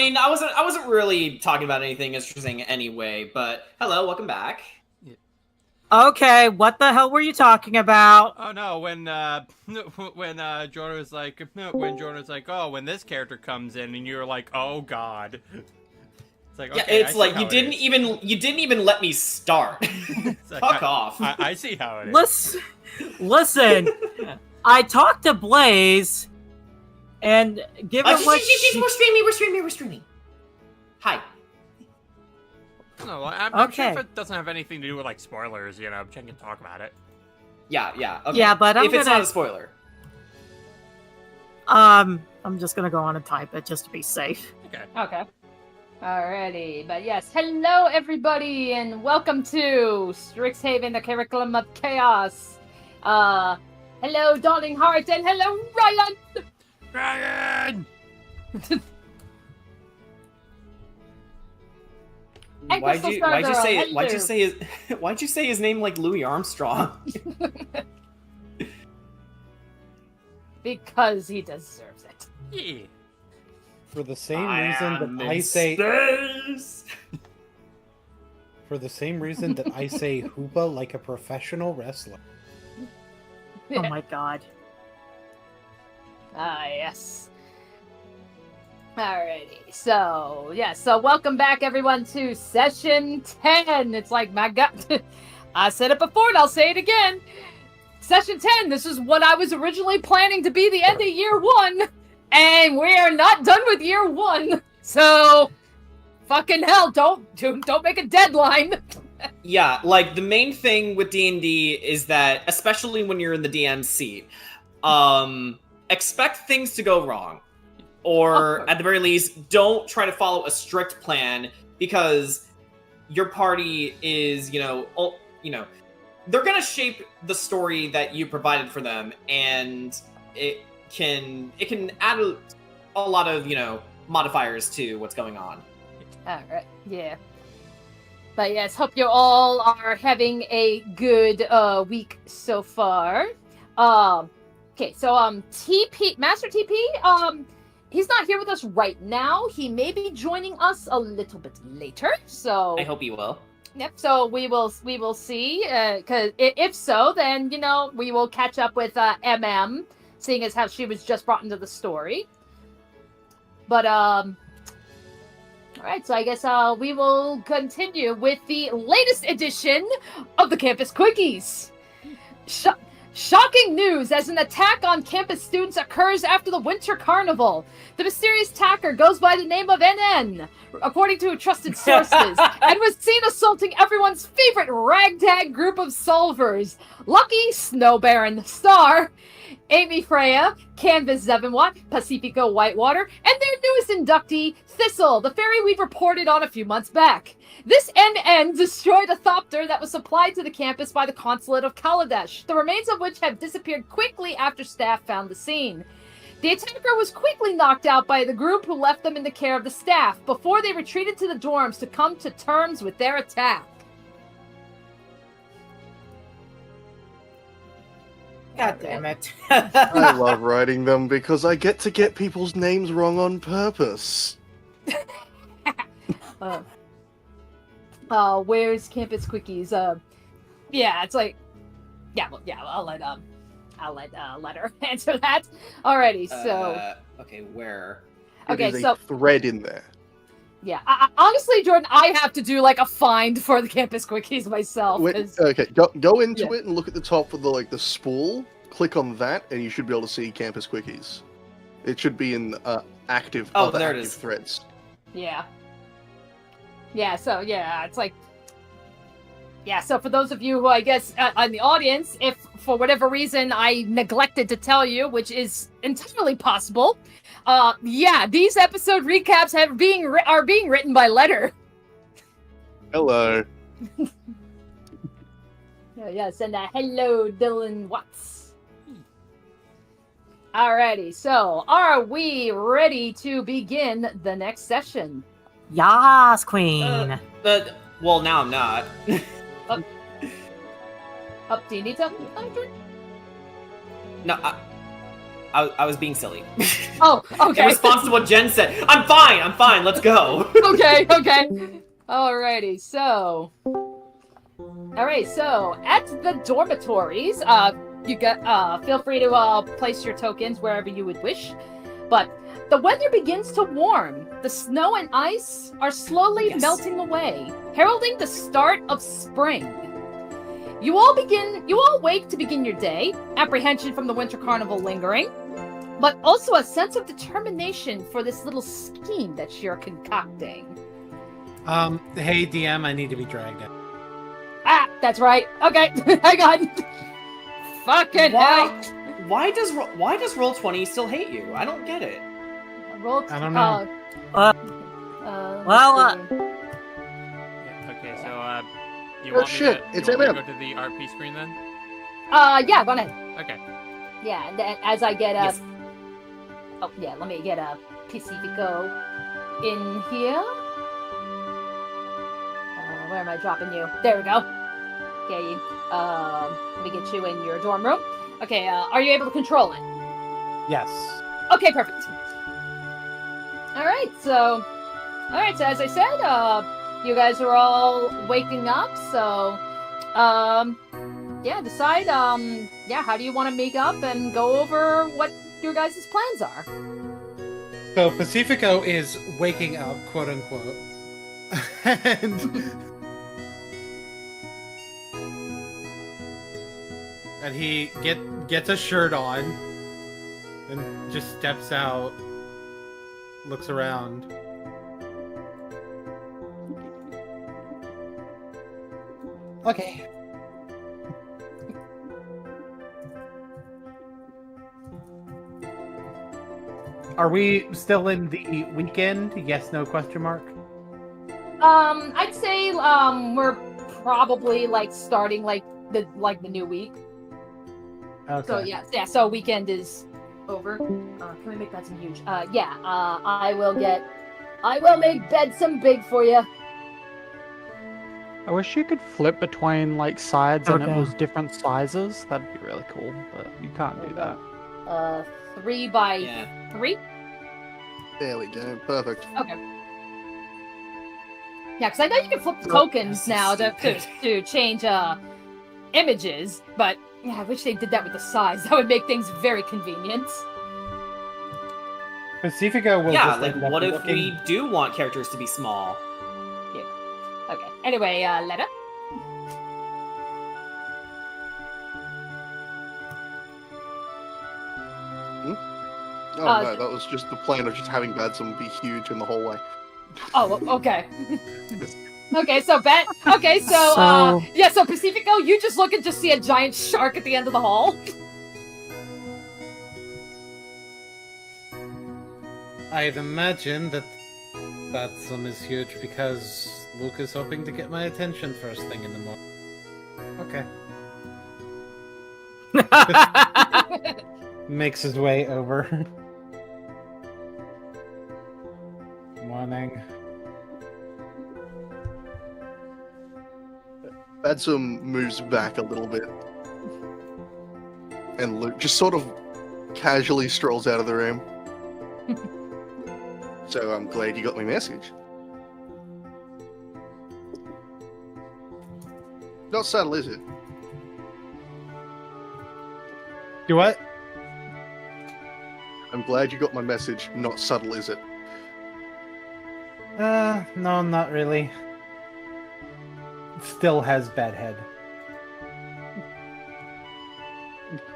mean, I wasn't really talking about anything interesting anyway. But hello, welcome back. Okay, what the hell were you talking about? Oh no, when Jordan was like, oh, when this character comes in, and you're like, oh god. It's like, okay, yeah, it's like you didn't even let me start. Like, Fuck off. I see how it is. Listen, I talked to Blaze, and given what we're streaming. Hi. No, I'm Okay. sure if it doesn't have anything to do with like spoilers, you know, Jen can talk about it. Yeah. Okay. Yeah, but if it's not a spoiler. I'm just gonna go on and type it just to be safe. Okay. Alrighty, but yes, hello everybody, and welcome to Strixhaven, the Curriculum of Chaos. Hello, Darling Heart, and hello, Ryan. Ryan. Why'd you say his name like Louis Armstrong? Because he deserves it. Yeah. For the same reason that I say For the same reason that I say hooba like a professional wrestler. Oh my god. Ah, yes. Alrighty, so welcome back everyone to session 10. It's like, my god, I said it before and I'll say it again. Session 10, this is what I was originally planning to be the end of year 1, and we are not done with year 1, so fucking hell, don't make a deadline. Yeah, like, the main thing with D&D is that, especially when you're in the DM seat, expect things to go wrong. Or, at the very least, don't try to follow a strict plan, because your party is, they're gonna shape the story that you provided for them, and it can add a lot of, modifiers to what's going on. Alright, yeah. But yes, hope you all are having a good week so far. Okay, so TP, Master TP, he's not here with us right now. He may be joining us a little bit later, so I hope he will. Yep, so we will see, because if so, then, we will catch up with MM, seeing as how she was just brought into the story. But, alright, so I guess we will continue with the latest edition of the Campus Quickies. Shocking news as an attack on campus students occurs after the Winter Carnival. The mysterious attacker goes by the name of NN, according to trusted sources, and was seen assaulting everyone's favorite ragtag group of solvers. Lucky, Snow Baron, Star, Amy Freya, Canvas Zevenwatt, Pacifico Whitewater, and their newest inductee, Thistle, the fairy we'd reported on a few months back. This NN destroyed a thopter that was supplied to the campus by the Consulate of Kaladesh, the remains of which have disappeared quickly after staff found the scene. The attacker was quickly knocked out by the group who left them in the care of the staff before they retreated to the dorms to come to terms with their attack. God damn it. I love writing them because I get to get people's names wrong on purpose. Where's Campus Quickies? Yeah, it's like, I'll let her answer that. Alrighty, so. Okay, where? Okay, There's so a thread in there. Yeah, honestly, Jordan, I have to do like a find for the Campus Quickies myself. Okay, go into it and look at the top of the spool. Click on that, and you should be able to see Campus Quickies. It should be in active. Oh, other there it active is. Threads. Yeah. Yeah. So it's like. Yeah. So for those of you who I guess in the audience, if for whatever reason I neglected to tell you, which is entirely possible, these episode recaps are being written by letter. Hello. Yes, and hello, Dylan Watts. Alrighty, so are we ready to begin the next session? Yas, queen. Well, now I'm not. Do you need something? No, I was being silly. Oh, In okay. response to what Jen said, I'm fine, let's go. Okay. Alrighty, so. Alright, so at the dormitories, you got feel free to place your tokens wherever you would wish. But the weather begins to warm. The snow and ice are slowly melting away, heralding the start of spring. You all wake to begin your day, apprehension from the winter carnival lingering, but also a sense of determination for this little scheme that you're concocting. Hey DM, I need to be dragged out. Ah, that's right. Okay, hang on. Fucking hell. Why does Roll20 still hate you? I don't get it. I don't know. Okay, so you Oh, want shit, me to, it's you want me MM. to go to the RP screen then? Yeah, go ahead. Okay. Yeah, and then as I get Yes. oh yeah, let me get a Pacifico in here. Where am I dropping you? There we go. Okay, let me get you in your dorm room. Okay, are you able to control it? Yes. Okay, perfect. Alright, so as I said, you guys are all waking up, so yeah, decide how do you want to make up and go over what your guys' plans are. So Pacifico is waking up, quote unquote, and he gets a shirt on and just steps out, looks around. Okay. Are we still in the weekend? Yes, no, question mark? I'd say we're probably like starting like the new week. Okay. So yeah, so weekend is over. Can we make that some huge? I will make bed some big for you. I wish you could flip between like sides and it Okay. was different sizes. That'd be really cool, but you can't do that. 3 by Yeah. 3. There we go. Perfect. Okay. Yeah, because I know you can flip tokens now to change images, but yeah, I wish they did that with the size. That would make things very convenient. Pacifico will Yeah, just like end up what if looking- we do want characters to be small? Okay. Anyway, Letta. Oh no, that was just the plan of just having Badsum be huge in the hallway. Oh, okay. Okay, so so Pacifico, you just look and just see a giant shark at the end of the hall. I'd imagine that Batsum is huge because Luke is hoping to get my attention first thing in the morning. Okay. Makes his way over. Morning. Badsum moves back a little bit. And Luke just sort of casually strolls out of the room. So I'm glad you got my message. Not subtle, is it? Do what? I'm glad you got my message. Not subtle, is it? No, not really. Still has bad head.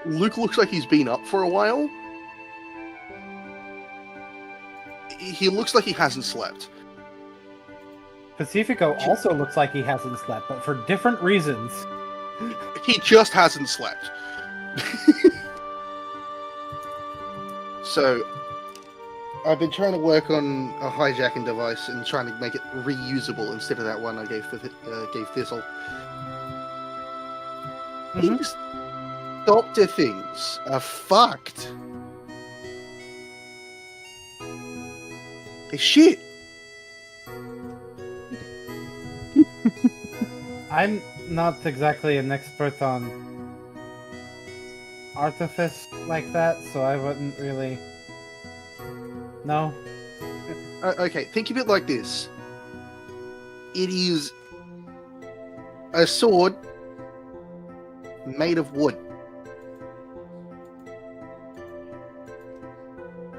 Luke looks like he's been up for a while. He looks like he hasn't slept. Pacifico also looks like he hasn't slept, but for different reasons. He just hasn't slept. So, I've been trying to work on a hijacking device and trying to make it reusable instead of that one I gave Thistle. These doctor things are fucked. They're shit. I'm not exactly an expert on artifice like that, so I wouldn't really. No. Okay, think of it like this. It is a sword made of wood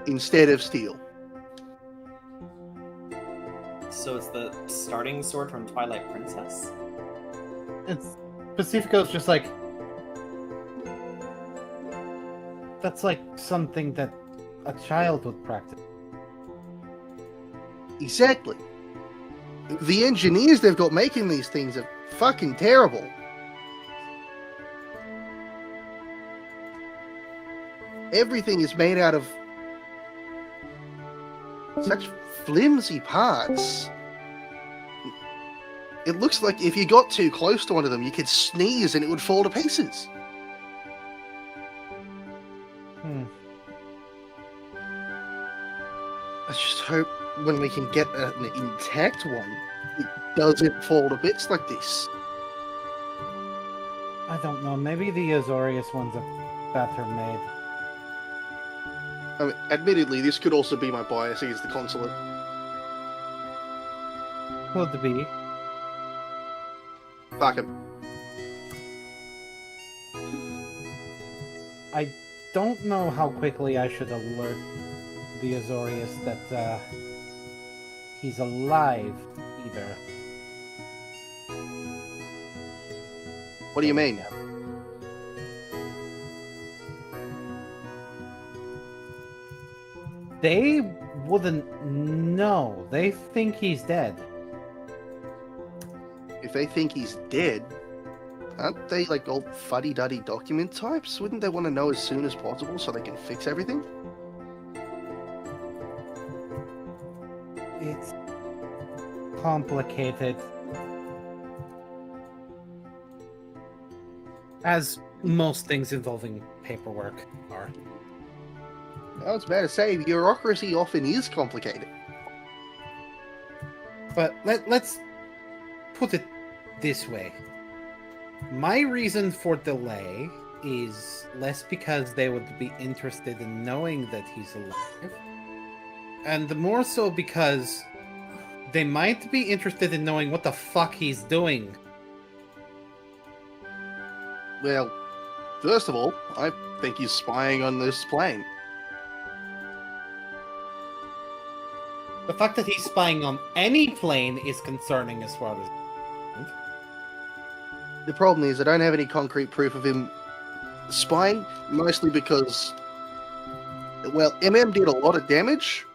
instead of steel. So it's the starting sword from Twilight Princess? It's Pacifico's just like that's like something that a child would practice. Exactly. The engineers they've got making these things are fucking terrible. Everything is made out of such flimsy parts. It looks like if you got too close to one of them, you could sneeze and it would fall to pieces. I just hope when we can get an intact one, it doesn't fall to bits like this. I don't know. Maybe the Azorius ones are better made. I mean, admittedly, this could also be my bias against the consulate. Could be. Fuck him. I don't know how quickly I should alert the Azorius that he's alive either. What do you mean? They wouldn't know. They think he's dead. If they think he's dead, aren't they like old fuddy-duddy document types? Wouldn't they want to know as soon as possible so they can fix everything? It's complicated. As most things involving paperwork are. I was about to say, bureaucracy often is complicated. But let's put it this way. My reason for delay is less because they would be interested in knowing that he's alive, and more so because they might be interested in knowing what the fuck he's doing. Well, first of all, I think he's spying on this plane. The fact that he's spying on any plane is concerning as far as... The problem is I don't have any concrete proof of him spying, mostly because, well, MM did a lot of damage.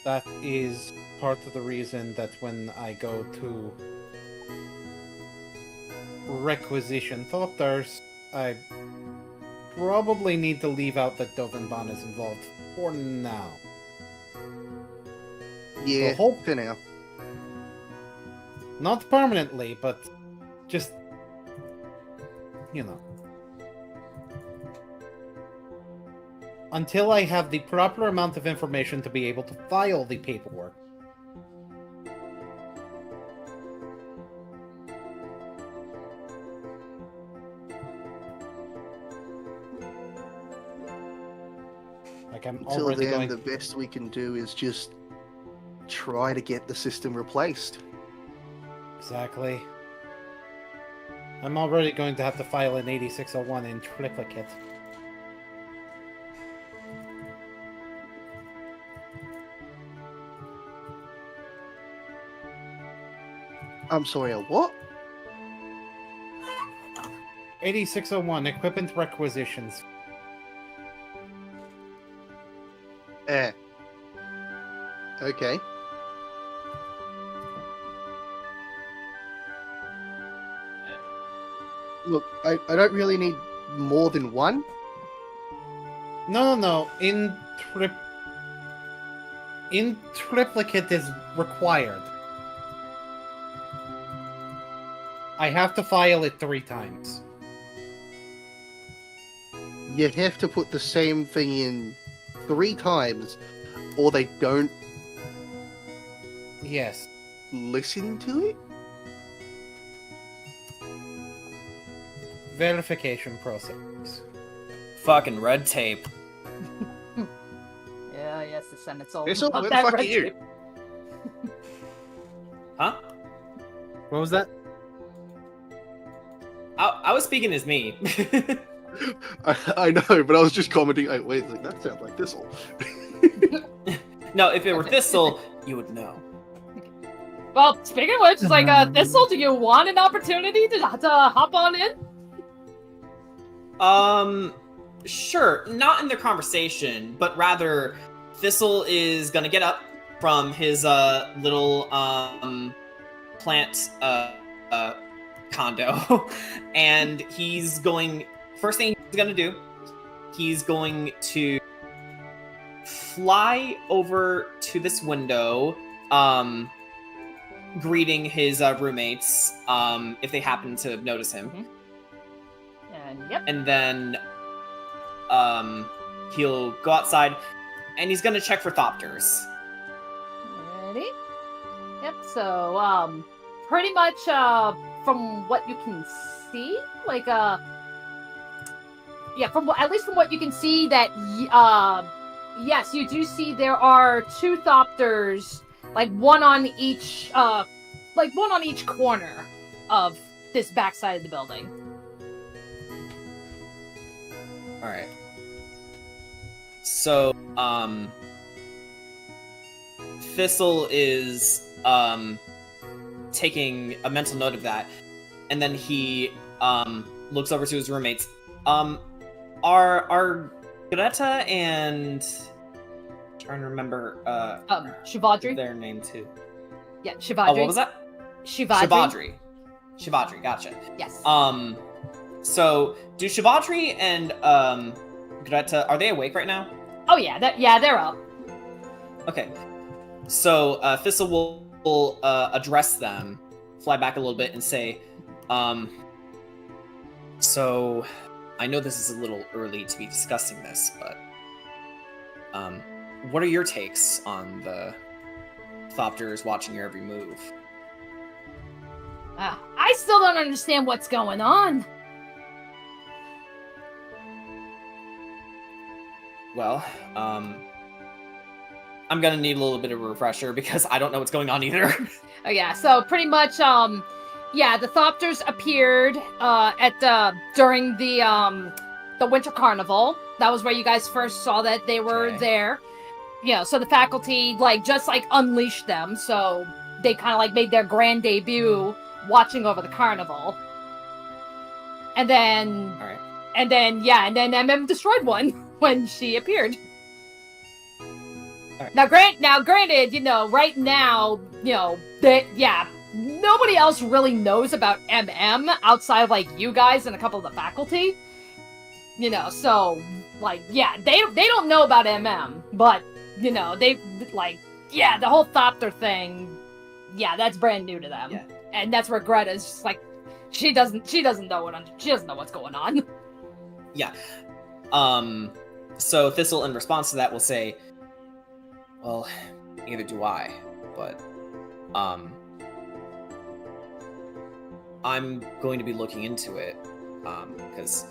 That is part of the reason that when I go to requisition Thothers, I probably need to leave out that Dovenban is involved for now. Yeah, So hope for now. not permanently, but just, you know. Until I have the proper amount of information to be able to file the paperwork. Like I'm Until already then, going... the best we can do is just try to get the system replaced. Exactly. I'm already going to have to file an 8601 in triplicate. I'm sorry, a what? 8601 equipment requisitions. Okay. Look, I don't really need more than one. No. In triplicate is required. I have to file it 3 times. You have to put the same thing in 3 times, or they don't Yes. listen to it? verification process. Fucking red tape. Yeah, yes, the Senate's all Thistle, about where the that fuck are red you? tape. Huh? What was that? I was speaking as me. I know, but I was just commenting. Oh, wait, like, that sounds like Thistle. No, if it were Thistle, you would know. Well, speaking of which, it's like, Thistle, do you want an opportunity to hop on in? Sure. Not in the conversation, but rather, Thistle is gonna get up from his little plant condo, and he's going. First thing he's gonna do, he's going to fly over to this window, greeting his roommates, if they happen to notice him. And yep. And then he'll go outside and he's gonna check for thopters. Ready? Yep, so, pretty much, from what you can see, like, yeah, at least from what you can see, that, yes, you do see there are 2 thopters, like, one on each corner of this backside of the building. Alright. So, Thistle is taking a mental note of that, and then he looks over to his roommates. Are Greta and trying to remember Shivadri? their name too. Yeah, Shivadri. Oh, what was that? Shivadri. Shivadri, gotcha. Yes. So do Shivadri and Greta, are they awake right now? Oh yeah, they're up. Okay. So Thistle will address them, fly back a little bit, and say, so I know this is a little early to be discussing this, but what are your takes on the thopters watching your every move? I still don't understand what's going on. Well, I'm gonna need a little bit of a refresher because I don't know what's going on either. Oh yeah, so pretty much, yeah, the thopters appeared during the Winter Carnival. That was where you guys first saw that they were there. Yeah, so the faculty just unleashed them, so they kind of made their grand debut watching over the carnival. And then All right. and then MM destroyed one when she appeared. Right. Now granted, right now, nobody else really knows about MM outside of you guys and a couple of the faculty. So they don't know about MM, but they the whole thopter thing, that's brand new to them. Yeah. And that's where Greta's just she doesn't know what's going on. Yeah. So Thistle, in response to that, will say, well, neither do I, but I'm going to be looking into it, because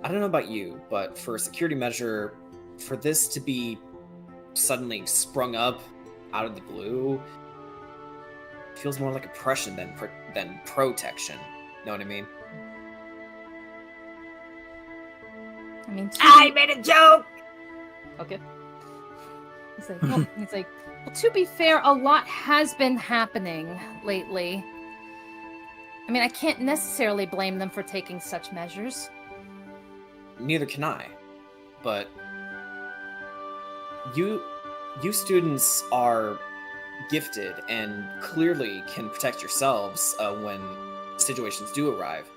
I don't know about you, but for a security measure, for this to be suddenly sprung up out of the blue, feels more like oppression than protection. Know what I mean? I mean, I made a joke! okay. Well, to be fair, a lot has been happening lately. I mean, I can't necessarily blame them for taking such measures. Neither can I, but you students are gifted and clearly can protect yourselves when situations do arrive.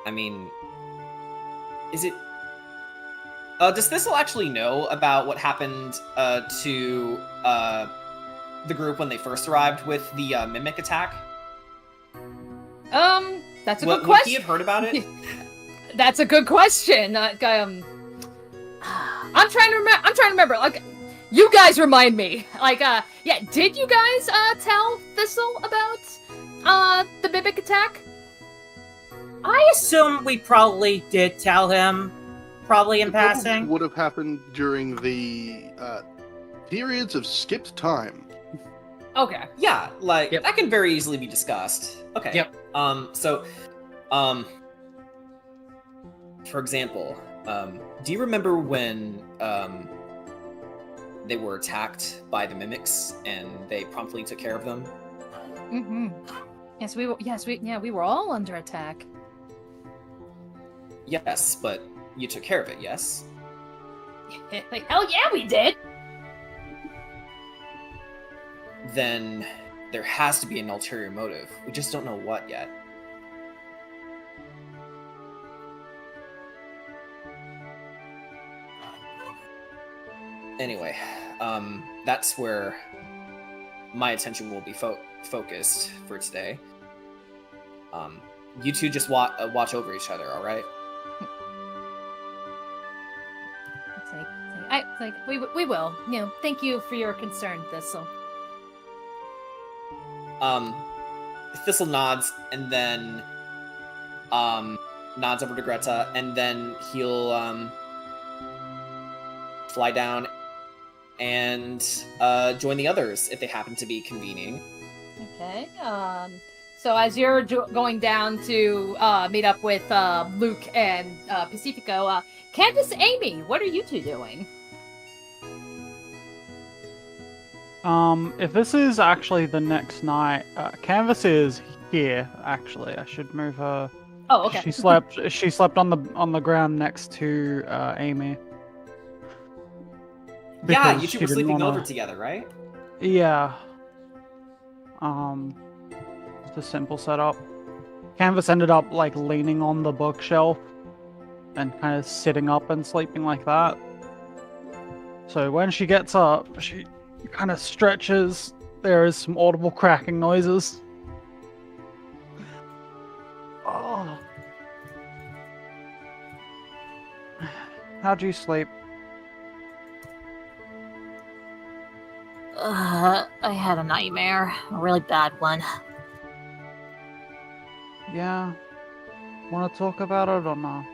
I mean, is it... does Thistle actually know about what happened to the group when they first arrived with the mimic attack? That's a good Would question. he have heard about it? That's a good question. I'm trying to remember. You guys remind me. Did you guys tell Thistle about the mimic attack? I assume we probably did tell him, probably in It probably passing. would have happened during the periods of skipped time. Okay. Yeah, like Yep. that can very easily be discussed. Okay. Yep. For example, do you remember when they were attacked by the mimics and they promptly took care of them? Mm-hmm. Yes, we were. We were all under attack. Yes, but you took care of it, yes? Like hell yeah, we did. Then there has to be an ulterior motive. We just don't know what yet. Anyway, that's where my attention will be focused for today. You two just watch over each other, all right? It's like we will. You know, thank you for your concern, Thistle. Thistle nods and then nods over to Greta, and then he'll fly down and join the others if they happen to be convening. Okay. So as you're going down to meet up with Luke and Pacifico, Candace, Amy, what are you two doing? If this is actually the next night, Canvas is here. Actually, I should move her. Oh, okay. She slept on the ground next to Amy. Yeah, Because you two she were didn't sleeping wanna- over together, right? Yeah. It's a simple setup. Canvas ended up like leaning on the bookshelf and kind of sitting up and sleeping like that. So when she gets up, she kind of stretches. There is some audible cracking noises. Oh. How'd you sleep? I had a nightmare. A really bad one. Yeah. Want to talk about it or not?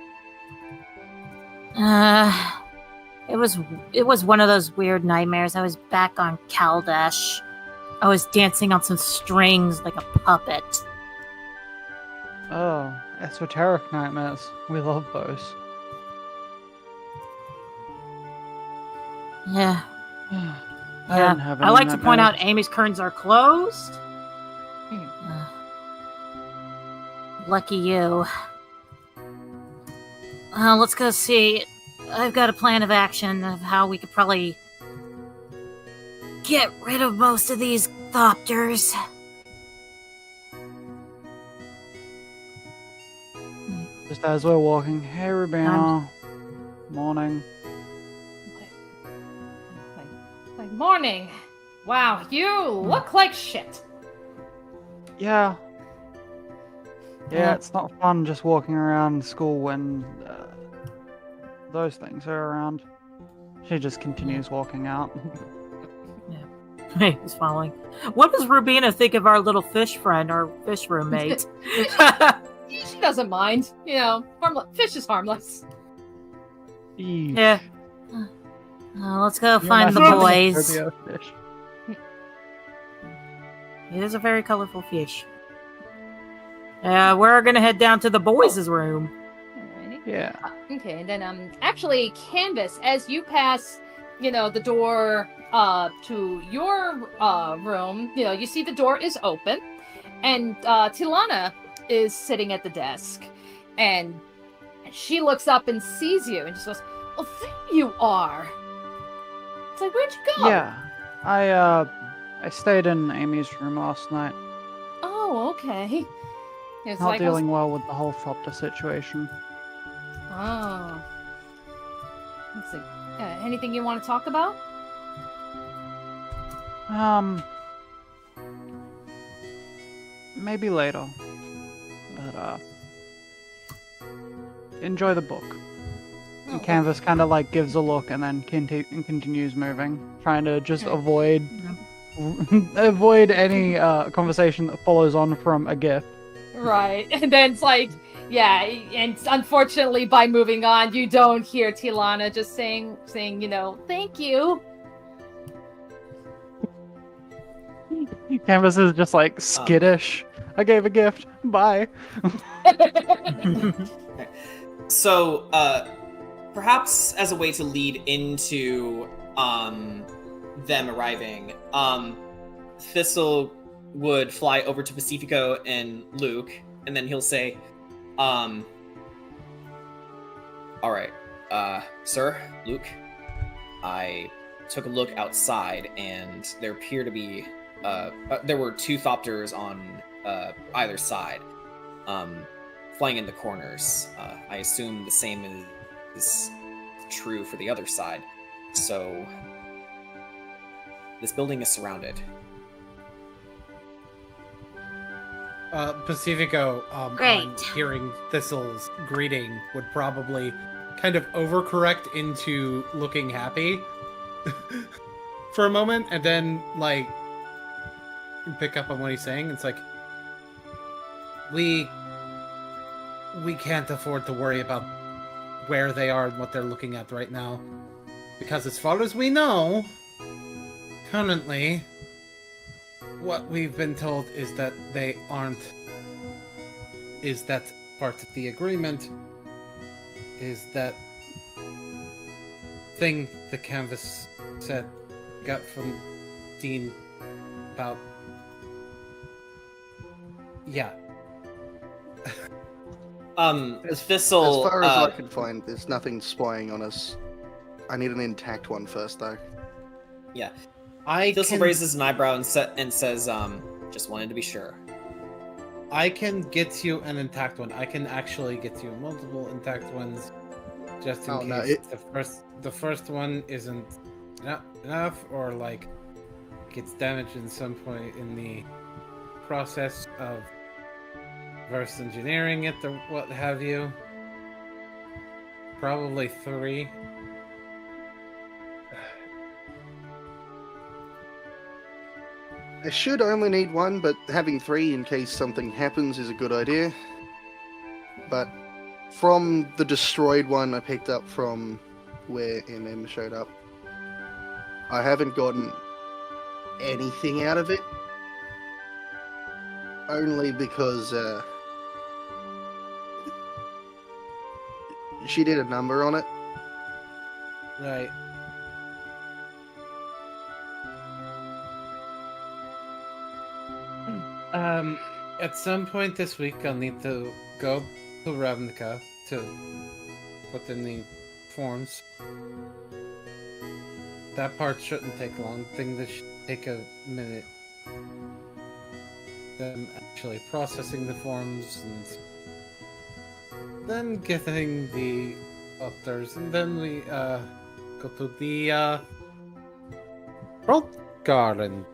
It was one of those weird nightmares. I was back on Kaldesh. I was dancing on some strings like a puppet. Oh, esoteric nightmares. We love those. Yeah. I didn't have any I like to point out nightmares. Amy's curtains are closed. Lucky you. Let's go see. I've got a plan of action of how we could probably get rid of most of these thopters. Just as we're walking, hey Rubina. Morning. Like morning. Wow, you look like shit. Yeah. Yeah, it's not fun just walking around school when those things are around. She just continues walking out. Hey, he's following. What does Rubina think of our little fish friend, our fish roommate? She doesn't mind. You know, fish is harmless. Eesh. Yeah. Let's go You're find the my boys. Scorpio fish. It is a very colorful fish. We're gonna head down to the boys' room. Alrighty. Yeah. Okay, and then actually, Canvas, as you pass, you know, the door to your room, you know, you see the door is open, and Tilana is sitting at the desk, and she looks up and sees you, and she goes, "Oh, there you are." It's like, where'd you go? Yeah. I stayed in Amy's room last night. Oh, okay. It's Not like, dealing well with the whole Thopter situation. Oh. Let's see. Anything you want to talk about? Maybe later. But enjoy the book. And Canvas kind of like gives a look and then continues moving, trying to just avoid avoid any conversation that follows on from a gift. Right. And then it's like Yeah, and unfortunately, by moving on, you don't hear Tilana just saying, thank you. Canvas is just like skittish. I gave a gift. Bye. So, perhaps as a way to lead into them arriving, Thistle would fly over to Pacifico and Luke, and then he'll say, all right, sir, Luke, I took a look outside, and there appear to be, there were 2 thopters on either side, flying in the corners. I assume the same is true for the other side. So, this building is surrounded. Pacifico, Great. on hearing Thistle's greeting, would probably kind of overcorrect into looking happy for a moment, and then, like, pick up on what he's saying. It's like, we can't afford to worry about where they are and what they're looking at right now, because as far as we know, currently, what we've been told is that they aren't. Is that part of the agreement? Is that thing the canvas said got from Dean about? Yeah. Thistle. As far as I can find, there's nothing spying on us. I need an intact one first, though. Yeah. Thistle raises an eyebrow and says, just wanted to be sure. I can get you an intact one. I can actually get you multiple intact ones, just in case the first one isn't enough, or like gets damaged in some point in the process of reverse engineering it or what have you. Probably 3. I should only need 1, but having 3 in case something happens is a good idea. But from the destroyed one I picked up from where MM showed up, I haven't gotten anything out of it. Only because she did a number on it. Right. At some point this week, I'll need to go to Ravnica to put in the forms. That part shouldn't take long. Thing that should take a minute. Them actually processing the forms, and then getting the authors, and then we go to the World Garden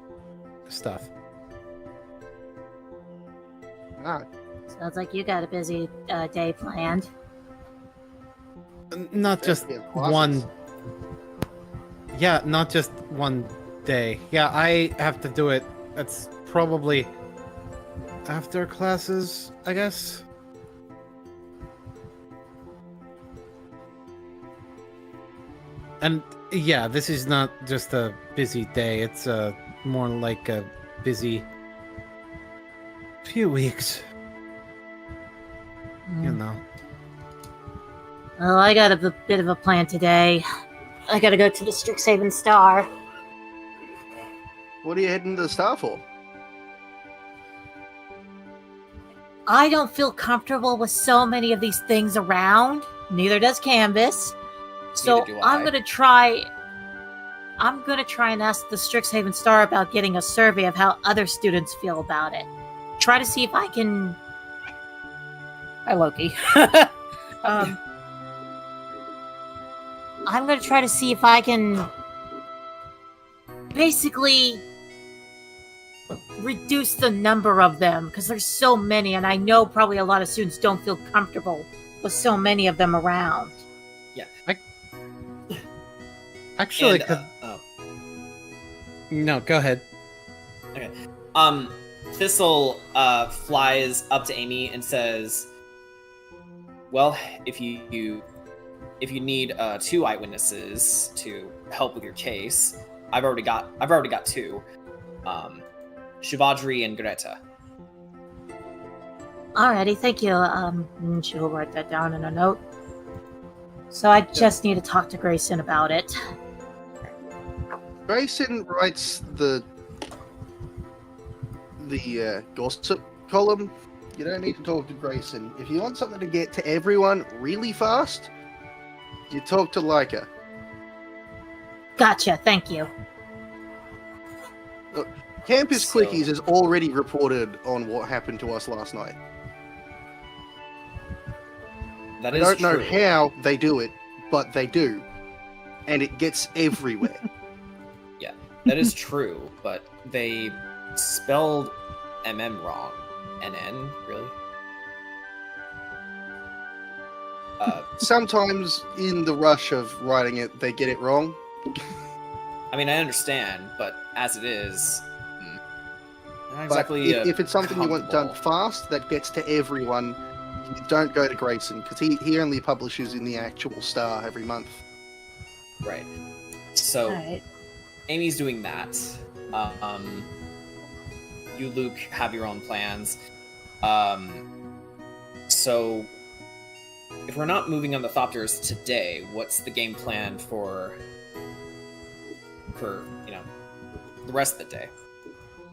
stuff. Ah, Sounds like you got a busy day planned. Not just one. Yeah, not just one day. Yeah, I have to do it. It's probably after classes, I guess. And yeah, this is not just a busy day. It's more like a busy few weeks. You know. Well, I got a bit of a plan today. I gotta go to the Strixhaven Star. what are you heading to the Star for? I don't feel comfortable with so many of these things around. Neither does Canvas. So Neither do I. I'm gonna try and ask the Strixhaven Star about getting a survey of how other students feel about it. Try to see if I can. Hi, Loki. I'm gonna try to see if I can basically reduce the number of them, because there's so many, and I know probably a lot of students don't feel comfortable with so many of them around. Actually, And, no, go ahead. Thistle flies up to Amy and says, Well, if you need 2 eyewitnesses to help with your case, I've already got 2. Shivadri and Greta. Alrighty, thank you. And she'll write that down in a note. So I just need to talk to Grayson about it. Grayson writes the gossip column. You don't need to talk to Grayson. If you want something to get to everyone really fast, you talk to Leica. Gotcha, thank you. Look, Campus Quickies has already reported on what happened to us last night. That I is don't know true. how they do it, but they do. And it gets everywhere. Yeah, that is true, but they spelled MM wrong. NN, really? Sometimes in the rush of writing it, they get it wrong. I mean, I understand, but as it is, not But exactly. if it's something you want done comfortable. fast, that gets to everyone, you don't go to Grayson, because he only publishes in the actual Star every month. Right. So, Alright. Amy's doing that. You, Luke, have your own plans. So, if we're not moving on the Thopters today, what's the game plan for the rest of the day?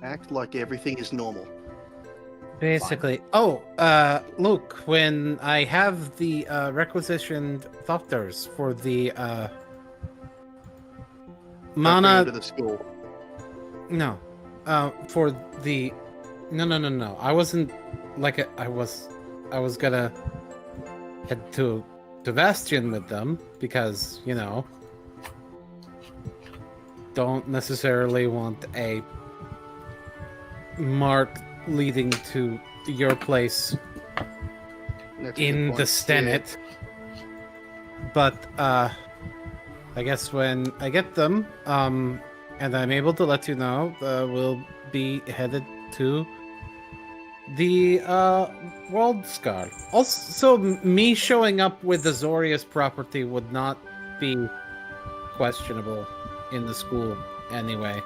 Act like everything is normal. Basically. Oh, Luke, when I have the requisitioned Thopters for the Don't bring mana. him to the school. No. For the. No. I wasn't like I was gonna head to Bastion with them because, don't necessarily want a mark leading to your place That's a in good the point. Stennet. But I guess when I get them, and I'm able to let you know, we'll be headed to the World Scar. Also, me showing up with the Zorius property would not be questionable in the school anyway.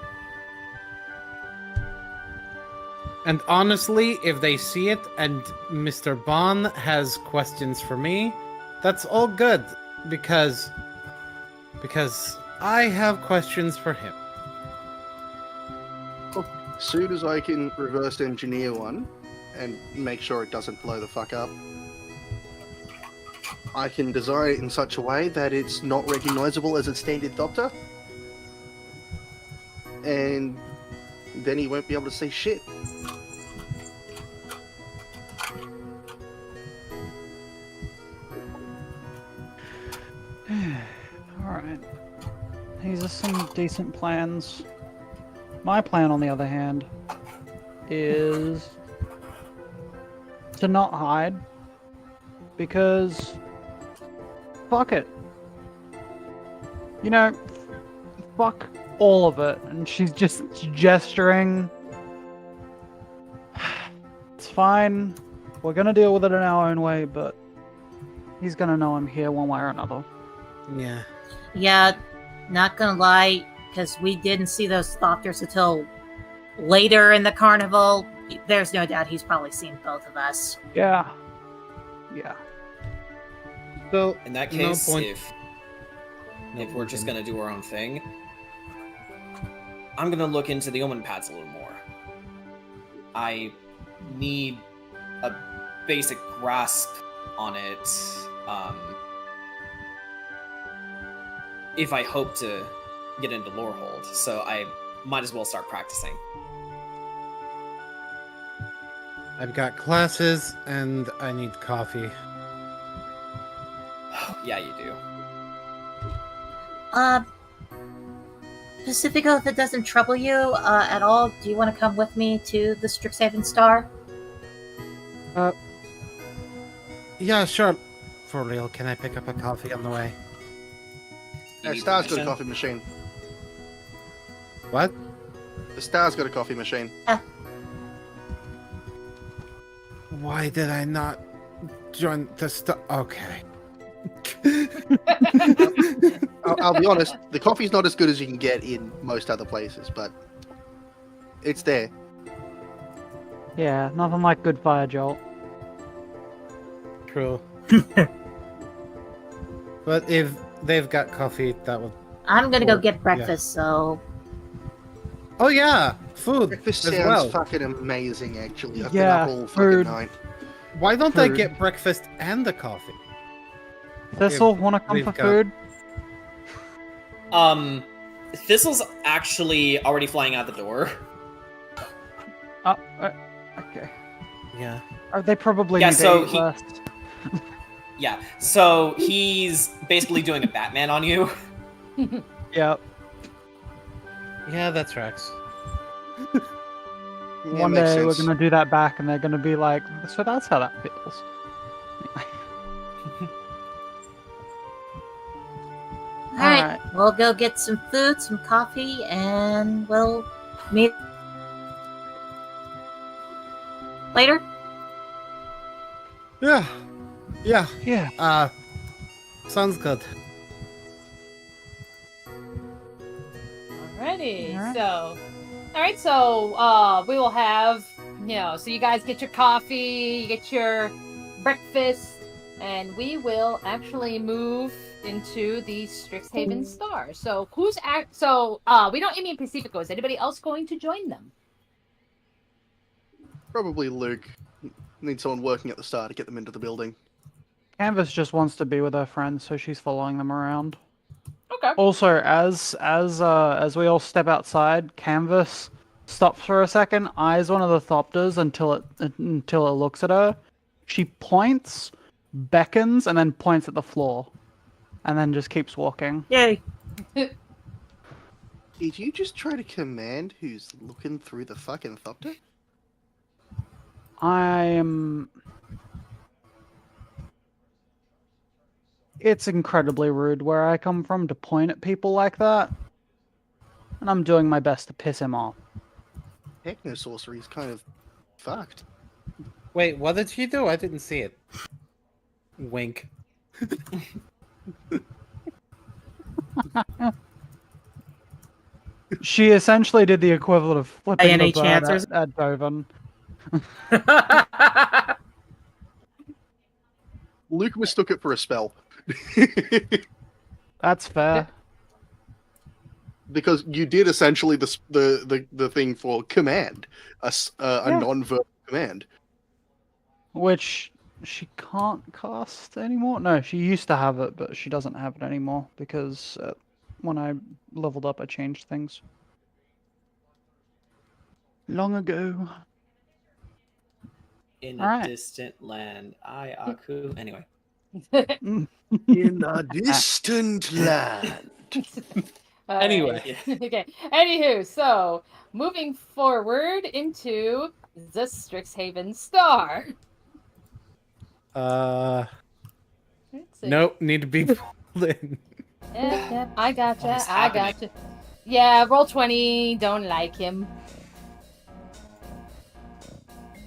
And honestly, if they see it and Mr. Bond has questions for me, that's all good because I have questions for him. As soon as I can reverse engineer one and make sure it doesn't blow the fuck up, I can design it in such a way that it's not recognizable as a standard Thopter. And then he won't be able to say shit. Alright. These are some decent plans. My plan, on the other hand, is to not hide. Because fuck it. Fuck all of it. And she's just gesturing. It's fine. We're gonna deal with it in our own way, but he's gonna know I'm here one way or another. Yeah. Yeah, not gonna lie, because we didn't see those Thopters until later in the carnival. There's no doubt he's probably seen both of us. Yeah. So In that no case, point- if we're just gonna do our own thing, I'm gonna look into the omen pads a little more. I need a basic grasp on it, if I hope to get into Lorehold, so I might as well start practicing. I've got classes and I need coffee. Yeah, you do. Pacifico, if it doesn't trouble you at all, do you want to come with me to the Strixhaven Star? Yeah, sure. For real, can I pick up a coffee on the way? You No, need Star's got a permission? coffee machine. What? The Star's got a coffee machine. Why did I not Join the Okay. I'll be honest, the coffee's not as good as you can get in most other places, but it's there. Yeah, nothing like good fire jolt. True. But if they've got coffee, that would. I'm gonna go Or- get breakfast, so Oh yeah, food Breakfast as sounds well. fucking amazing, actually. I've Yeah, been up all food. fucking night. Why don't they Food. get breakfast and the coffee? Thistle, wanna come we've for got- food? Thistle's actually already flying out the door. Okay. Yeah. They probably Yeah, need so to eat he- first. Yeah, so he's basically doing a Batman on you. Yep. Yeah, that tracks. Yeah, One makes day we're sense. gonna do that back, and they're gonna be like, "So that's how that feels." alright, we'll go get some food, some coffee, and we'll meet later. Yeah. Yeah. Yeah. Sounds good. Alrighty, Alright. so we will have, so you guys get your coffee, you get your breakfast, and we will actually move into the Strixhaven Star. So we don't mean Pacifico. Is anybody else going to join them? Probably Luke. Need someone working at the start to get them into the building. Canvas just wants to be with her friends, so she's following them around. Okay. Also, as we all step outside, Canvas stops for a second, eyes one of the Thopters until it looks at her. She points, beckons, and then points at the floor, and then just keeps walking. Yay. Did you just try to command who's looking through the fucking Thopter? It's incredibly rude where I come from to point at people like that, and I'm doing my best to piss him off. Techno-sorcery is kind of fucked. Wait, what did she do? I didn't see it. Wink. She essentially did the equivalent of flipping the any bird chancers? at Dovan. Luke mistook it for a spell. That's fair. Because you did essentially the thing for command, a Yeah. non-verbal command. Which she can't cast anymore. No, she used to have it, but she doesn't have it anymore because when I leveled up, I changed things. Long ago. In a Alright. distant land, Aku. Anyway, In a distant land. Anyway. Okay. Anywho, so moving forward into the Strixhaven Star. Let's see. Nope, need to be pulled in. Yep, I gotcha. What's I happening? gotcha. Yeah, roll 20. Don't like him.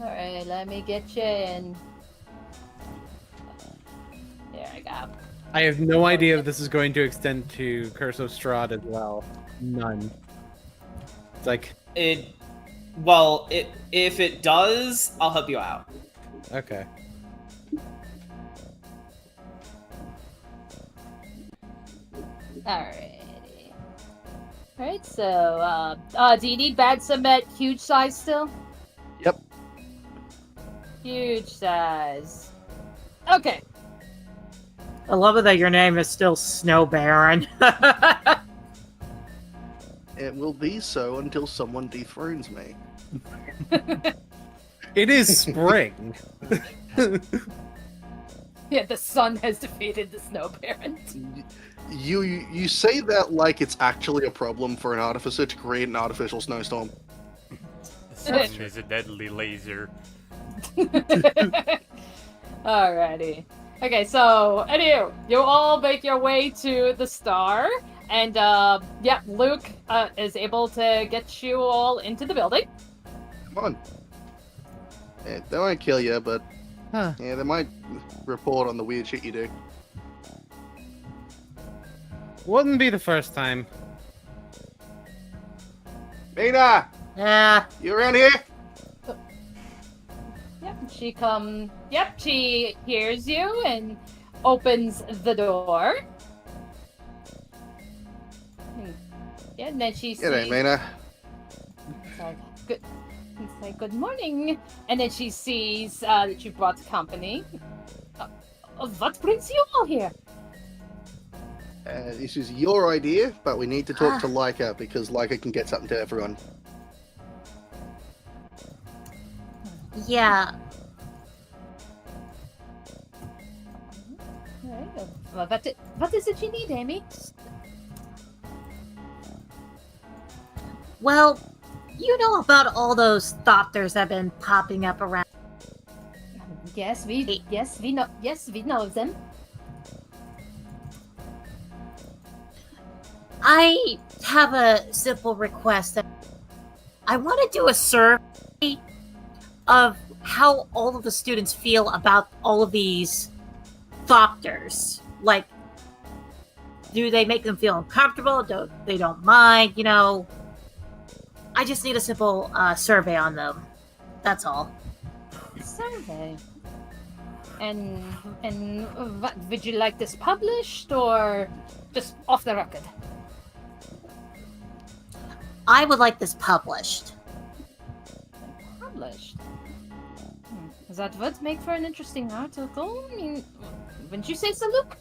Alright, let me get you in. There I go. I have no idea if this is going to extend to Curse of Strahd as well. None. It's like, if it does, I'll help you out. okay. Alrighty. Alright, so, do you need bad submet huge size still? Yep. Huge size. Okay. I love it that your name is still Snow Baron. It will be so until someone dethrones me. It is spring. Yeah, the sun has defeated the Snow Baron. You say that like it's actually a problem for an artificer to create an artificial snowstorm. The sun is a deadly laser. Alrighty. Okay, so, anywho, you all make your way to the star, and, Luke is able to get you all into the building. Come on. They won't kill you, but Huh. Yeah, they might report on the weird shit you do. Wouldn't be the first time. Mina, Yeah. you around here? Yep, she hears you and opens the door. Yeah, and then she sees... G'day, Mina. It's like, good morning. And then she sees that you brought company. What brings you all here? This is your idea, but we need to talk to Leica because Leica can get something to everyone. Yeah. Alright, what is it you need, Amy? Well, you know about all those thopters that have been popping up around. Yes, we know of them. I have a simple request. I want to do a survey of how all of the students feel about all of these thopters. Like, do they make them feel uncomfortable? They don't mind, you know? I just need a simple survey on them. That's all. Survey. And what, would you like this published or just off the record? I would like this published. Published? That would make for an interesting article. I mean, wouldn't you say so, Luke?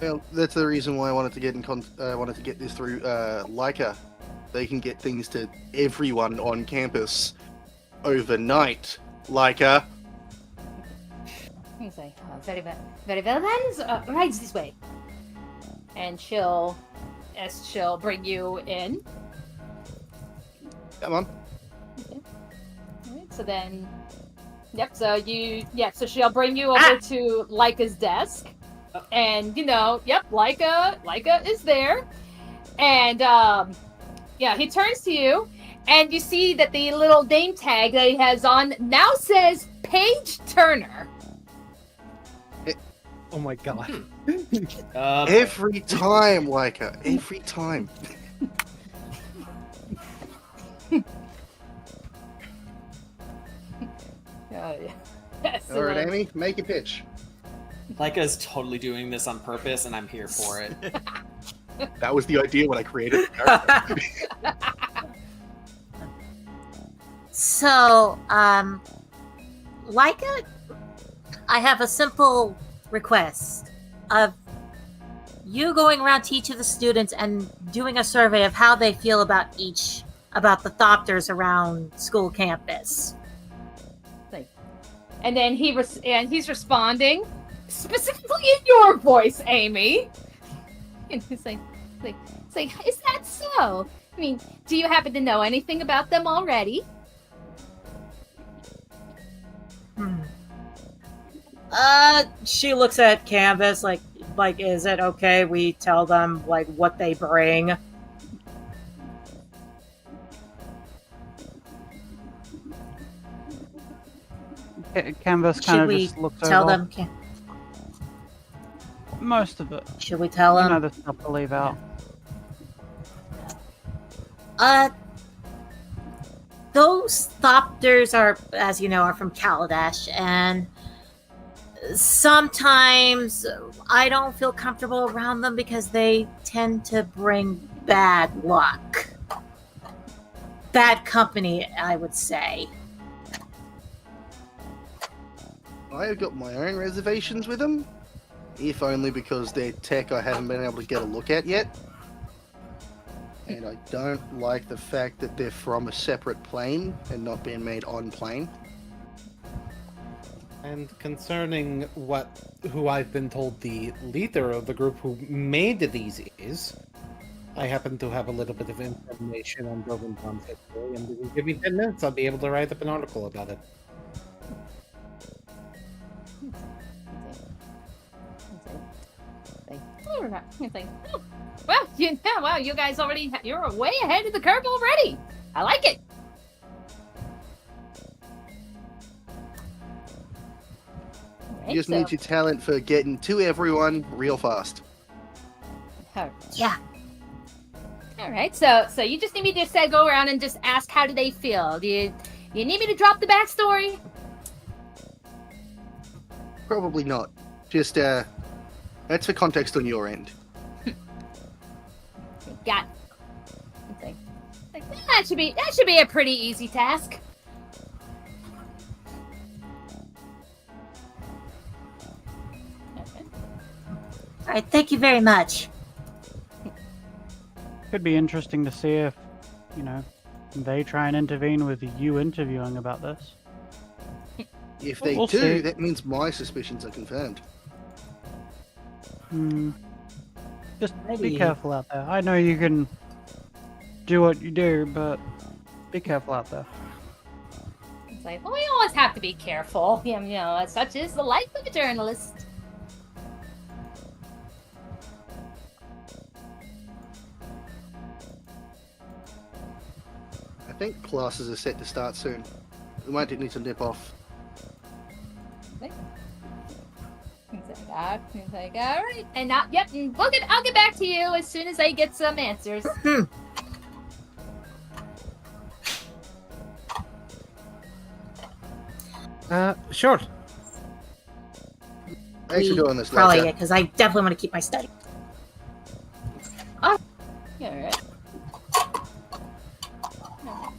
Well, that's the reason why I wanted to get this through Leica. They can get things to everyone on campus overnight. Leica. He's like, very well then. Right this way. And she'll bring you in. Come on. Okay. Alright, so then, so she'll bring you over to Leica's desk. And, Leica is there. And, he turns to you, and you see that the little name tag that he has on now says Paige Turner. Oh my god. Every time, Leica. Every time. Alright, Amy, make a pitch. Leica's totally doing this on purpose, and I'm here for it. That was the idea when I created the character. So, Leica, I have a simple request of you going around to each of the students and doing a survey of how they feel about the thopters around school campus. And then he's responding specifically in your voice, Amy. And he's like, is that so? I mean, do you happen to know anything about them already? She looks at Canvas like, is it okay we tell them, like, what they bring? Canvas kind of just looks tell over. them? Most of it. Should we tell You them? know the stuff to leave out. Those thopters are, as you know, are from Kaladesh, and sometimes I don't feel comfortable around them because they tend to bring bad luck. Bad company, I would say. I've got my own reservations with them, if only because their tech I haven't been able to get a look at yet. And I don't like the fact that they're from a separate plane and not being made on plane. And concerning who I've been told the leader of the group who made these is, I happen to have a little bit of information on Broken Bomb's history, and if you give me 10 minutes, I'll be able to write up an article about it. Well, you guys you're way ahead of the curve already. I like it. You just need your talent for getting to everyone real fast. Yeah. All right, so you just need me to just go around and just ask how do they feel. Do you need me to drop the backstory? Probably not. Just that's for context on your end. Got it. That should be a pretty easy task. Okay. All right, thank you very much. Could be interesting to see if, they try and intervene with you interviewing about this. If they We'll do, see. that means my suspicions are confirmed. Just be Alrighty. careful out there. I know you can do what you do, but be careful out there. It's like, well, we always have to be careful. Such is the life of a journalist. I think classes are set to start soon. We might need to nip off. He's like, all right, and now, yep, and I'll get back to you as soon as I get some answers. Sure. Thanks for doing this, Probably, later. because I definitely want to keep my study. Yeah, all right.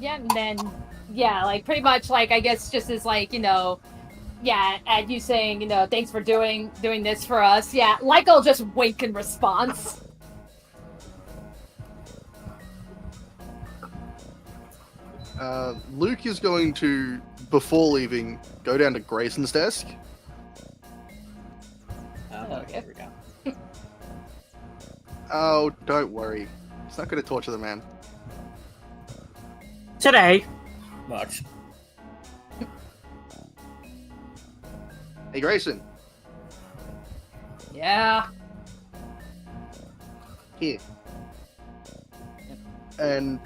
Yeah, and then, like, pretty much, like, I guess just as, like, and you saying, thanks for doing this for us. Yeah, like I'll just wink in response. Luke is going to, before leaving, go down to Grayson's desk. Okay. Here we go. Oh, don't worry. It's not going to torture the man. Today. Much. Hey, Grayson. Yeah. Here. And,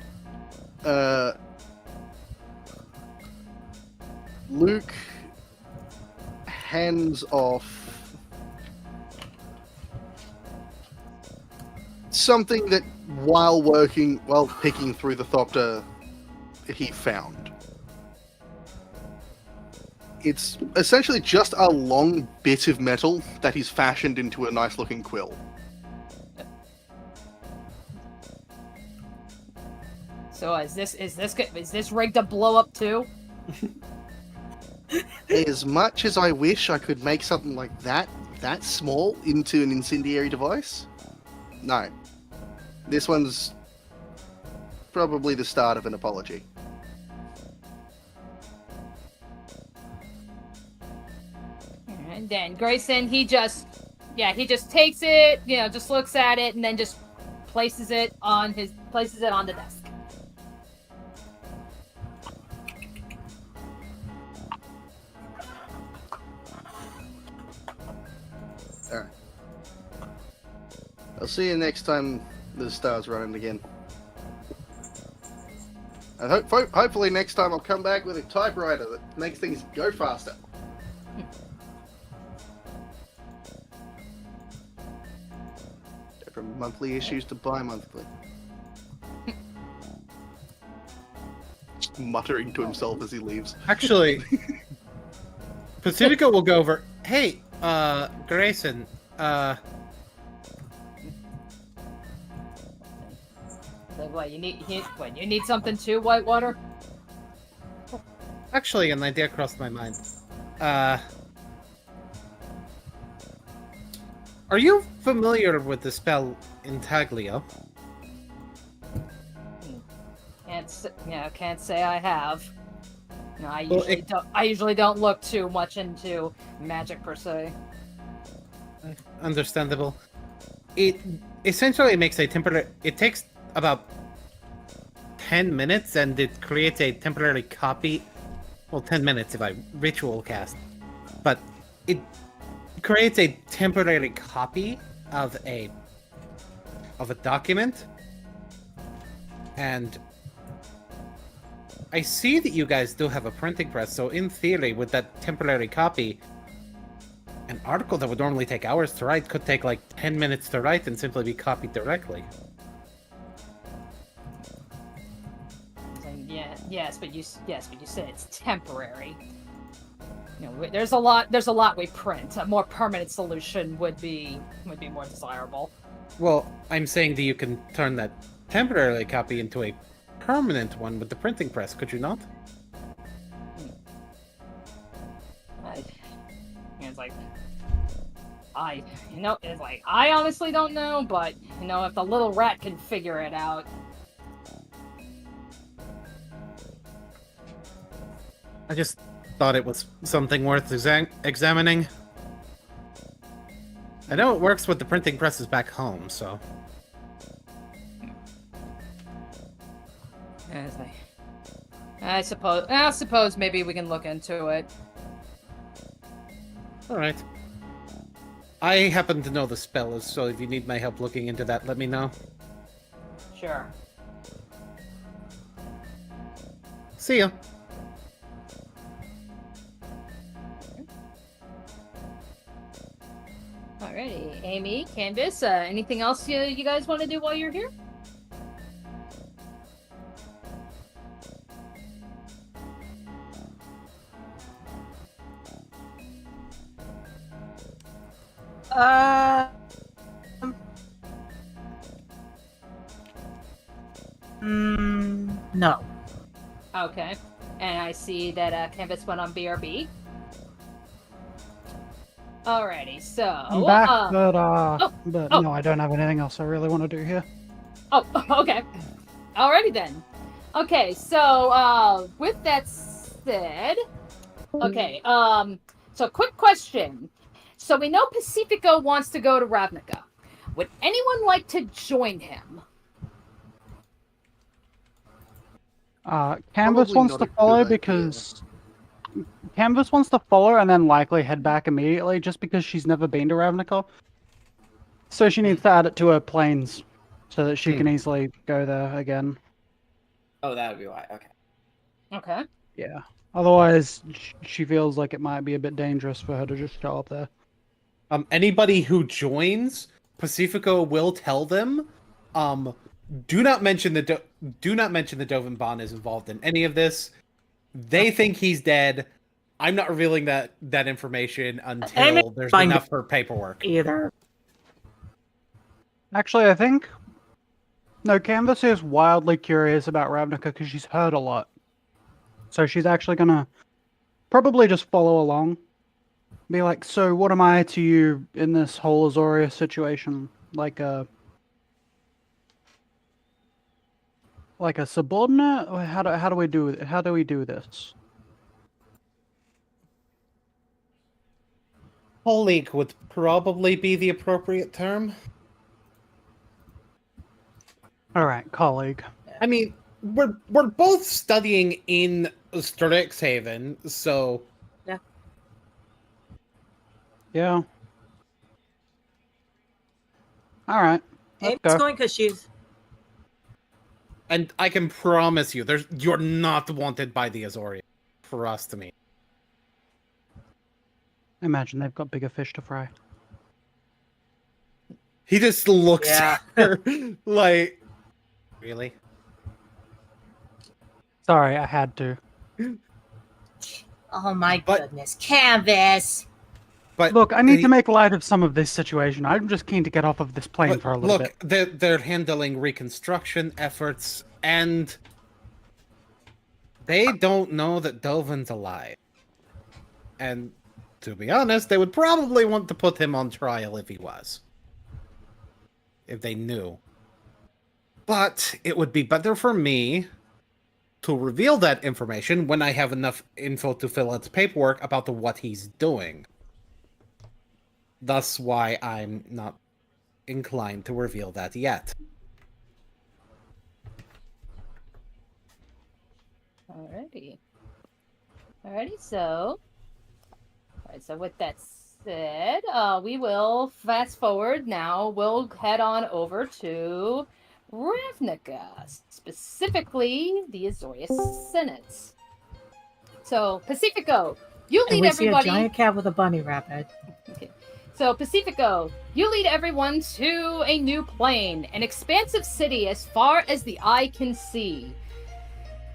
Luke hands off something that, while picking through the Thopter, he found. It's essentially just a long bit of metal that he's fashioned into a nice looking quill. So is this rigged to blow up too? As much as I wish I could make something like that small into an incendiary device, no. This one's probably the start of an apology. And then Grayson, he just takes it, just looks at it, and then just places it on the desk. Alright. I'll see you next time the star's running again. And hopefully next time I'll come back with a typewriter that makes things go faster. Go from monthly issues to bi-monthly. Muttering to himself as he leaves. Actually, Pacifica will go over. Hey, Grayson. Like, what, you need something too, Whitewater? Actually, an idea crossed my mind. Are you familiar with the spell Intaglio? Can't say I have. No, I usually don't look too much into magic per se. Understandable. It essentially makes a temporary. It takes about 10 minutes, and it creates a temporary copy. Well, 10 minutes if I ritual cast, but it creates a temporary copy of a document. And I see that you guys do have a printing press, so in theory, with that temporary copy, An article that would normally take hours to write could take like 10 minutes to write and simply be copied directly. Yeah, yes, but you said it's temporary. You know, there's a lot we print. A more permanent solution would be more desirable. Well, I'm saying that you can turn that temporary copy into a permanent one with the printing press, could you not? I honestly don't know, but if the little rat can figure it out. I just thought it was something worth examining. I know it works with the printing presses back home, so... I suppose maybe we can look into it. Alright. I happen to know the spell, so if you need my help looking into that, let me know. Sure. See ya. Alrighty, Amy, Candace, anything else you guys want to do while you're here? No. Okay. And I see that Canvas went on BRB. Alrighty, so... I'm back, but no, I don't have anything else I really want to do here. Oh, okay. Alrighty then. Okay, so, with that said... Okay, so quick question. So we know Pacifico wants to go to Ravnica. Would anyone like to join him? Canvas Probably wants not to a good follow idea. because... Canvas wants to follow and then likely head back immediately just because she's never been to Ravnica. So she needs to add it to her planes so that she can easily go there again. Oh, that would be why. Okay. Okay. Yeah. Otherwise, she feels like it might be a bit dangerous for her to just show up there. Anybody who joins, Pacifico will tell them, do not mention the Dovin Bond is involved in any of this. They think he's dead. I'm not revealing that information until there's enough for paperwork. Either. Actually, I think... No, Canvas is wildly curious about Ravnica because she's heard a lot. So she's actually gonna probably just follow along. Be like, so what am I to you in this whole Azoria situation? Like a subordinate? Or how do we do this? Colleague would probably be the appropriate term. Alright, colleague. I mean, we're both studying in Strixhaven, so... Yeah. Alright. Let's It's go. going because she's... And I can promise you, you're not wanted by the Azoria for us to meet. Imagine they've got bigger fish to fry. He just looks at her like... Really? Sorry, I had to. Oh my goodness. Canvas! But Look, I need to make light of some of this situation. I'm just keen to get off of this plane for a little bit. Look, they're handling reconstruction efforts, and they don't know that Dovin's alive. And to be honest, they would probably want to put him on trial if he was. If they knew. But it would be better for me to reveal that information when I have enough info to fill out paperwork about what he's doing. Thus why I'm not inclined to reveal that yet. Alrighty. So with that said, we will fast forward now. We'll head on over to Ravnica, specifically the Azoria Senates. So, Pacifico, you And lead we see a everybody. giant cat with a bunny rabbit. Okay. So, Pacifico, you lead everyone to a new plane, an expansive city as far as the eye can see.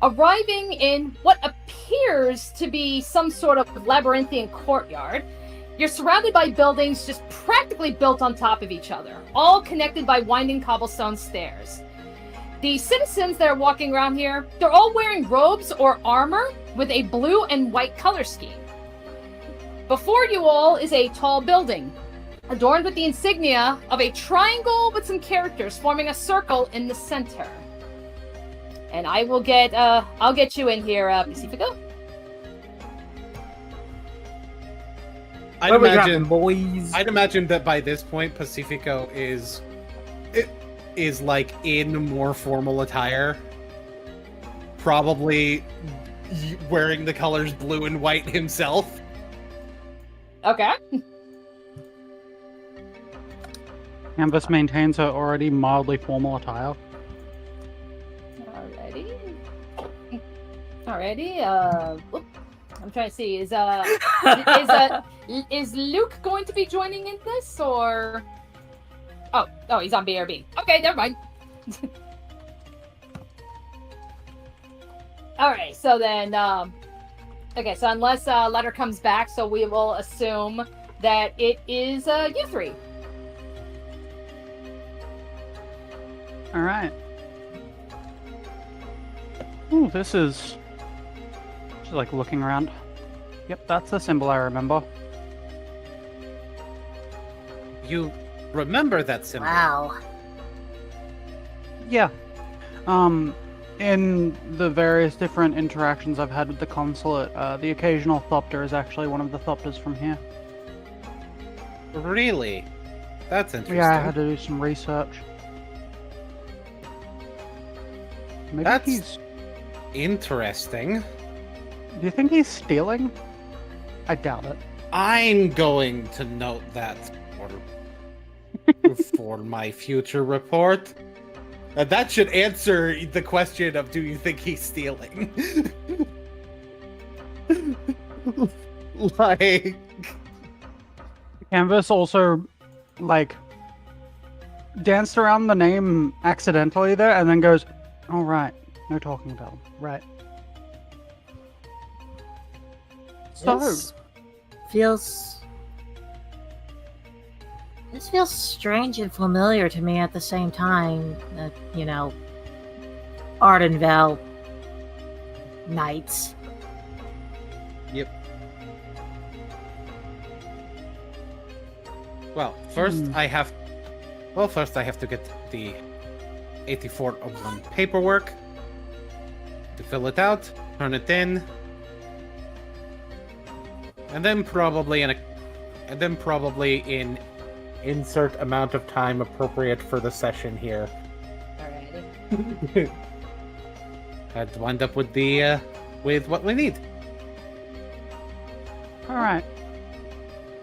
Arriving in what appears to be some sort of labyrinthian courtyard, you're surrounded by buildings just practically built on top of each other, all connected by winding cobblestone stairs. The citizens that are walking around here, they're all wearing robes or armor with a blue and white color scheme. Before you all is a tall building, adorned with the insignia of a triangle with some characters forming a circle in the center. And I'll get you in here, Pacifico. I'd Where we dropping, imagine, boys? I'd imagine that by this point, Pacifico is like in more formal attire, probably wearing the colors blue and white himself. Okay. Canvas maintains her already mildly formal attire. Alrighty. Whoop. I'm trying to see. Is Luke going to be joining in this, or? Oh, he's on BRB. Okay, never mind. All right. So then, okay. So unless letter comes back, so we will assume that it is you three. All right. Ooh, this is just like looking around. Yep, that's the symbol I remember. You remember that symbol? Wow. Yeah. In the various different interactions I've had with the consulate, the occasional Thopter is actually one of the Thopters from here. Really? That's interesting. Yeah, I had to do some research. Maybe That's he's... interesting. Do you think he's stealing? I doubt it. I'm going to note that for my future report. That should answer the question of, do you think he's stealing? Like... Canvas also, like, danced around the name accidentally there and then goes, "Oh, right. No talking about him. Right." So, This feels strange and familiar to me at the same time. Ardenvale Knights. Yep. Well, first I have to get the 8401 paperwork to fill it out, turn it in, and then probably in insert amount of time appropriate for the session here. Alrighty. I'd wind up with the with what we need. alright.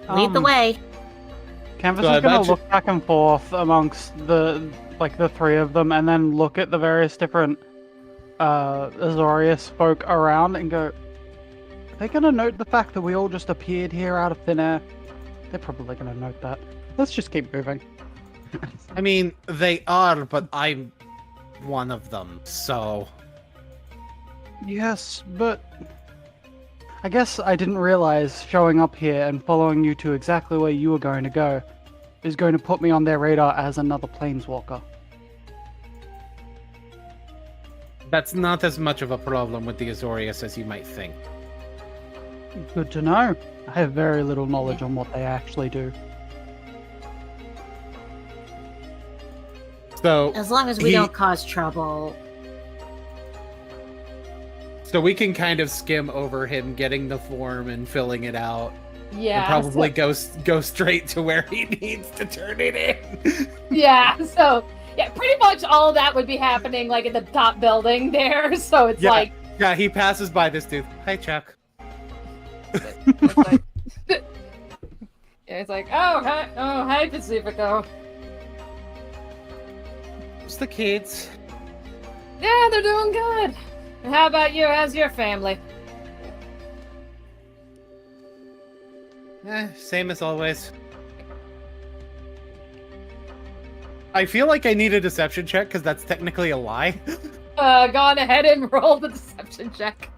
Lead the way. Canvas So is I gonna imagine- look back and forth amongst the three of them and then look at the various different Azorius folk around and go, are they gonna note the fact that we all just appeared here out of thin air? They're probably gonna note that. Let's just keep moving. I mean, they are, but I'm one of them, so... Yes, but I guess I didn't realize showing up here and following you to exactly where you were going to go is going to put me on their radar as another planeswalker. That's not as much of a problem with the Azorius as you might think. Good to know. I have very little knowledge on what they actually do. So, As long as we don't cause trouble. so we can kind of skim over him getting the form and filling it out. Yeah. And probably go straight to where he needs to turn it in. Yeah. So yeah, pretty much all of that would be happening like in the top building there. So it's Yeah. like. Yeah, he passes by this dude. Hi, Chuck. It's like, yeah, it's like, hi, Pacifico. It's the kids. Yeah, they're doing good. And how about you? How's your family? Same as always. I feel like I need a deception check because that's technically a lie. Go on ahead and roll the deception check.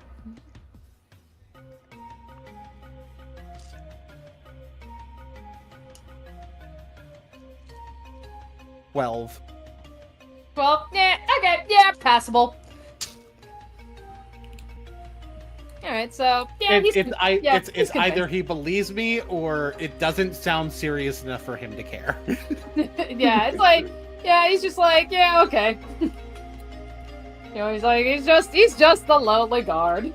Well, Yeah, okay, yeah, passable. Alright, so, yeah, it's he's either convinced. he believes me or it doesn't sound serious enough for him to care. Yeah, it's like, yeah, he's just like, yeah, okay. You know, he's like, he's just the lonely guard.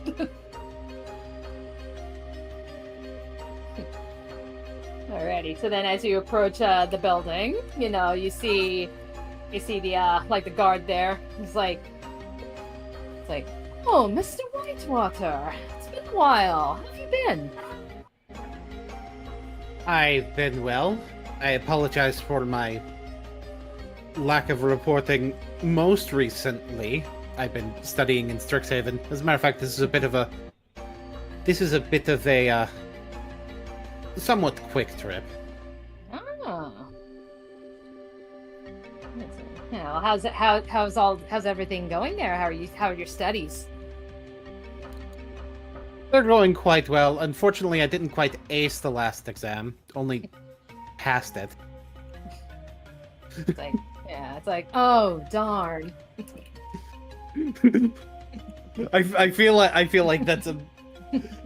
Alrighty, so then as you approach the building, you know, you see the like the guard there. It's like, oh, Mr. Whitewater, it's been a while. How have you been? I've been well. I apologize for my lack of reporting most recently. I've been studying in Strixhaven. As a matter of fact, this is a bit of a somewhat quick trip. Oh. You know, how's everything going there? How are your studies? They're going quite well. Unfortunately, I didn't quite ace the last exam. Only passed it. It's like, yeah, it's like, oh darn. I feel like that's a.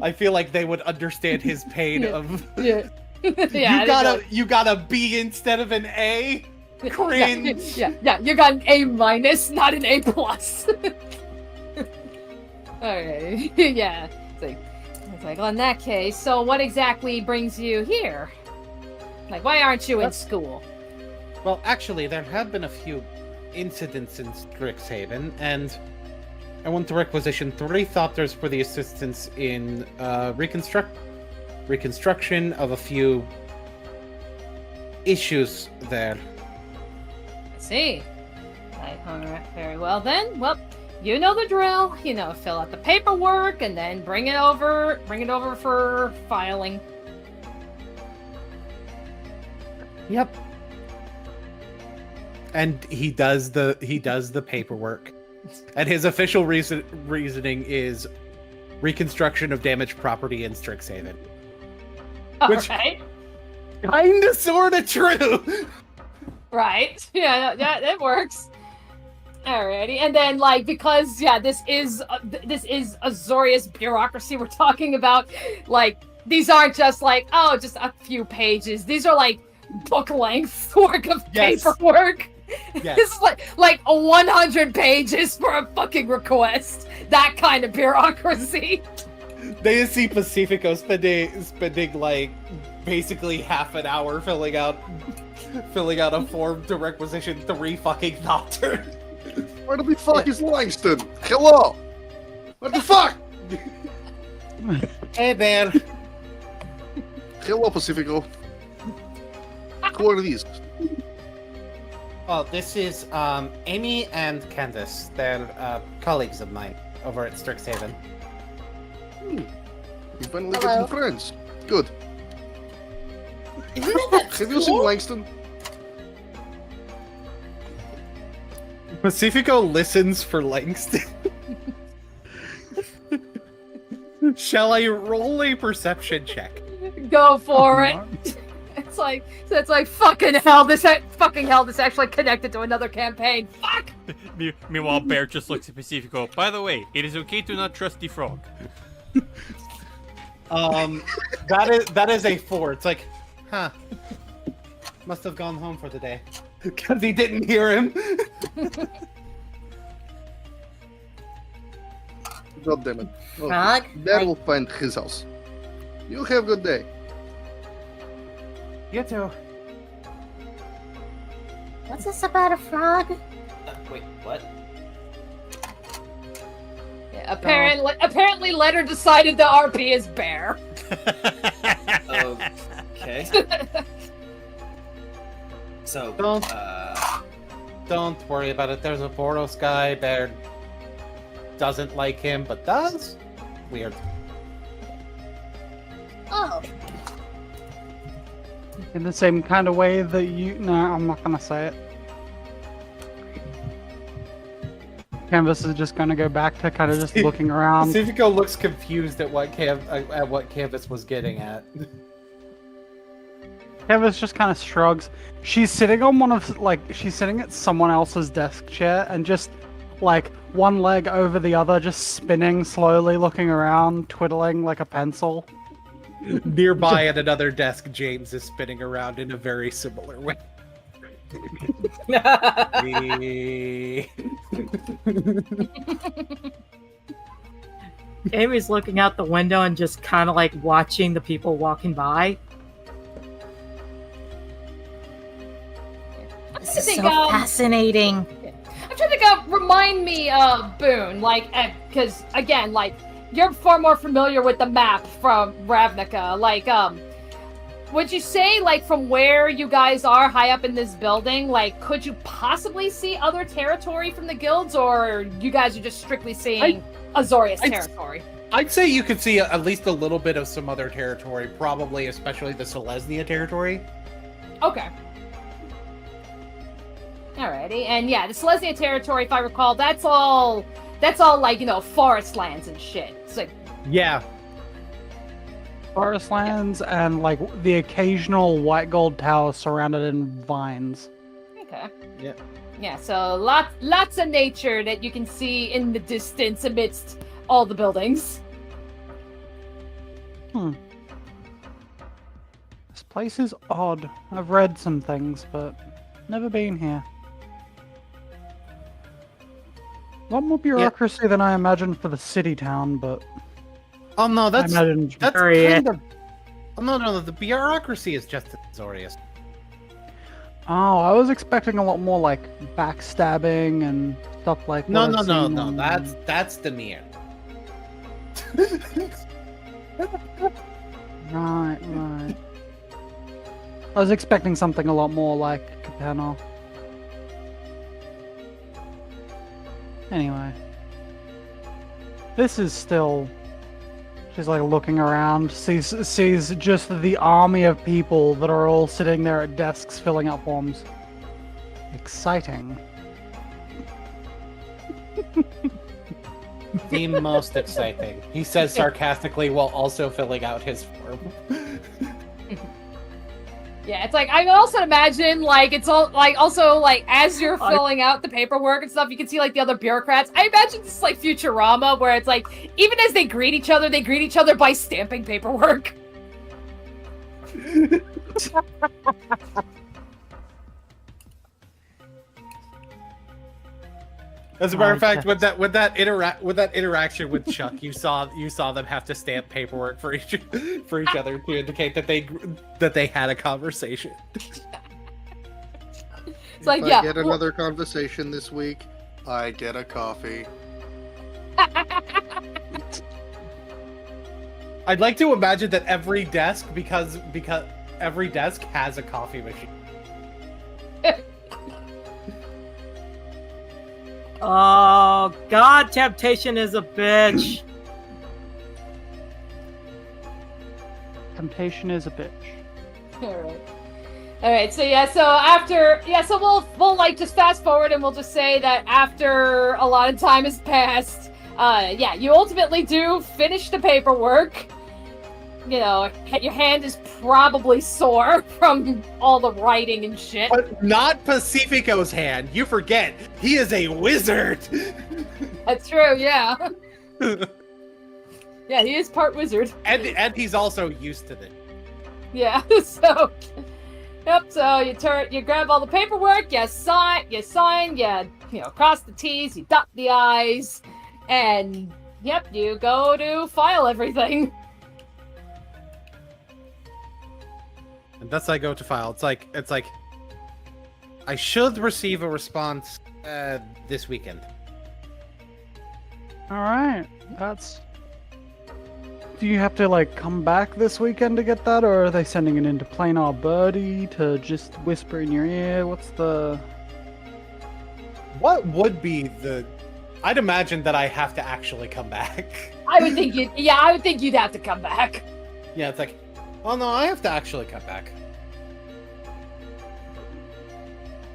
I feel like they would understand his pain of. Yeah. Yeah, you got a B instead of an A. Cringe. Yeah. You got an A minus, not an A plus. Okay. Yeah. It's like, well, in that case, so what exactly brings you here? Like, why aren't you in school? Well, actually, there have been a few incidents in Strixhaven, and I want to requisition 3 Thopters for the assistance in reconstruction of a few issues there. I see. Alright, very well then. Well, you know the drill. You know, fill out the paperwork and then bring it over for filing. Yep. And he does the paperwork. And his official reasoning is reconstruction of damaged property in Strixhaven. Which- Alright. Kinda sorta true. Right. Yeah, that works. Alrighty, and then like because this is Azorius bureaucracy we're talking about. Like these aren't just like just a few pages. These are like book length work of paperwork. Yes. It's like 100 pages for a fucking request. That kind of bureaucracy. They see Pacifico spending like basically half an hour filling out a form to requisition 3 fucking Thopter. Where the fuck is Langston? Hello! What the fuck? Hey there. Hello, Pacifico. Who are these? Oh, this is Amy and Candace. They're colleagues of mine over at Strixhaven. You finally get some friends. Good. Isn't that Have you seen Langston? Pacifico listens for Langston. Shall I roll a perception check? Go for it. It's like fucking hell. This actually connected to another campaign. Fuck. Meanwhile, Bear just looks at Pacifico. By the way, it is okay to not trust the frog. That is a 4. It's like, huh. Must have gone home for the day. Because he didn't hear him. God damn it. Okay. Frog? Dad will find his house. You have a good day. You too. What's this about a frog? Wait, what? Yeah, apparently, Leonard decided the RP is bear. Okay. So, Don't worry about it. There's a Boros guy. Bear doesn't like him, but does? Weird. Oh, in the same kind of way that you... No, I'm not gonna say it. Canvas is just gonna go back to kind of just looking around. Pacifico looks confused at what Canvas was getting at. Canvas just kind of shrugs. She's sitting on she's sitting at someone else's desk chair and just, like, one leg over the other, just spinning slowly, looking around, twiddling like a pencil. Nearby at another desk, James is spinning around in a very similar way. Amy's looking out the window and just kind of like watching the people walking by. This is so fascinating. I'm trying to think of, remind me, Boone, like, because, again, like, you're far more familiar with the map from Ravnica. Like, would you say, like, from where you guys are high up in this building, like, could you possibly see other territory from the guilds, or you guys are just strictly seeing Azorius territory? I'd say you could see at least a little bit of some other territory, probably especially the Selesnya territory. Okay. Alrighty, and yeah, the Selesnya territory, if I recall, that's all like, you know, forest lands and shit. It's like, yeah. Forest lands and, like, the occasional white gold tower surrounded in vines. okay. Yeah. Yeah, so lots of nature that you can see in the distance amidst all the buildings. This place is odd. I've read some things, but never been here. A lot more bureaucracy than I imagined for the city town, but... Oh no, that's kind of... Oh, no, the bureaucracy is just Azorius. Oh, I was expecting a lot more, like, backstabbing and stuff like that. No, that's the Demir. Right. I was expecting something a lot more like Capena. Anyway. This is still... She's like looking around, sees just the army of people that are all sitting there at desks filling out forms. Exciting. The most exciting, he says sarcastically while also filling out his form. Yeah, it's like, I can also imagine, like, it's all, like, also, like, as you're filling out the paperwork and stuff, you can see, like, the other bureaucrats. I imagine this is, like, Futurama, where it's, like, even as they greet each other by stamping paperwork. As a matter of fact, with that interaction with Chuck, you saw them have to stamp paperwork for each other to indicate that they had a conversation. It's like, if I get another conversation this week, I get a coffee. I'd like to imagine that every desk, because every desk has a coffee machine. Oh, God, temptation is a bitch. Temptation is a bitch. Alright, so we'll like just fast forward and we'll just say that after a lot of time has passed, you ultimately do finish the paperwork. You know, your hand is probably sore from all the writing and shit. But not Pacifico's hand. You forget, he is a wizard. That's true, yeah. Yeah, he is part wizard. And he's also used to this. Yeah, so... Yep, so you grab all the paperwork, you sign, you cross the T's, you dot the I's, and, yep, you go to file everything. And thus I go to file. It's like I should receive a response this weekend. All right, that's. Do you have to like come back this weekend to get that, or are they sending it into Planar Birdie to just whisper in your ear? What's the? What would be the? I'd imagine that I have to actually come back. I would think you'd have to come back. Yeah, it's like, oh no, I have to actually come back.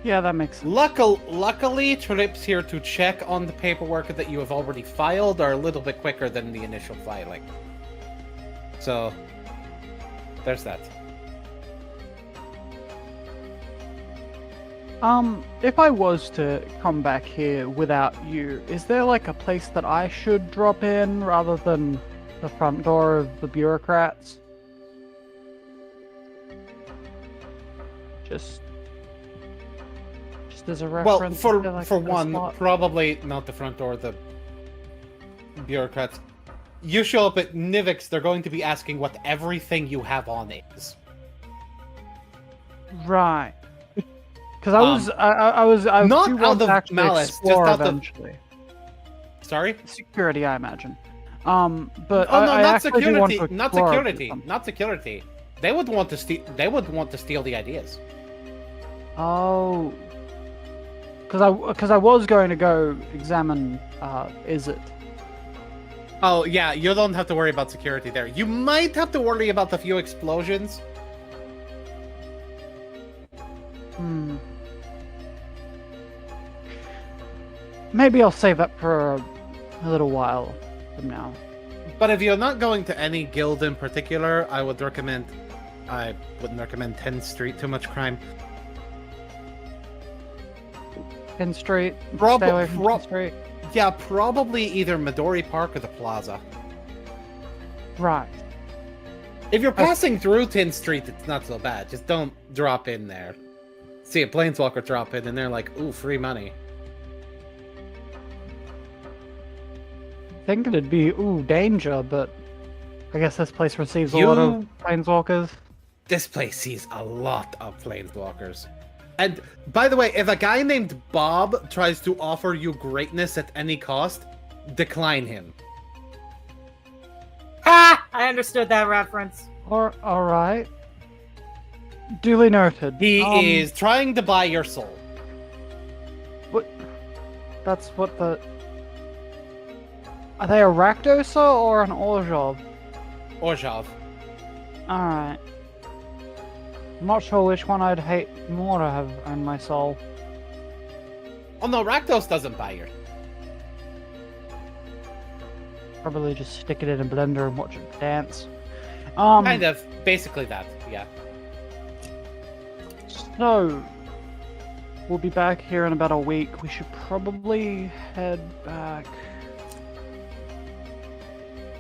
Yeah, that makes sense. Luckily, trips here to check on the paperwork that you have already filed are a little bit quicker than the initial filing. So, there's that. If I was to come back here without you, is there like a place that I should drop in rather than the front door of the bureaucrats? Just as a Well, reference. for is there, like, for a one, slot? probably not the front door, the bureaucrats. You show up at Nivix, they're going to be asking what everything you have on is. Right. Because I was Not do out want to of actually malice, just explore out of- eventually. Sorry? Security, I imagine. But Oh no, I not actually do want security, to not explore security, something. not security. They would want to steal. They would want to steal the ideas. Oh. Because I was going to go examine. Is it? Oh yeah, you don't have to worry about security there. You might have to worry about the few explosions. Hmm. Maybe I'll save that for a little while from now. But if you're not going to any guild in particular, I wouldn't recommend 10th Street. Too much crime. 10th Street. Prob- Stay away from prob- 10th Street. Yeah, probably either Midori Park or the Plaza. Right. If you're passing through 10th Street, it's not so bad. Just don't drop in there. See a planeswalker drop in, and they're like, "Ooh, free money." Think it'd be danger, but I guess this place receives a lot of planeswalkers. This place sees a lot of planeswalkers. And by the way, if a guy named Bob tries to offer you greatness at any cost, decline him. Ha! I understood that reference. All right. Duly noted. He is trying to buy your soul. What? That's what the. Are they a Rakdosa or an Orzhov? Orzhov. Alright. I'm not sure which one I'd hate more to have in my soul. Oh no, Rakdos doesn't buy your. Probably just stick it in a blender and watch it dance. Kind of. Basically that, yeah. So, we'll be back here in about a week. We should probably head back.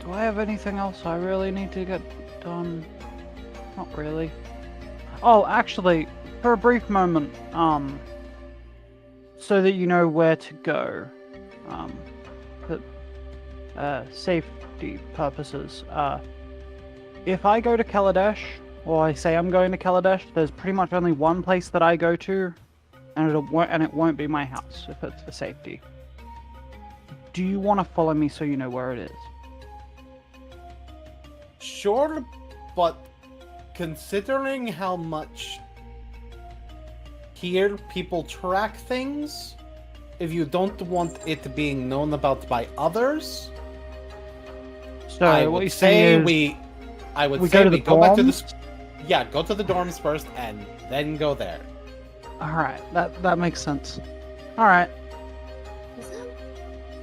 Do I have anything else I really need to get done? Not really. Oh, actually, for a brief moment, so that you know where to go, for safety purposes, if I go to Kaladesh, or I say I'm going to Kaladesh, there's pretty much only one place that I go to, and it won't be my house if it's for safety. Do you want to follow me so you know where it is? Sure, but considering how much here people track things, if you don't want it being known about by others, So I what would you say is we go to the go back to the dorms? yeah, go to the dorms first and then go there. All right, that makes sense. All right.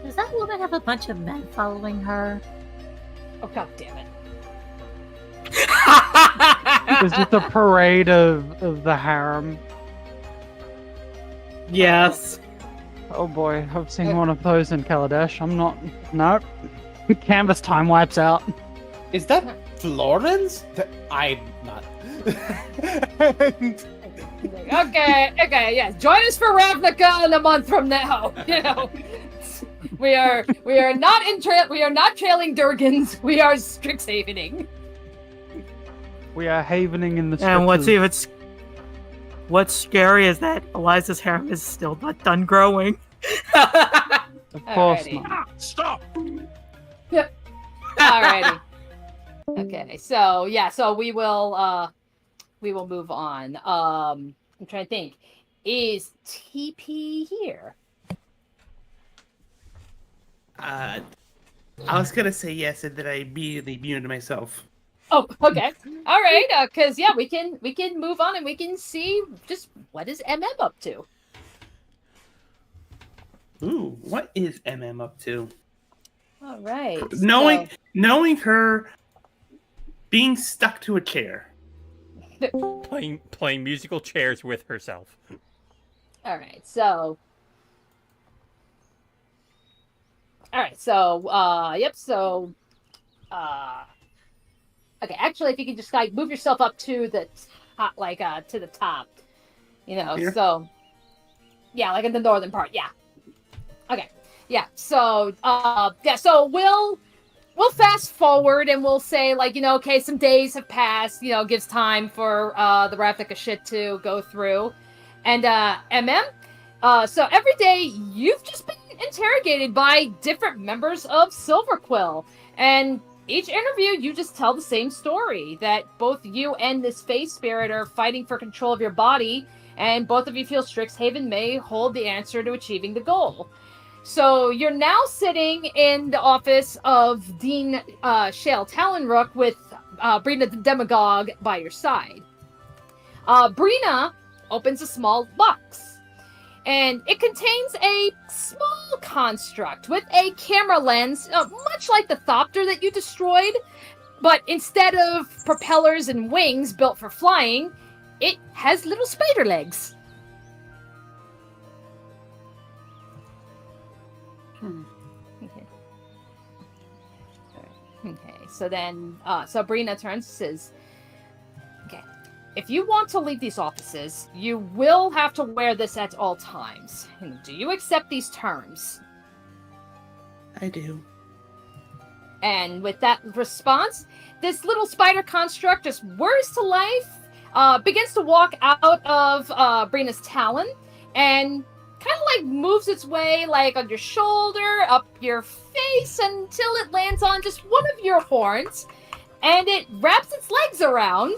Does that woman have a bunch of men following her? Oh, god damn it. It's just a parade of the harem. Yes. Oh boy, I've seen one of those in Kaladesh. I'm not. Nope. Canvas time wipes out. Is that Florence? I'm not. Okay, yes. Join us for Ravnica in a month from now. You know, we are not trailing Durgans. We are Strixhavening. We are havening in the And scriptures. what's scary is that Eliza's harem is still not done growing. Of course Alrighty. not. Stop! Alrighty. Okay, so we will move on. I'm trying to think. Is TP here? I was gonna say yes, and then I immediately muted myself. Oh, okay. All right. Because yeah, we can move on and we can see just what is MM up to. Ooh, what is MM up to? All right. Knowing her being stuck to a chair. Playing musical chairs with herself. All right. So. Yep. So. Okay. Actually, if you could just like move yourself up to the top, to the top, Here? So. Yeah, like in the northern part. Yeah. Okay. Yeah. So. So we'll fast forward and we'll say okay, some days have passed. Gives time for the Ravnica shit to go through, and MM. So every day you've just been interrogated by different members of Silverquill, and each interview you just tell the same story, that both you and this Face Spirit are fighting for control of your body, and both of you feel Strixhaven may hold the answer to achieving the goal. So you're now sitting in the office of Dean Shale Talonrook with Brina the Demagogue by your side. Brina opens a small box, and it contains a small construct with a camera lens, much like the Thopter that you destroyed, but instead of propellers and wings built for flying, it has little spider legs. Okay. Okay. So then, Brina turns and says, "Okay, if you want to leave these offices, you will have to wear this at all times. Do you accept these terms?" I do. And with that response, this little spider construct just whirs to life, begins to walk out of Brina's talon, and kind of moves its way on your shoulder, up your face, until it lands on just one of your horns, and it wraps its legs around,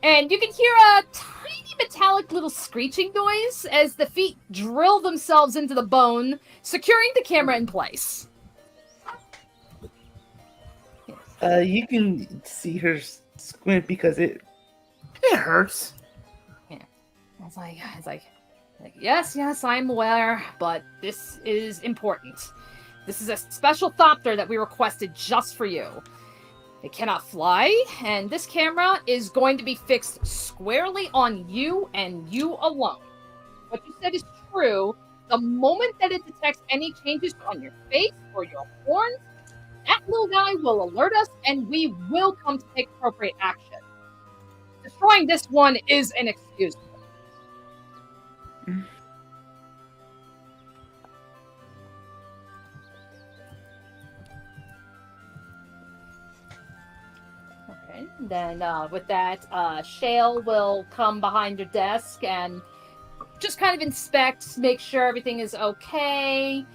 and you can hear a tiny metallic little screeching noise as the feet drill themselves into the bone, securing the camera in place. You can see her squint because it hurts. Yeah. It's like, yes, I'm aware, but this is important. This is a special Thopter that we requested just for you. It cannot fly, and this camera is going to be fixed squarely on you and you alone. What you said is true. The moment that it detects any changes on your face or your horns, that little guy will alert us, and we will come to take appropriate action. Destroying this one is an excuse. Okay, then with that, Shale will come behind your desk and just kind of inspect, make sure everything is okay.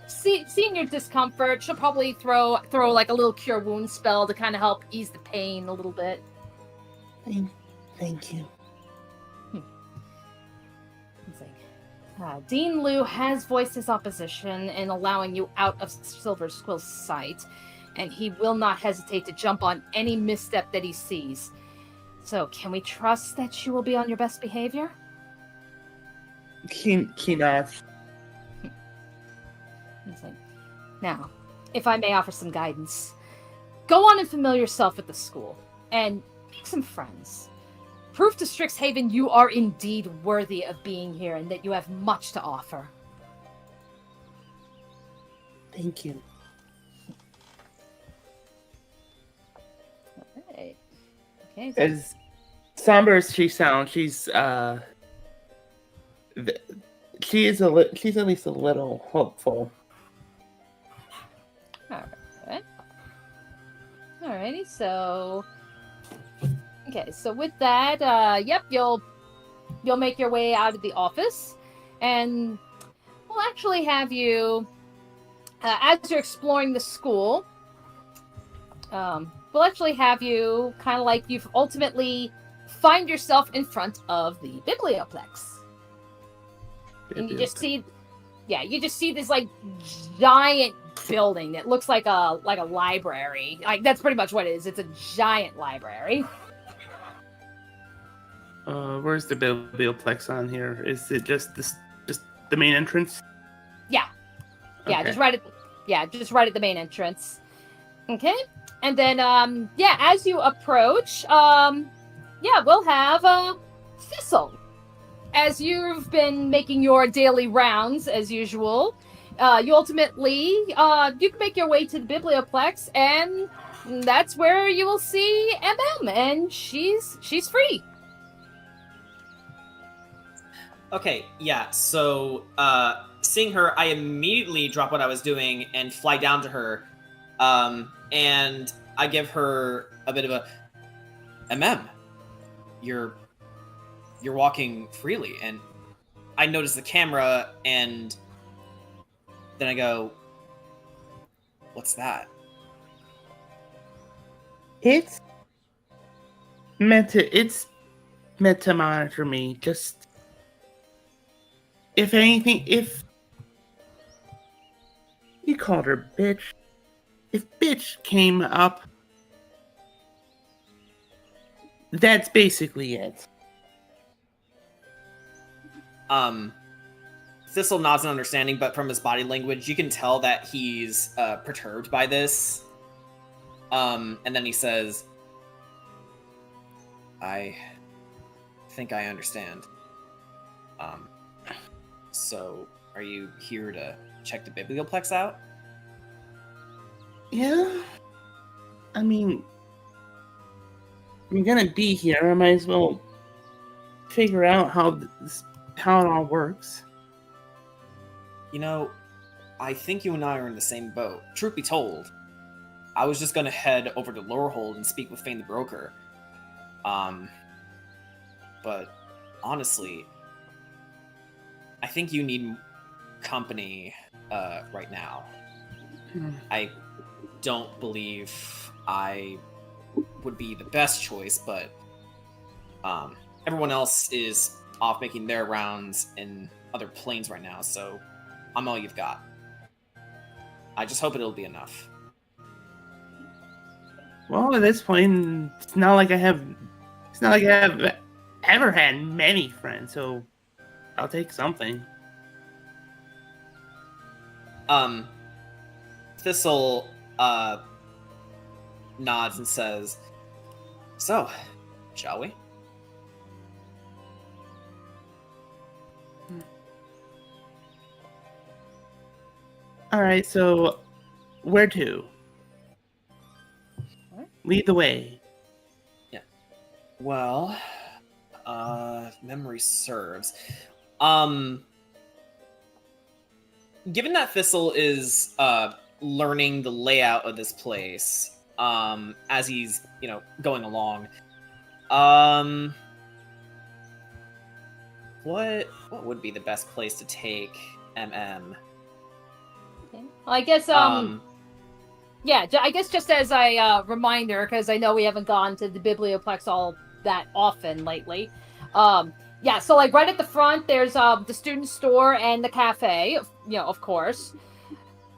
Seeing your discomfort, she'll probably throw a little cure wound spell to kind of help ease the pain a little bit. Thank you. Dean Liu has voiced his opposition in allowing you out of Silverquill's sight, and he will not hesitate to jump on any misstep that he sees. So, can we trust that you will be on your best behavior? Cannot. Now, if I may offer some guidance, go on and familiar yourself with the school, and make some friends. Prove to Strixhaven you are indeed worthy of being here and that you have much to offer. Thank you. Alright. Okay. As somber as she sounds, she's she's at least a little hopeful. Alright. Alrighty, so okay, so with that, you'll make your way out of the office, and we'll actually have you, as you're exploring the school, we'll actually have you kind of you've ultimately find yourself in front of the Biblioplex. And you just see this giant building. It looks like a library. Like that's pretty much what it is. It's a giant library. Where's the biblioplex on here? Is it just the main entrance? Yeah. Yeah, Okay. just right at the main entrance. Okay. And then as you approach, we'll have Thistle. As you've been making your daily rounds as usual, you ultimately you can make your way to the biblioplex, and that's where you will see MM, and she's free. Okay, yeah, so, seeing her, I immediately drop what I was doing and fly down to her, and I give her a bit of a, you're walking freely, and I notice the camera, and then I go, what's that? It's meant to monitor me. Just if anything, if you called her bitch, if bitch came up, that's basically it. Thistle nods in understanding, but from his body language, you can tell that he's perturbed by this. And then he says, I think I understand. So are you here to check the biblioplex out? Yeah. I mean, I'm gonna be here. I might as well figure out how it all works. You know, I think you and I are in the same boat. Truth be told, I was just gonna head over to Lorehold and speak with Fane the Broker. But honestly, I think you need company right now. I don't believe I would be the best choice, but everyone else is off making their rounds in other planes right now, so I'm all you've got. I just hope it'll be enough. Well, at this point, it's not like I have ever had many friends, so I'll take something. Thistle nods and says, so, shall we? Alright, so where to? Lead the way. Yeah. Well, memory serves. Given that Thistle is learning the layout of this place as he's, going along, what would be the best place to take MM? Okay. Well, I guess I guess just as a reminder, because I know we haven't gone to the biblioplex all that often lately. So like right at the front, there's the student store and the cafe, of course.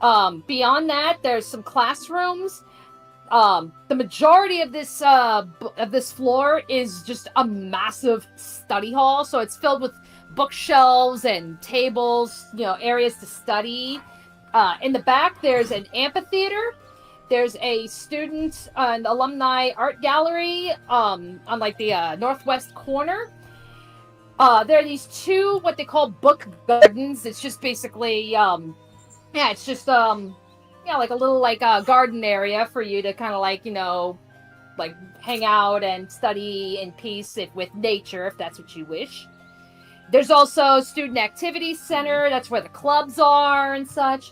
Beyond that, there's some classrooms. The majority of this floor is just a massive study hall, so it's filled with bookshelves and tables, areas to study. In the back, there's an amphitheater. There's a student and alumni art gallery on like the northwest corner. There are these two what they call book gardens. It's just basically it's just like a little like garden area for you to kind of like like hang out and study in peace with nature if that's what you wish. There's also student activity center. That's where the clubs are and such.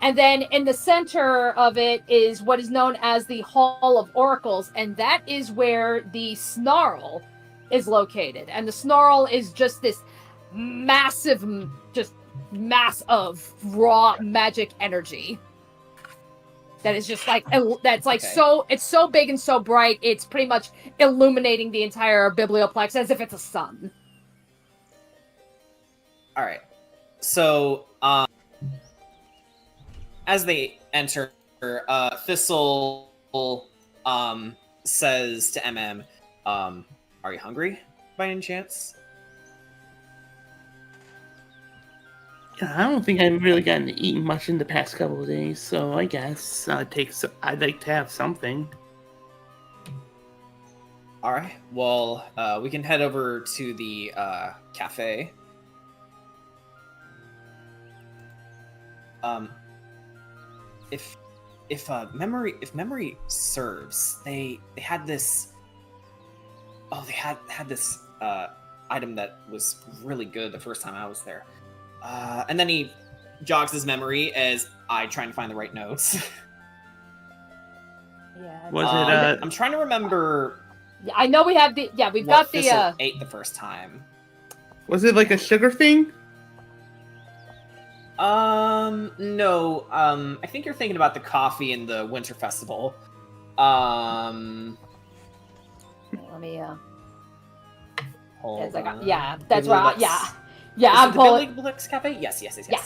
And then in the center of it is what is known as the Hall of Oracles, and that is where the Snarl is located. And the Snarl is just this massive, just mass of raw magic energy. That is just like, that's like so, it's so big and so bright, it's pretty much illuminating the entire biblioplex as if it's a sun. Alright. So, as they enter, Thistle says to MM, "Are you hungry by any chance?" Yeah, I don't think I've really gotten to eat much in the past couple of days, so I guess I'd like to have something. All right. Well, we can head over to the cafe. If memory serves, they had this. Oh, they had this item that was really good the first time I was there. And then he jogs his memory as I try and find the right notes. Yeah. Was it? I'm trying to remember. Yeah, I know we have the. Yeah, we've what got the. Thistle ate the first time. Was it like a sugar thing? No. I think you're thinking about the coffee in the Winter Festival. Let me. Hold on. Yeah, that's Believe right. that's- Yeah, Is I'm it the pulling. Billy Blix Cafe? Yes. Yeah.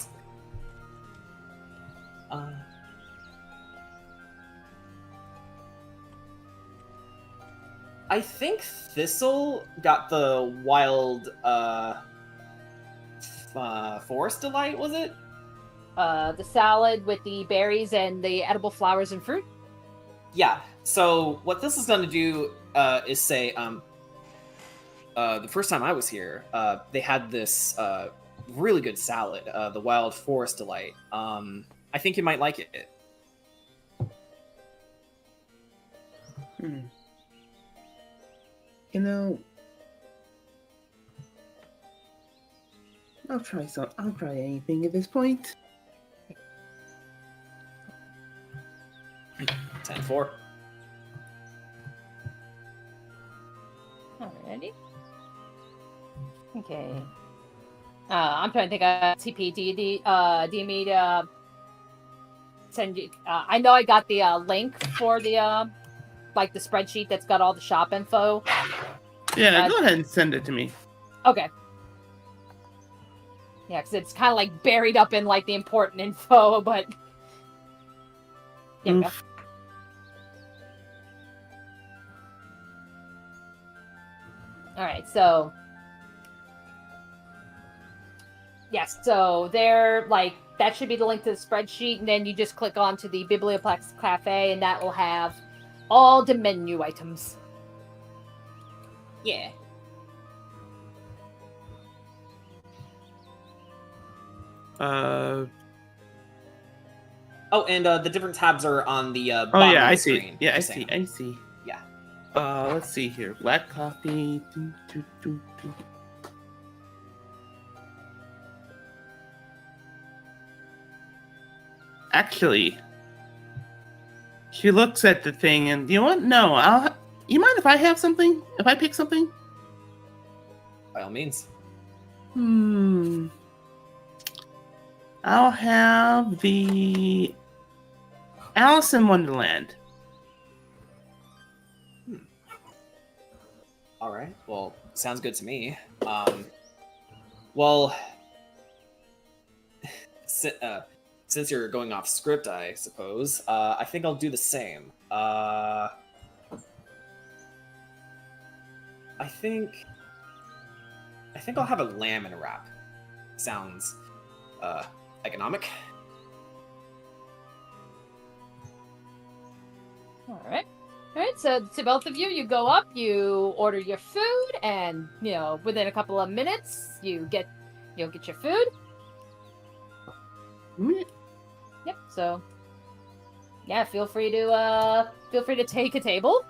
I think Thistle got the wild forest delight, was it? The salad with the berries and the edible flowers and fruit. Yeah. So what this is going to do is say, the first time I was here, they had this really good salad, the wild forest delight. I think you might like it. You know, I'll try anything at this point. 10-4. Alrighty. Okay. I'm trying to think of TP. Do you need send you? I know I got the link for the like the spreadsheet that's got all the shop info. Yeah, go ahead and send it to me. Okay. Yeah, because it's kind of like buried up in like the important info, but here we go. All right, so yes, so there, like that should be the link to the spreadsheet, and then you just click onto the Biblioplex Cafe, and that will have all the menu items. Yeah. Oh, and the different tabs are on the bottom Oh yeah, of I the see. screen. Yeah, I Just saying. see. I see. Yeah. Let's see here. Black coffee. Actually, she looks at the thing and you know what? No, you mind if I have something? If I pick something? By all means. I'll have the Alice in Wonderland. All right. Well, sounds good to me. Well, since you're going off script, I suppose, I think I'll do the same. I think I'll have a lamb in a wrap. Sounds economic. All right. So to both of you, you go up, you order your food, and within a couple of minutes, you'll get your food. Yep. So, yeah, feel free to take a table.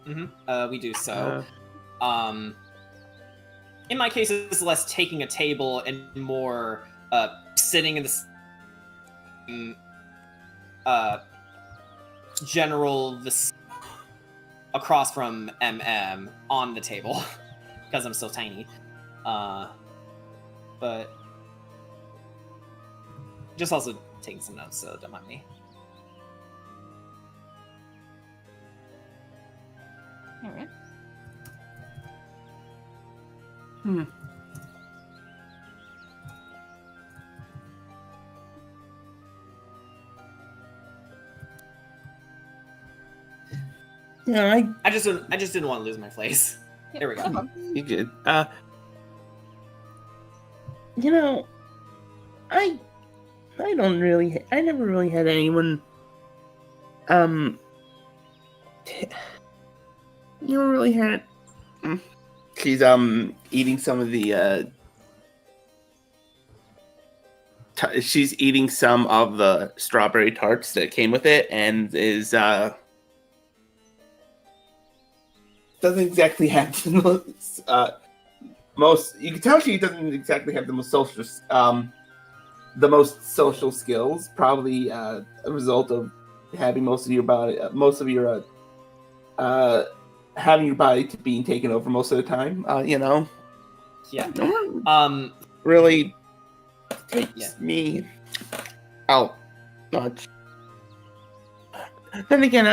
We do so. In my case, it's less taking a table and more sitting in the general across from MM on the table because I'm so tiny. But just also taking some notes, so don't mind me. All right. Yeah, I just didn't want to lose my place. There we go. you good. You know, I never really had anyone. You never really had. She's eating some of the. She's eating some of the strawberry tarts that came with it, and is doesn't exactly have the most. You can tell she doesn't exactly have the most social skills. Probably a result of having most of your body having your body being taken over most of the time. Yeah. No one really takes me out much. Then again,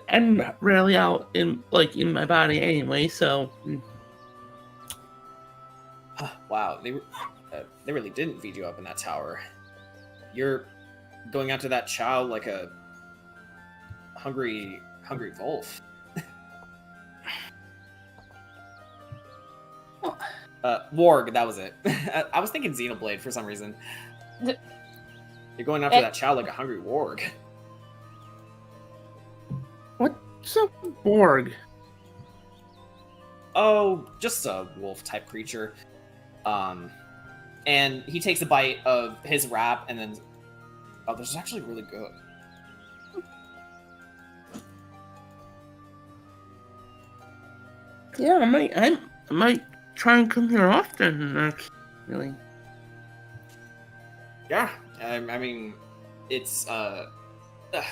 I'm rarely out in my body anyway, so. Wow, they really didn't feed you up in that tower. You're going after that child like a hungry wolf. Warg, that was it. I was thinking Xenoblade for some reason. You're going after that child like a hungry warg. What's a Borg? Oh, just a wolf-type creature. And he takes a bite of his wrap, and then... Oh, this is actually really good. Yeah, I might try and come here often, really. Yeah, I mean, it's,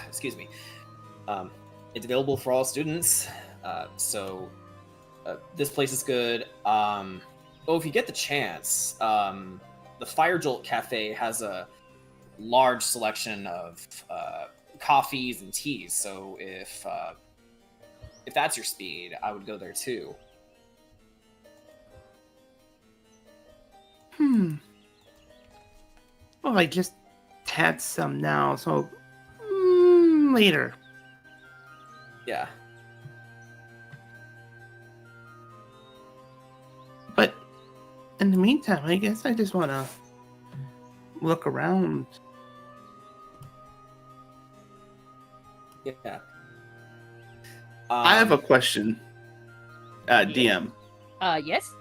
excuse me. It's available for all students, so this place is good. Oh, if you get the chance, the Fire Jolt Cafe has a large selection of coffees and teas, so if that's your speed, I would go there too. Well, I just had some now, so later. Yeah. But in the meantime, I guess I just want to look around. Yeah. I have a question, DM. Yes.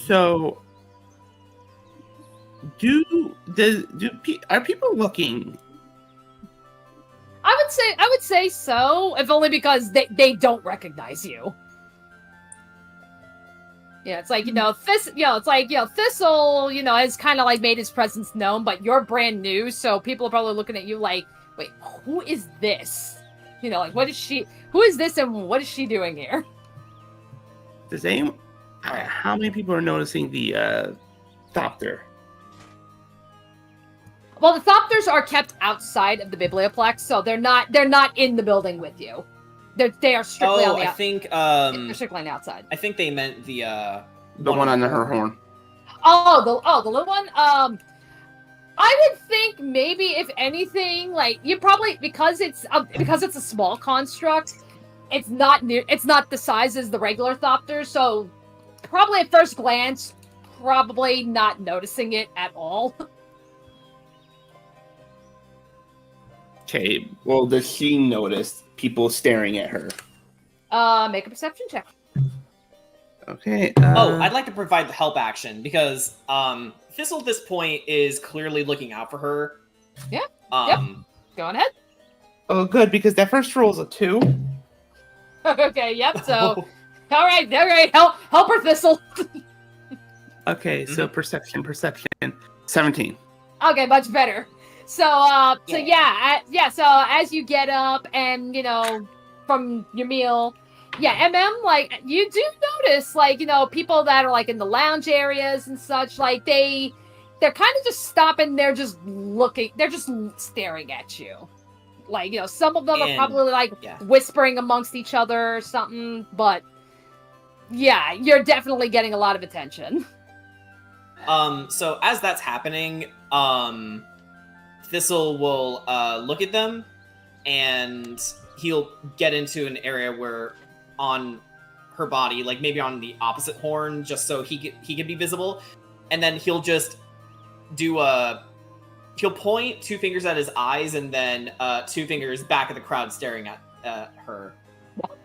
So, are people looking? I would say so, if only because they don't recognize you. Yeah, it's like, Thistle, has kind of like made his presence known, but you're brand new, so people are probably looking at you like, wait, who is this? Who is this and what is she doing here? Does anyone? How many people are noticing the Thopter? Well, the Thopters are kept outside of the Biblioplex, so they're not in the building with you. They are strictly on the outside. I think they're strictly on the outside. I think they meant the one on her horn. The little one. I would think maybe if anything, like you probably because it's a small construct, it's not the size as the regular Thopter, so probably at first glance, probably not noticing it at all. Okay, well, does she notice people staring at her? Make a perception check. Okay. I'd like to provide the help action because Thistle at this point is clearly looking out for her. Yeah. Yep. Go on ahead. Oh, good, because that first roll is a 2. Okay. Yep. So, all right. Help her, Thistle. Okay. So perception. 17. Okay, much better. So as you get up and, from your meal, MM, like, you do notice, like, people that are, like, in the lounge areas and such, like, they're kind of just stopping, they're just looking, they're just staring at you. Like, some of them are probably, like, whispering amongst each other or something, but, yeah, you're definitely getting a lot of attention. So as that's happening, Thistle will look at them and he'll get into an area where on her body, like maybe on the opposite horn, just so he can be visible, and then he'll just do he'll point 2 fingers at his eyes and then 2 fingers back at the crowd staring at her.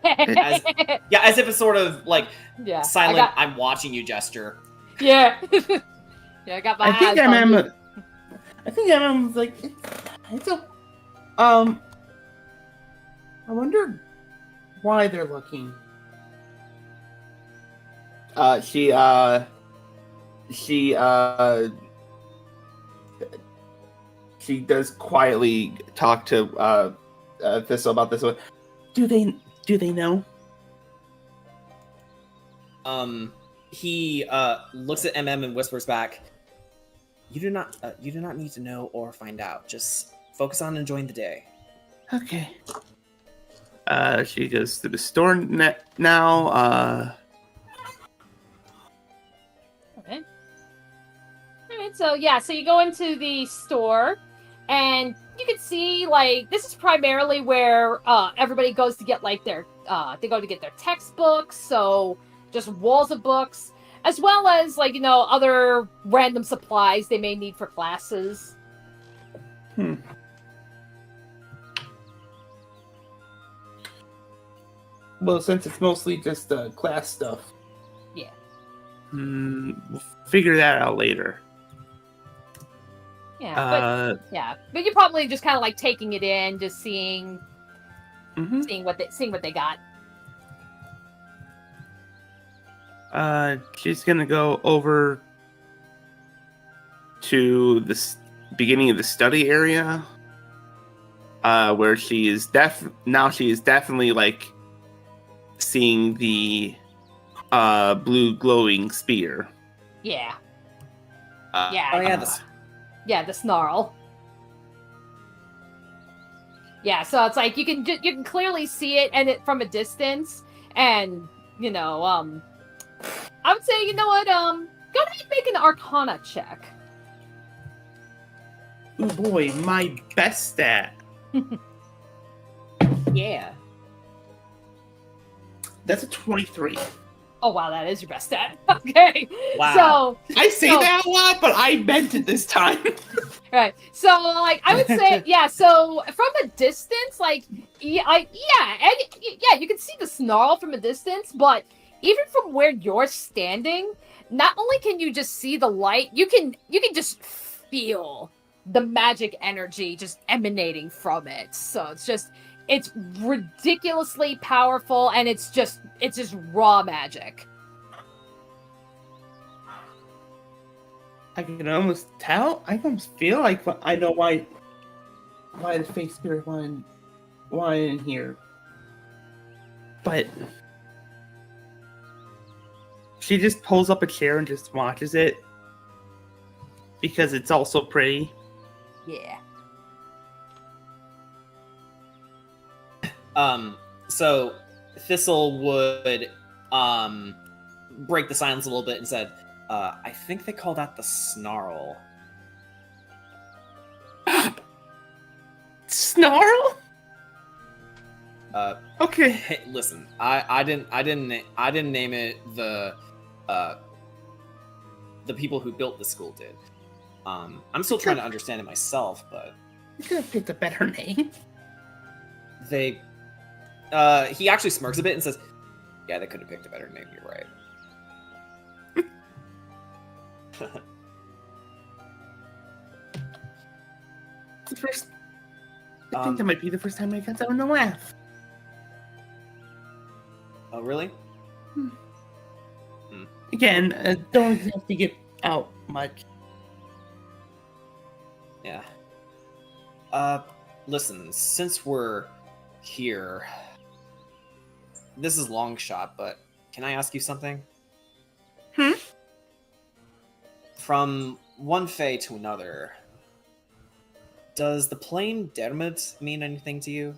As if it's sort of like silent, I'm watching you gesture. Yeah. Yeah, I got my eyes on you. I think was like, it's a, I wonder why they're looking. She does quietly talk to Thistle about this one. Do they know? He looks at MM and whispers back, You do not need to know or find out. Just focus on enjoying the day. Okay. She goes to the store now. Okay. Alright, so you go into the store, and you can see, like, this is primarily where everybody goes to get, like, their textbooks, so just walls of books, as well as, like, other random supplies they may need for classes. Well, since it's mostly just class stuff. Yeah. We'll figure that out later. Yeah, but you're probably just kind of like taking it in, just seeing what they got. She's gonna go over to the beginning of the study area, where she is definitely like seeing the blue glowing spear. Yeah. The snarl. Yeah, so it's like you can clearly see it from a distance, and I would say, go ahead and make an Arcana check. Oh boy, my best stat. Yeah. That's a 23. Oh wow, that is your best stat. Okay. Wow. So I say that a lot, but I meant it this time. Right. So, like, I would say, so from a distance, like, you can see the snarl from a distance, but even from where you're standing, not only can you just see the light, you can just feel the magic energy just emanating from it. So it's ridiculously powerful, and it's just raw magic. I can almost tell. I can almost feel like I know why the fake spirit wanted in here. But she just pulls up a chair and just watches it because it's also pretty. Yeah. So Thistle would break the silence a little bit and said, I think they call that the snarl. Snarl? Okay. Hey, listen, I didn't name it. The people who built the school did. I'm still trying to understand it myself, but You could have picked a better name. they. He actually smirks a bit and says, "Yeah, they could have picked a better name. You're right." The first. I think that might be the first time I got someone to laugh. Oh, really? Again, don't have to get out much. Yeah. Listen, since we're here, this is long shot, but can I ask you something? From one Fae to another, does the plain Dermot mean anything to you?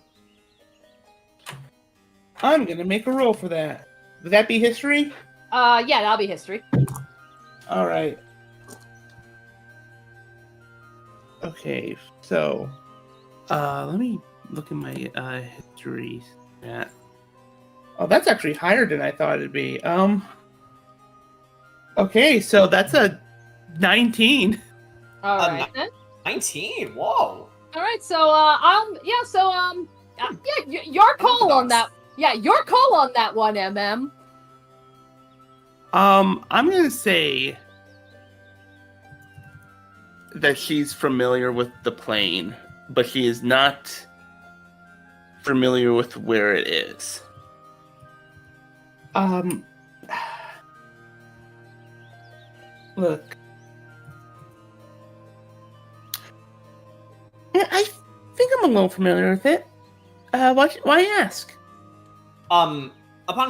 I'm gonna make a roll for that. Would that be history? Yeah, that'll be history. Alright. Okay, so let me look at my history. Yeah. Oh, that's actually higher than I thought it'd be. Okay, so that's a 19. All right then. 19. Whoa. All right, so your call on that. Yeah, your call on that one, MM. I'm gonna say that she's familiar with the plane, but she is not familiar with where it is. Look. Yeah, I think I'm a little familiar with it. Why ask? Upon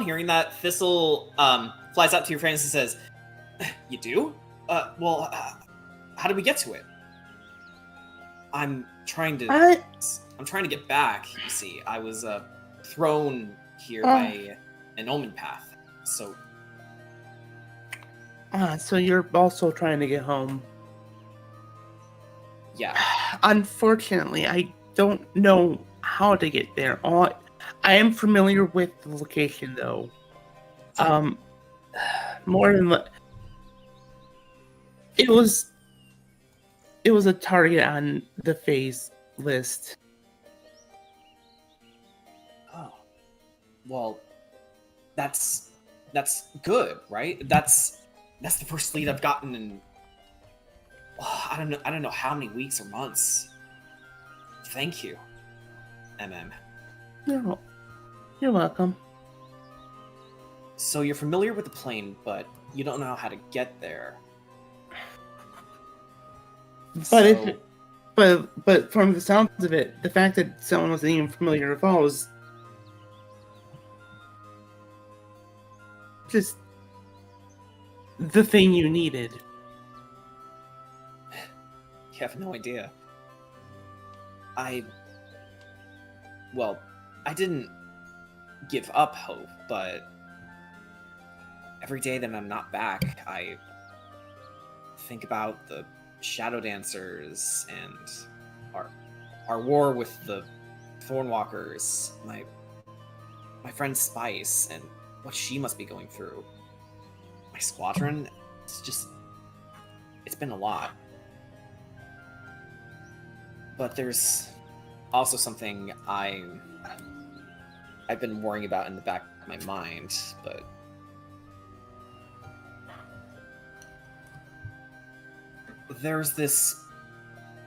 hearing that, Thistle flies out to your friends and says, "You do? Well, how do we get to it? I'm trying to get back. You see, I was thrown here by an omen path. So you're also trying to get home. Yeah. Unfortunately, I don't know how to get there. I am familiar with the location, though. More than it was a target on the phase list. Oh, well, that's good, right? That's the first lead I've gotten in. Oh, I don't know how many weeks or months. Thank you, MM. You're welcome. So you're familiar with the plane, but you don't know how to get there. But from the sounds of it, the fact that someone wasn't even familiar with all was just the thing you needed. You have no idea. I didn't give up hope, but every day that I'm not back, I think about the Shadow Dancers and our war with the Thornwalkers, my friend Spice, and what she must be going through. My squadron, it's been a lot. But there's also something I've been worrying about in the back of my mind, but there's this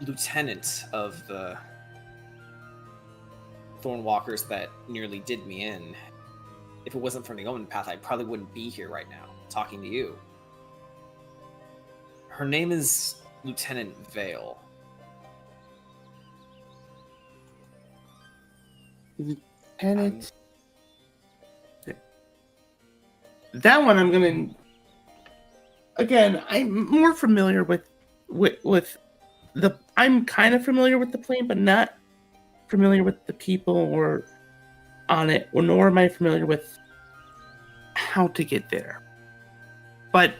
lieutenant of the Thornwalkers that nearly did me in. If it wasn't for the Omen Path, I probably wouldn't be here right now, talking to you. Her name is Lieutenant Vale. Lieutenant. That one I'm gonna. Again, I'm more familiar with the. I'm kind of familiar with the plane, but not familiar with the people or on it, or nor am I familiar with how to get there. But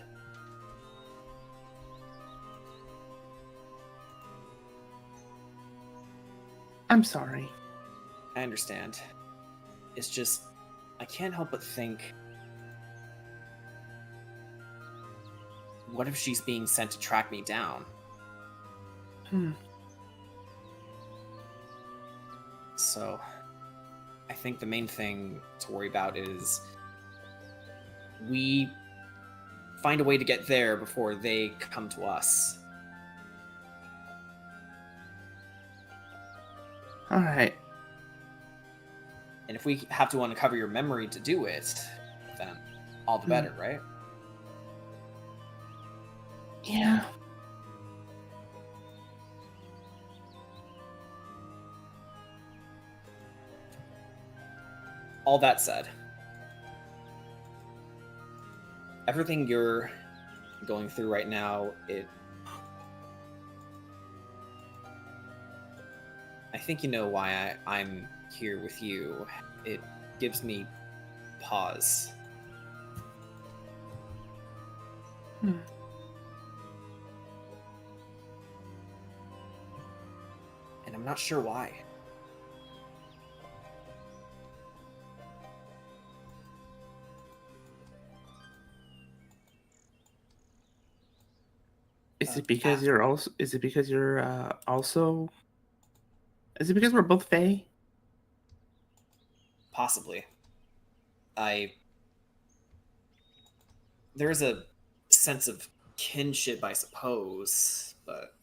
I'm sorry. I understand. It's just, I can't help but think, what if she's being sent to track me down? So, I think the main thing to worry about is we find a way to get there before they come to us. All right. And if we have to uncover your memory to do it, then all the better, right? Yeah. All that said, everything you're going through right now, I think you know why I'm here with you. It gives me pause. And I'm not sure why. Is it because you're also? Is it because you're also? Is it because we're both Fae? Possibly. There's a sense of kinship, I suppose, but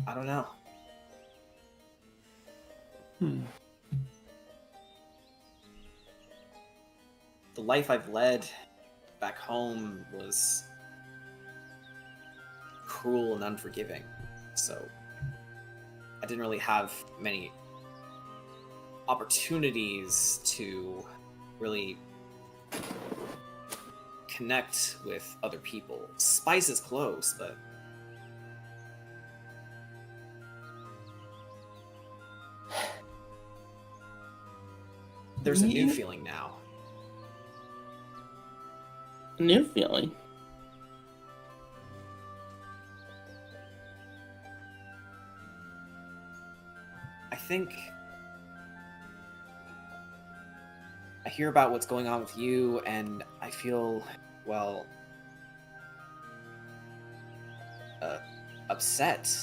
I don't know. The life I've led back home was cruel and unforgiving, so I didn't really have many opportunities to really connect with other people. Spice is close, but there's a new feeling now. New feeling. I think I hear about what's going on with you, and I feel, well, upset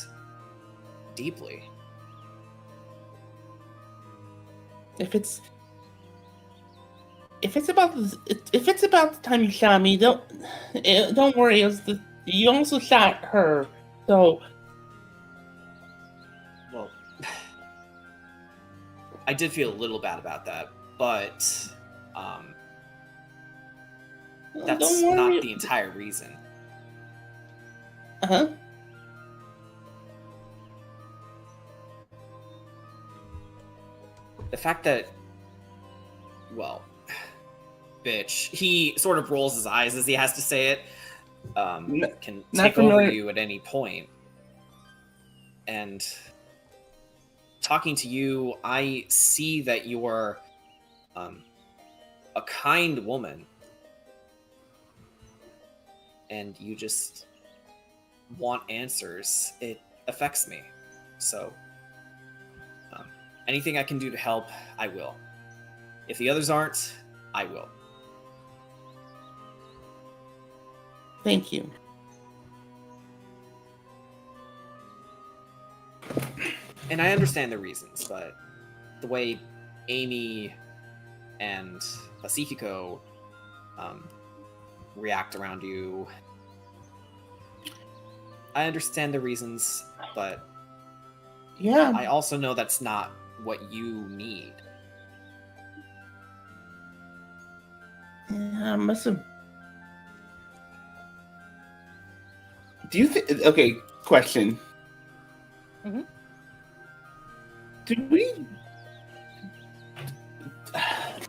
deeply. If it's about the time you shot me, don't worry. You also shot her, so. Well, I did feel a little bad about that, but that's not the entire reason. Uh-huh. The fact that, well, bitch, he sort of rolls his eyes as he has to say it, can take over you at any point. And talking to you, I see that you're a kind woman, and you just want answers. It affects me. So anything I can do to help, I will. If the others aren't, I will. Thank you. And I understand the reasons, but the way Amy and Pacifico react around you, I understand the reasons, but yeah, I also know that's not what you need. Yeah, I must have. Do you think? Okay, question. Mm-hmm. Did we?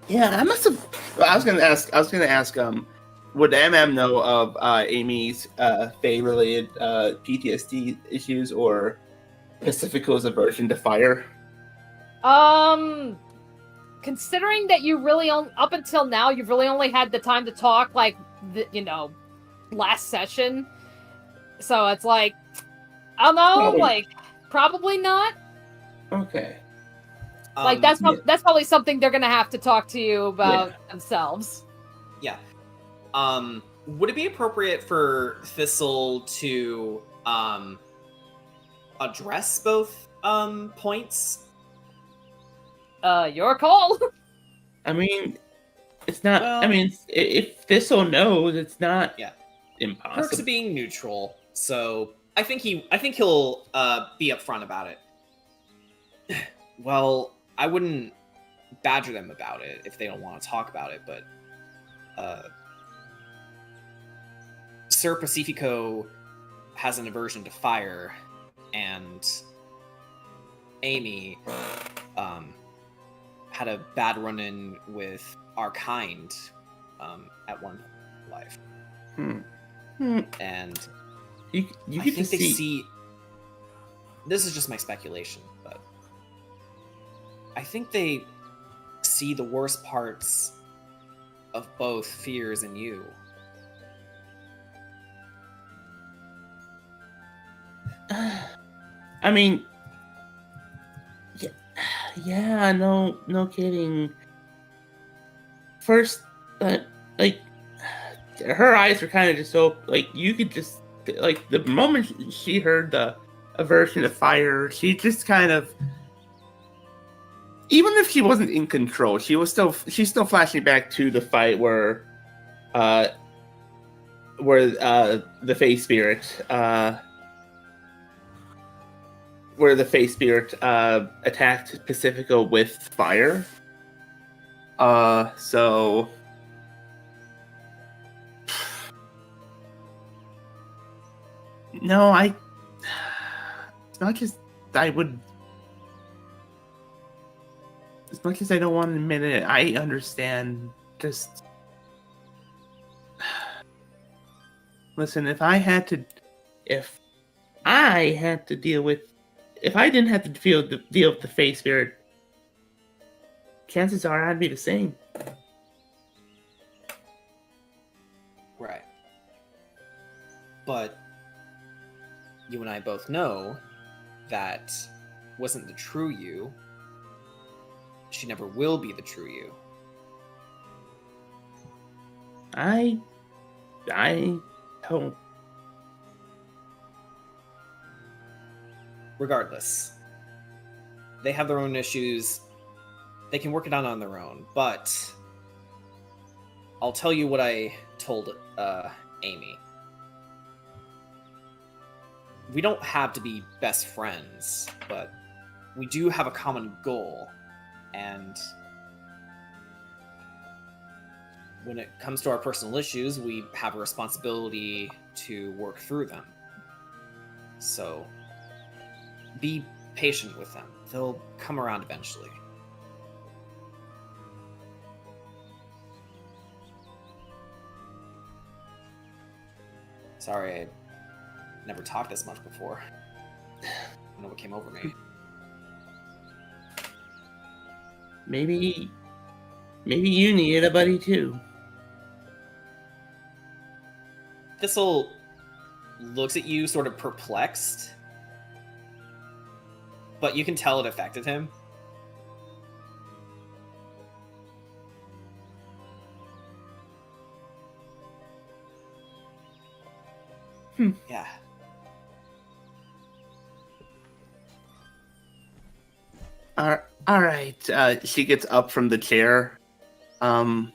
Yeah, I must have. I was gonna ask. Would MM know of Amy's Fae-related PTSD issues or Pacifico's aversion to fire? Considering that you really up until now you've really only had the time to talk like last session, so it's like I don't know, probably not. Okay. That's probably something they're gonna have to talk to you about themselves. Yeah. Would it be appropriate for Thistle to address both points? Your call. I mean, it's not. Well, I mean, if Thistle knows, it's not. Yeah. Impossible. Perks of being neutral, so I think he'll be upfront about it. Well, I wouldn't badger them about it if they don't want to talk about it, but Sir Pacifico has an aversion to fire, and Amy had a bad run-in with our kind at one point in life. And you I think they see. This is just my speculation, but I think they see the worst parts of both fears in you. I mean, yeah, no kidding. First, but like her eyes were kind of just open. Like you could just like the moment she heard the aversion to fire, she just kind of, even if she wasn't in control, she's still flashing back to the fight where the face spirit attacked Pacifica with fire. So no, it's not just I would. As much as I don't want to admit it, I understand. Just listen. If I didn't have to deal with the face spirit, chances are I'd be the same. Right. But you and I both know that wasn't the true you. She never will be the true you. I don't. Regardless, they have their own issues. They can work it out on their own, but I'll tell you what I told Amy. We don't have to be best friends, but we do have a common goal. And when it comes to our personal issues, we have a responsibility to work through them. So be patient with them. They'll come around eventually. Sorry, I never talked this much before. I don't know what came over me. Maybe you needed a buddy too. Thistle looks at you sort of perplexed, but you can tell it affected him. Yeah. All right. She gets up from the chair. I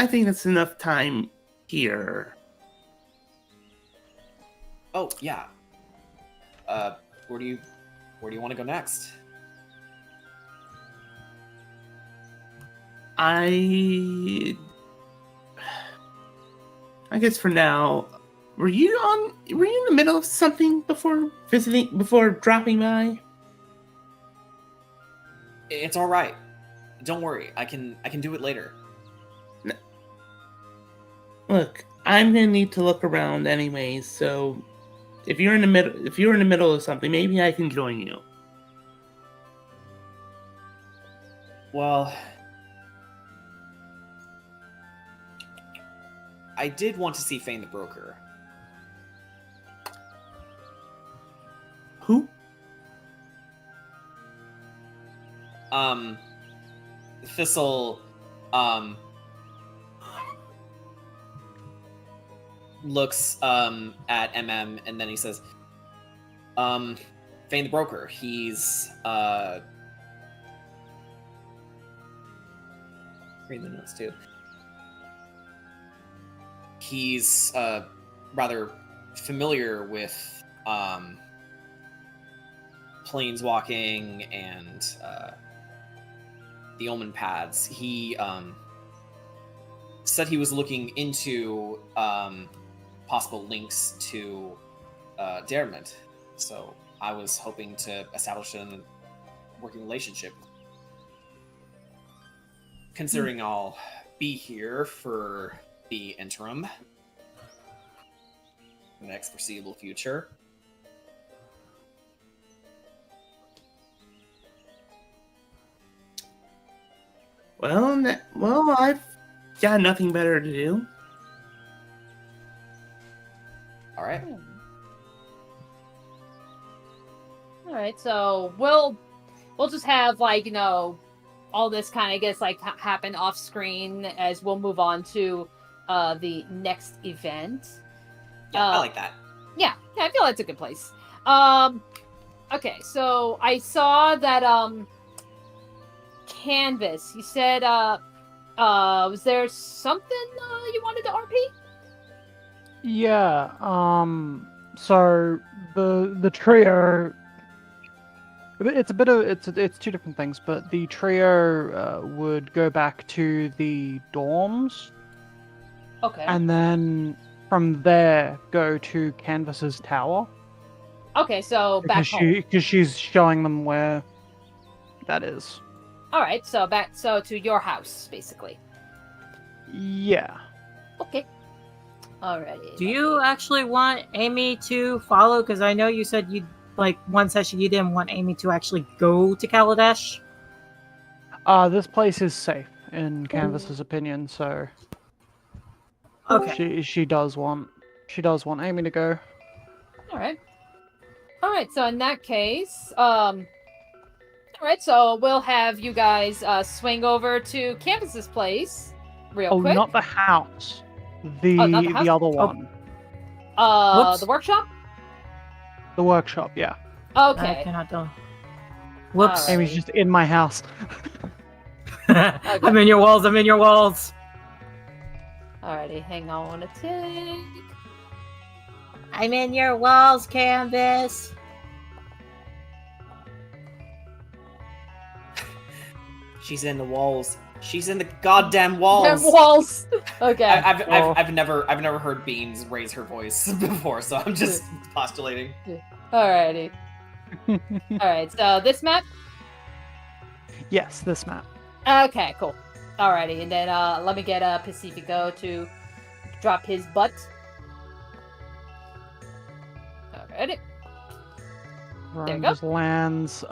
think that's enough time here. Oh, yeah. Where do you want to go next? I guess for now, were you in the middle of something before dropping by? It's all right. Don't worry. I can do it later. Look, I'm gonna need to look around anyways, so if you're in the middle of something, maybe I can join you. Well, I did want to see Fane the Broker. Who? Thistle, looks, at MM, and then he says, Fane the Broker, he's, read the notes too. He's, rather familiar with, planeswalking and, the Omen pads. He said he was looking into possible links to Dermot, so I was hoping to establish a working relationship. Considering I'll be here for the interim, the next foreseeable future. Well, I've got nothing better to do. All right. All right, so we'll just have, like, all this kind of gets like happen off screen as we'll move on to the next event. Yeah, I like that. Yeah, I feel that's a good place. Okay, so I saw that canvas. You said was there something you wanted to RP? Yeah. So the trio. It's two different things, but the trio would go back to the dorms, Okay. and then from there go to Canvas's tower. Okay, so back home. Because she's showing them where that is. All right, so to your house, basically. Yeah. Okay. Alrighty. Do you actually want Amy to follow? Because I know you said you like one session you didn't want Amy to actually go to Kaladesh. This place is safe in Canvas's opinion, so Okay. she does want Amy to go. All right. So in that case, all right. So we'll have you guys swing over to Canvas's place real quick. Not the house. The not the house? other one. Whoops. The workshop. The workshop. Yeah. Okay. I cannot tell. Whoops. Alright. Amy's just in my house. I'm in your walls. I'm in your walls. Alrighty, hang on a tick. I'm in your walls, Canvas. She's in the walls. She's in the goddamn walls. Them walls. Okay. I've never heard Beans raise her voice before, so I'm just postulating. Alrighty. Alright, so this map? Yes, this map. Okay, cool. Alrighty, and then let me get Pacifico to drop his butt. Alrighty. There you go. Just lands.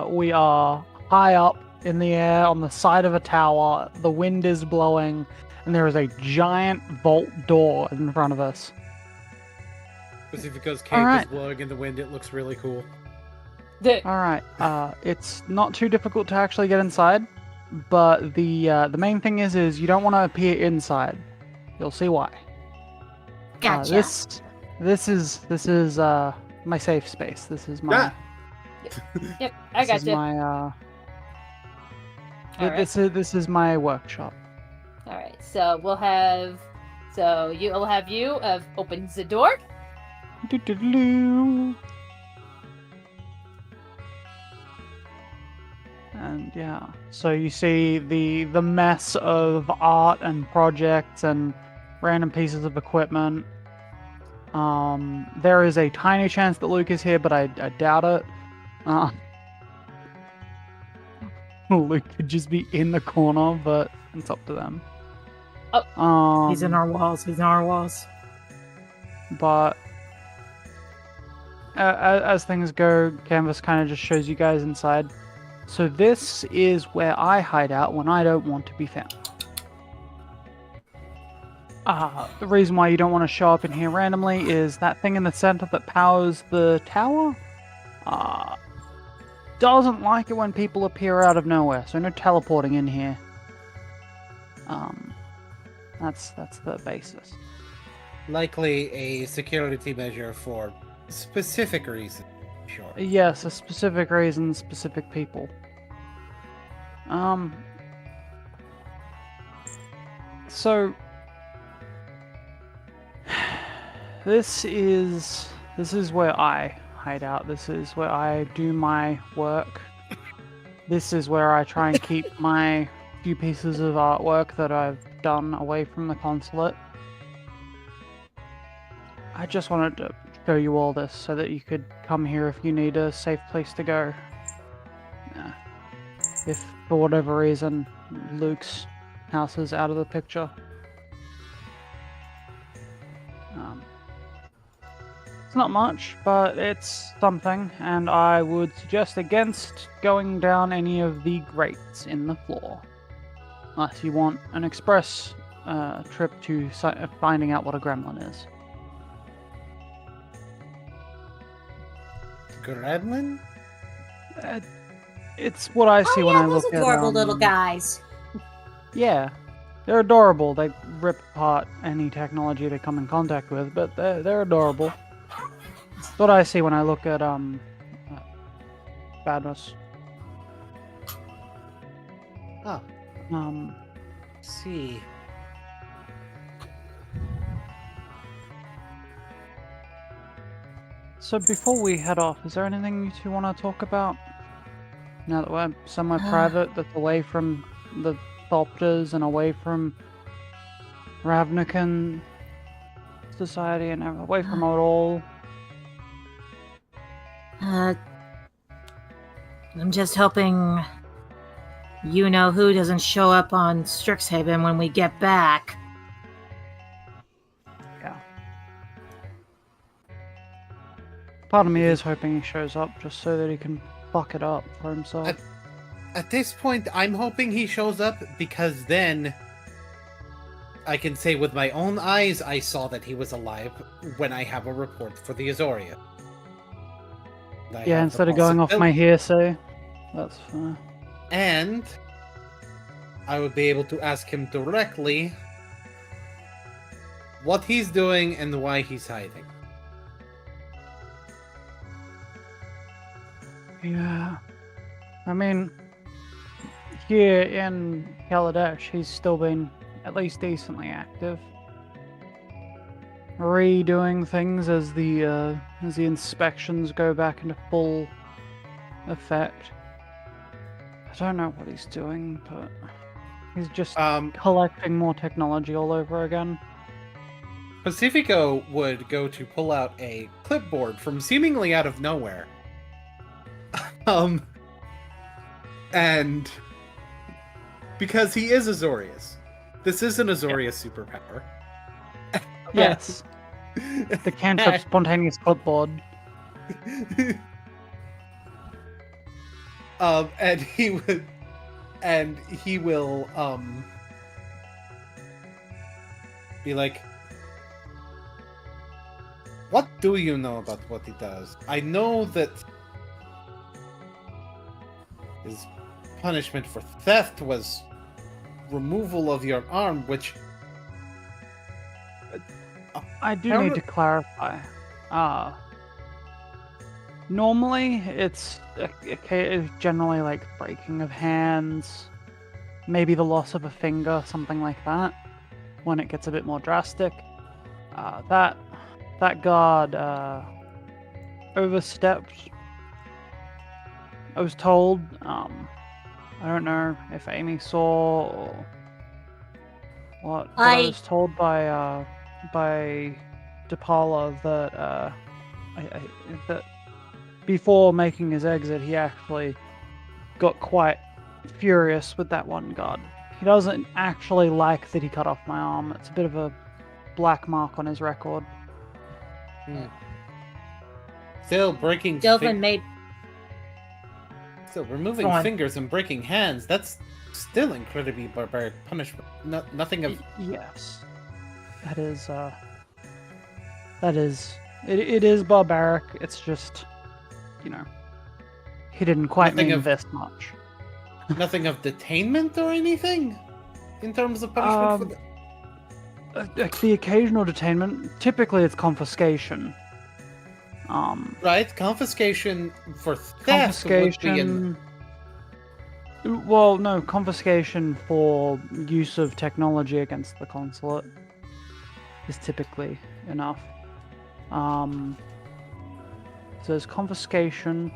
We are high up in the air on the side of a tower. The wind is blowing, and there is a giant vault door in front of us. Pacifico's cape Alright. is blowing in the wind. It looks really cool. All right. It's not too difficult to actually get inside, but the main thing is you don't want to appear inside. You'll see why. Gotcha. This is my safe space. This is my. Yep, I This got is you. my Alright. this is my workshop. Alright, so you'll have you opens the door. Doo-doo-doo. And yeah, so you see the mess of art and projects and random pieces of equipment. There is a tiny chance that Luke is here, but I doubt it. Luke could just be in the corner, but it's up to them. He's in our walls. He's in our walls. But as things go, Canvas kind of just shows you guys inside. So this is where I hide out when I don't want to be found. The reason why you don't want to show up in here randomly is that thing in the center that powers the tower doesn't like it when people appear out of nowhere, so no teleporting in here. That's the basis. Likely a security measure for specific reasons. Sure. Yes, a specific reason, specific people. So this is where I hide out. This is where I do my work. This is where I try and keep my few pieces of artwork that I've done away from the consulate. I just wanted to show you all this so that you could come here if you need a safe place to go. If for whatever reason Luke's house is out of the picture. It's not much, but it's something, and I would suggest against going down any of the grates in the floor. Unless you want an express trip to finding out what a gremlin is. Gremlin? It's what I see Oh when yeah, I those look at adorable little guys. Yeah, they're adorable. They rip apart any technology they come in contact with, but they're adorable. It's what I see when I look at Badness. Oh, Um, see. So before we head off, is there anything you two want to talk about? Now that we're somewhere private, that's away from the Thopters and away from Ravnican society and away from it all. I'm just hoping you know who doesn't show up on Strixhaven when we get back. Yeah. Part of me is hoping he shows up just so that he can fuck it up for himself. At this point, I'm hoping he shows up because then I can say with my own eyes I saw that he was alive when I have a report for the Azoria. Yeah, instead of going off my hearsay. That's fair. And I would be able to ask him directly what he's doing and why he's hiding. Yeah. I mean, here in Kaladesh, he's still been at least decently active. Redoing things as the inspections go back into full effect. I don't know what he's doing, but he's just collecting more technology all over again. Pacifico would go to pull out a clipboard from seemingly out of nowhere. And because he is Azorius, this is an Azorius superpower. Yes. The cantrip spontaneous clipboard. And he will be like, what do you know about what he does? I know that his punishment for theft was removal of your arm, which I do need to clarify. Normally, it's generally like breaking of hands, maybe the loss of a finger, something like that, when it gets a bit more drastic. That guard overstepped. I was told, I don't know if Amy saw or what, but I was told by DePaula that that before making his exit, he actually got quite furious with that one guard. He doesn't actually like that he cut off my arm. It's a bit of a black mark on his record. Still breaking. Delvin made. Still removing fingers and breaking hands. That's still incredibly barbaric punishment. Nothing of. Yes, that is. It is barbaric. It's just, he didn't quite mean this much. Nothing of detainment or anything, in terms of punishment. The occasional detainment. Typically, it's confiscation. Right, confiscation for theft. Confiscation. Well, no, confiscation for use of technology against the consulate is typically enough. So there's confiscation.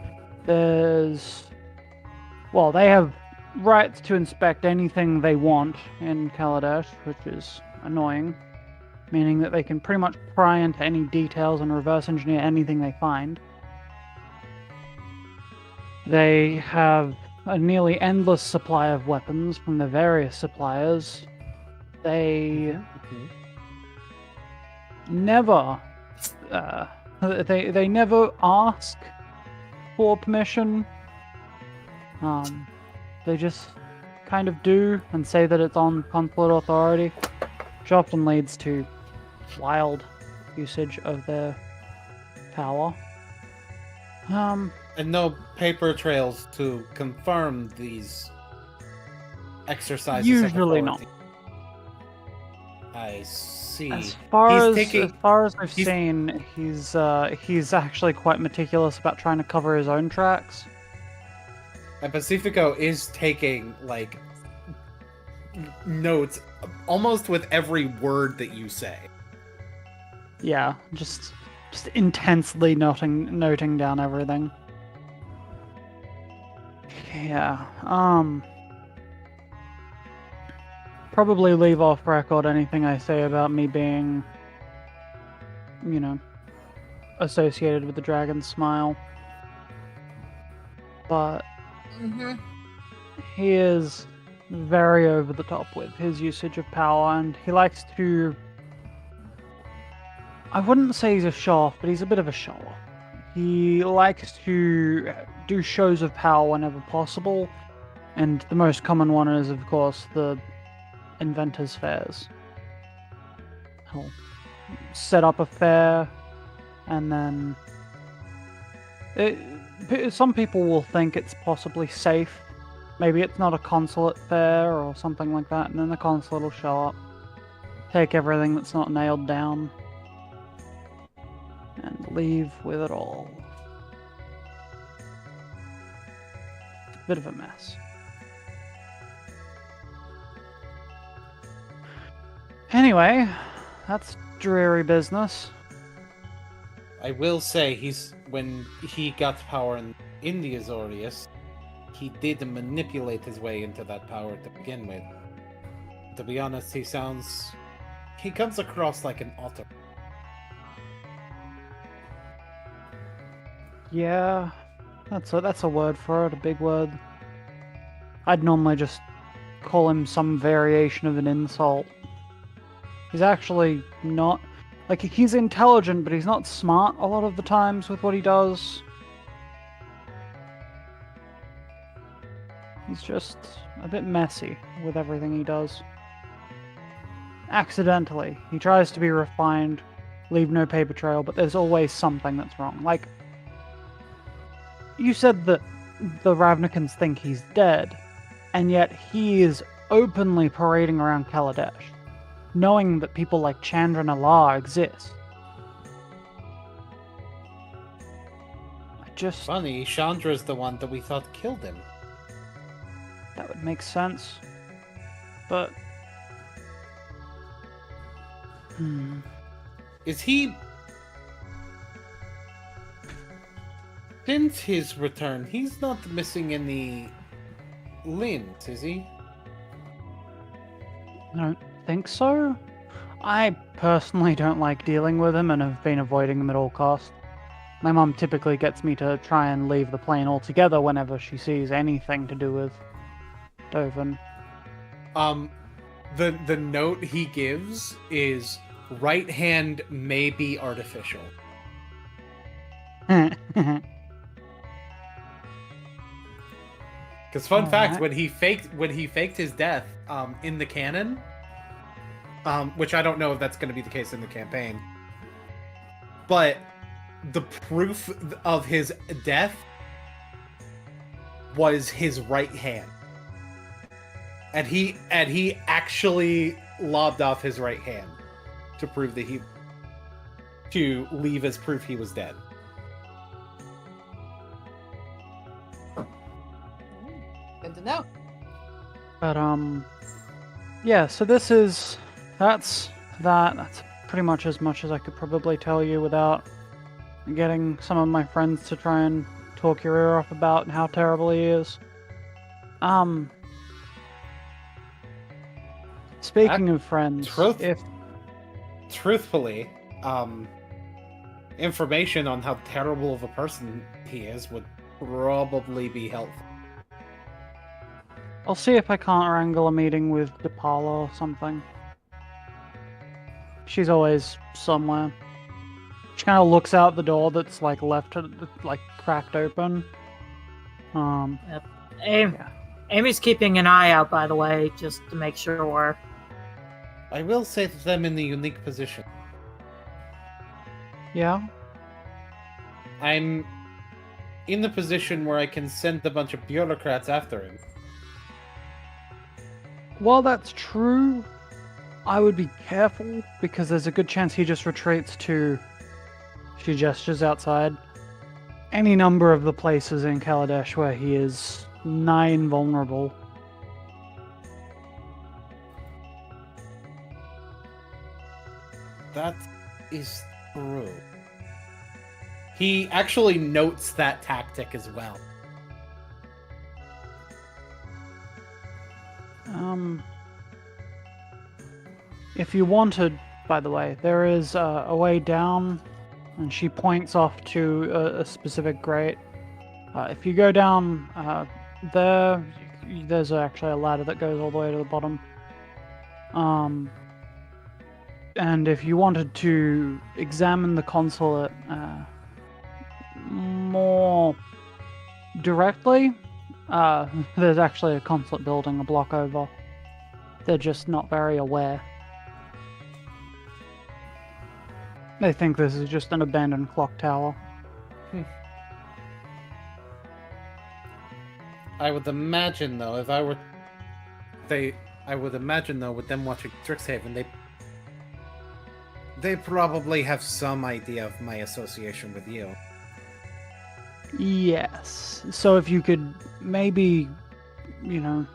There's, well, they have rights to inspect anything they want in Kaladesh, which is annoying, meaning that they can pretty much pry into any details and reverse engineer anything they find. They have a nearly endless supply of weapons from the various suppliers. They never they never ask for permission. They just kind of do and say that it's on consulate authority, which often leads to wild usage of their power. And no paper trails to confirm these exercises. Usually of not. authority. I see. As far as I've he's- seen, he's actually quite meticulous about trying to cover his own tracks. And Pacifico is taking, like, notes almost with every word that you say. Yeah, just intensely noting down everything. Yeah. Probably leave off record anything I say about me being, associated with the dragon's smile. But he is very over the top with his usage of power, and he likes to... I wouldn't say he's a show-off, but he's a bit of a show-off. He likes to do shows of power whenever possible, and the most common one is, of course, the Inventors' Fairs. He'll set up a fair, and then... some people will think it's possibly safe. Maybe it's not a consulate fair or something like that, and then the consulate will show up, take everything that's not nailed down, and leave with it all. Bit of a mess. Anyway, that's dreary business. I will say, when he got power in the Azorius, he did manipulate his way into that power to begin with. To be honest, he comes across like an otter. Yeah, that's a word for it, a big word. I'd normally just call him some variation of an insult. He's actually not... Like, he's intelligent, but he's not smart a lot of the times with what he does. He's just a bit messy with everything he does. Accidentally. He tries to be refined, leave no paper trail, but there's always something that's wrong. Like, you said that the Ravnikins think he's dead, and yet he is openly parading around Kaladesh, knowing that people like Chandra and Allah exist. Funny, Chandra's the one that we thought killed him. That would make sense. But... Is he... Since his return, he's not missing any limbs, is he? I don't think so. I personally don't like dealing with him and have been avoiding him at all costs. My mum typically gets me to try and leave the plane altogether whenever she sees anything to do with Dovin. The note he gives is right hand may be artificial. Because fun fact, when he faked his death, in the canon, which I don't know if that's going to be the case in the campaign, but the proof of his death was his right hand, and he actually lobbed off his right hand to prove that to leave as proof he was dead. Good to know. But yeah, so that's pretty much as I could probably tell you without getting some of my friends to try and talk your ear off about how terrible he is. Speaking of friends, truthfully, information on how terrible of a person he is would probably be helpful. I'll see if I can't wrangle a meeting with DePaula or something. She's always somewhere. She kind of looks out the door that's like cracked open. Yep. Amy's keeping an eye out, by the way, just to make sure. I will set them in the unique position. Yeah? in the position where I can send a bunch of bureaucrats after him. While that's true, I would be careful because there's a good chance he just retreats to. She gestures outside. Any number of the places in Kaladesh where he is nigh invulnerable. That is true. He actually notes that tactic as well. If you wanted, by the way, there is a way down, and she points off to a specific grate. If you go down there, there's actually a ladder that goes all the way to the bottom. And if you wanted to examine the consulate more directly, there's actually a consulate building a block over. They're just not very aware. They think this is just an abandoned clock tower. I would imagine, though, if I were... I would imagine, though, with them watching Strixhaven, they probably have some idea of my association with you. Yes. So if you could maybe, you know,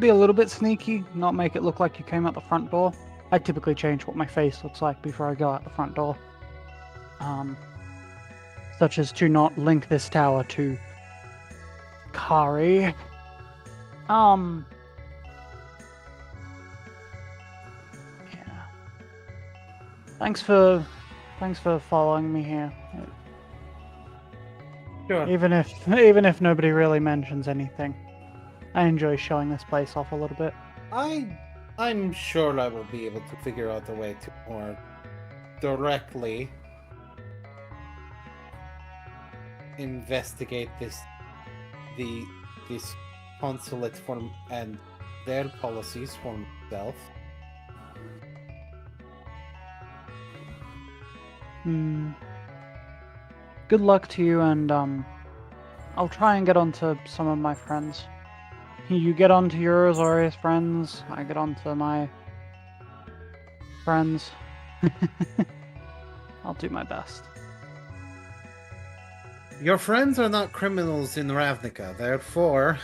be a little bit sneaky, not make it look like you came out the front door. I typically change what my face looks like before I go out the front door. Such as to not link this tower to Kari. Yeah. Thanks for following me here. Sure. Even if nobody really mentions anything. I enjoy showing this place off a little bit. I'm sure I will be able to figure out a way to more directly investigate this consulate form and their policies for myself. Good luck to you, and I'll try and get onto some of my friends. You get onto yours, Orius friends. I get onto my friends. I'll do my best. Your friends are not criminals in Ravnica, therefore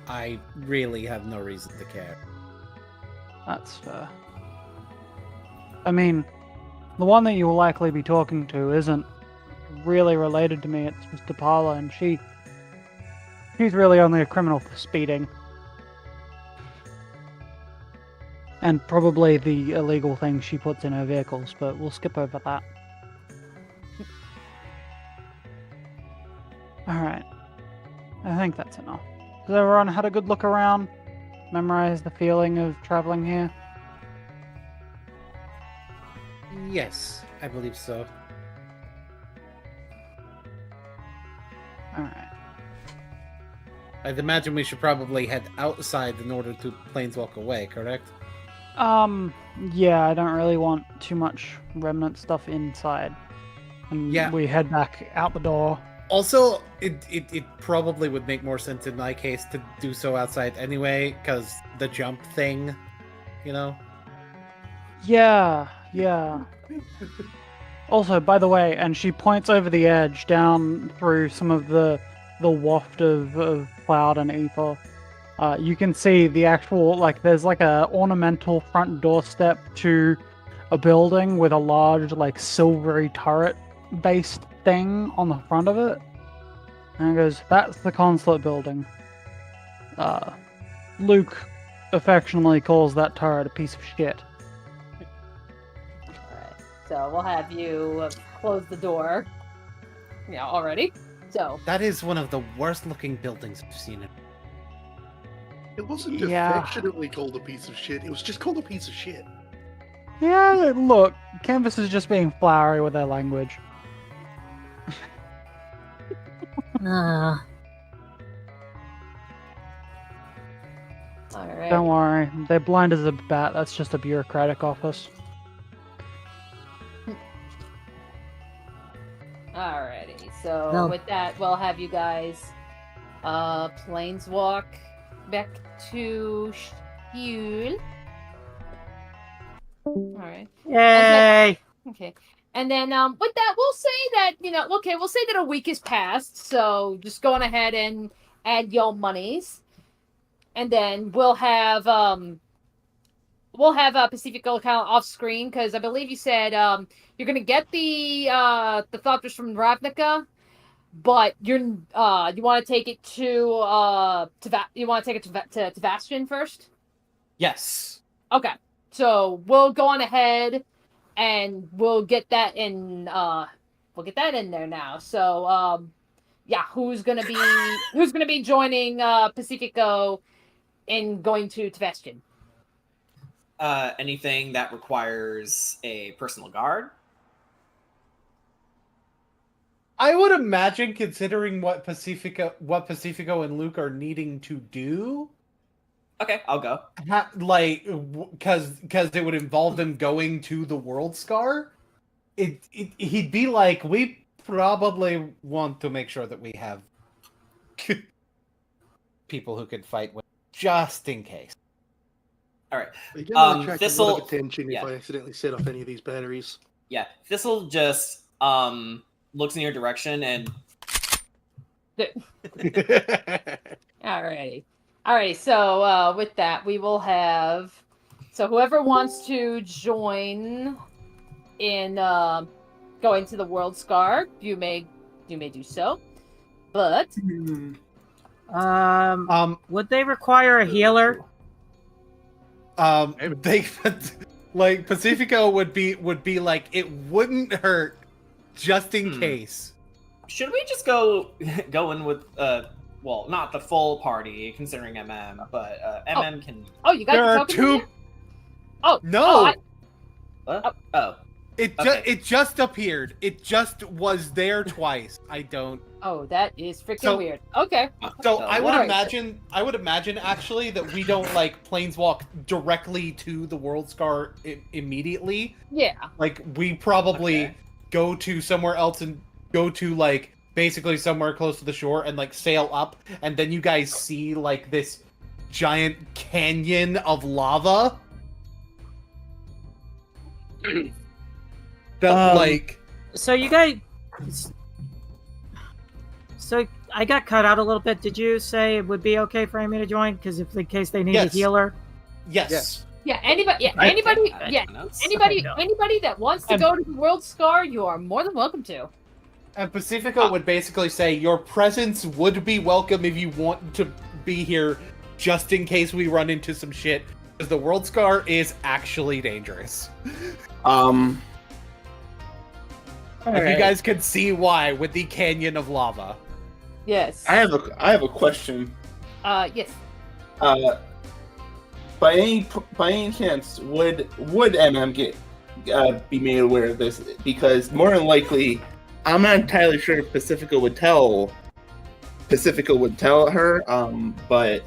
I really have no reason to care. That's fair. I mean, the one that you will likely be talking to isn't really related to me. It's Mr. Parla, and she's really only a criminal for speeding. And probably the illegal things she puts in her vehicles, but we'll skip over that. Alright. I think that's enough. Has everyone had a good look around? Memorize the feeling of traveling here? Yes, I believe so. Alright. I'd imagine we should probably head outside in order to planeswalk away, correct? Yeah, I don't really want too much remnant stuff inside. And Yeah. we head back out the door. Also, it probably would make more sense in my case to do so outside anyway, because the jump thing, you know? Yeah. Also, by the way, and she points over the edge down through some of the waft of cloud and ether. You can see the actual, there's a ornamental front doorstep to a building with a large, silvery turret-based thing on the front of it. And it goes, that's the consulate building. Luke affectionately calls that turret a piece of shit. Alright, so we'll have you close the door. Yeah, already. So That is one of the worst looking buildings I've seen. It wasn't Yeah. affectionately called a piece of shit. It was just called a piece of shit. Yeah, look, Canvas is just being flowery with their language. Uh, alright. Don't worry, they're blind as a bat. That's just a bureaucratic office. Alrighty, So No. with that, we'll have you guys planeswalk back to Shul. Alright. Yay! Okay. And then with that, we'll say that, we'll say that a week has passed, so just going ahead and add your monies. And then we'll have Pacifico account off screen, because I believe you said you're gonna get the Thopters from Ravnica, but you want to take it to Bastion first. Yes. Okay, so we'll go on ahead and we'll get that in there now. So yeah, who's gonna be joining Pacifico in going to Bastion? Anything that requires a personal guard. I would imagine, considering what Pacifico and Luke are needing to do, Okay, I'll go. because it would involve them going to the World Scar. He'd be like, we probably want to make sure that we have people who can fight with, just in case. All right. Again, I attract a Thistle. lot of attention yeah. if I accidentally set up any of these batteries. Yeah, Thistle just looks in your direction and Alrighty. Alright, so with that, we will have... So whoever wants to join in going to the World Scar, you may do so. But... Would they require a healer? They like Pacifico would be like, it wouldn't hurt, just in case. should we just go in with well, not the full party considering MM, but MM can. Oh, you guys There are are talking two. to me? Oh No, What? Oh, it just appeared. It just was there twice. I don't. Oh, that is freaking So- weird. Okay. So I would Right. imagine. I would imagine actually that we don't like planeswalk directly to the World Scar immediately. Yeah. Like we probably Okay. go to somewhere else and go to like basically somewhere close to the shore and like sail up, and then you guys see like this giant canyon of lava. That like So you guys. So I got cut out a little bit. Did you say it would be okay for Amy to join? Because if in case they need Yes. a healer. yes. Yes. Yeah. Anybody. Yeah. I- Anybody. I- Yeah. notes. Anybody. Okay, no. Anybody that wants to go to the World Scar, you are more than welcome to. And Pacifico would basically say your presence would be welcome if you want to be here, just in case we run into some shit. Because the World Scar is actually dangerous. If you guys could see why with the canyon of lava. Yes. I have a question. Yes. By any chance, would MM get be made aware of this? Because more than likely, I'm not entirely sure if Pacifica would tell her. But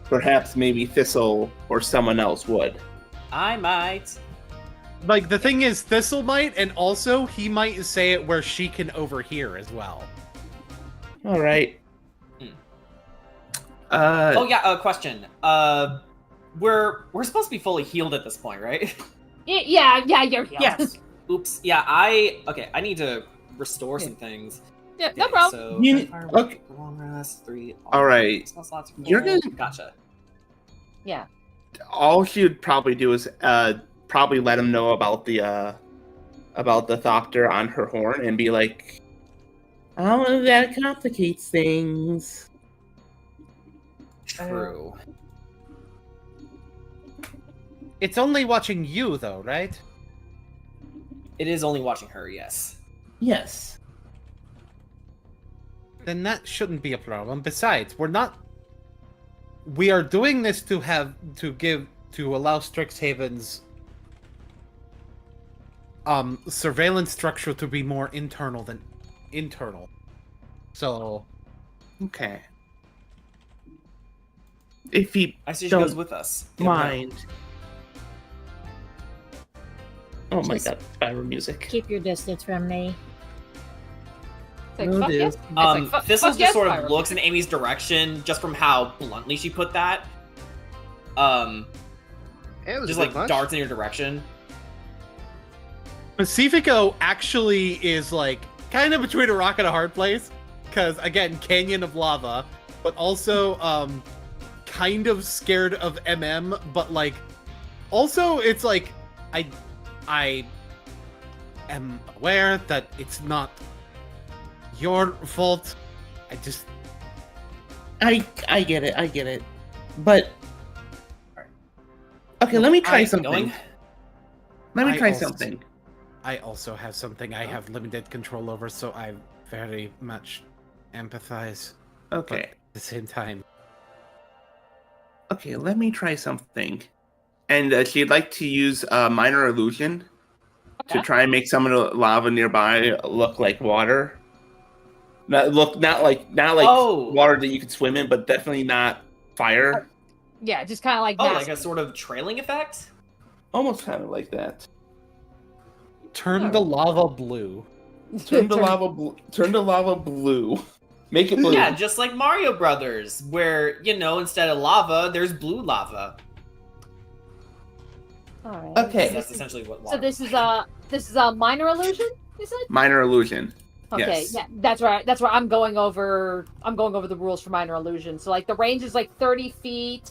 perhaps maybe Thistle or someone else would. I might. Like, the thing is, Thistle might, and also he might say it where she can overhear as well. All right. Oh yeah. Question. We're supposed to be fully healed at this point, right? Yeah. You're here. Yes. Oops. Yeah. I need to restore some things. Yeah. No Okay, problem. So Okay. long rest, 3. All right. Spell slots full. You're gonna- Gotcha. Yeah. All she would probably do is probably let him know about the Thopter on her horn and be like, "Oh, that complicates things." True. It's only watching you, though, right? It is only watching her. Yes. Yes. Then that shouldn't be a problem. Besides, we are doing this to allow Strixhaven's surveillance structure to be more internal than internal. So, Okay. If he I see she Don't goes with us. mind. Oh my Just- god, Spyro music. Keep your distance from me. It's like, Will fuck do. yes. It's like, Thistle fuck just yes, sort of Pyro. looks in Amy's direction, just from how bluntly she put that. Yeah, it was Just a like bit much. darts in your direction. Pacifico actually is like kind of between a rock and a hard place, because again, canyon of lava, but also kind of scared of but like also it's like I am aware that it's not your fault. I get it. But okay, let me try something. Going? Let me I try also- something. I also have something I have limited control over, so I very much empathize. But Okay. at the same time, Okay, let me try something. And she'd like to use minor illusion to Okay. try and make some of the lava nearby look like water. Not like Oh. water that you could swim in, but definitely not fire. Yeah, just kind of like Oh, that. like a sort of trailing effect? Almost kind of like that. turn the lava blue. Turn the lava blue. Make it blue. Yeah, just like Mario Brothers, where, instead of lava, there's blue lava. All right. Okay. That's essentially what So water this is a minor illusion, you said? Minor illusion. Okay, Yes. yeah, that's right. That's where I'm going over the rules for minor illusion. So like the range is like 30 feet.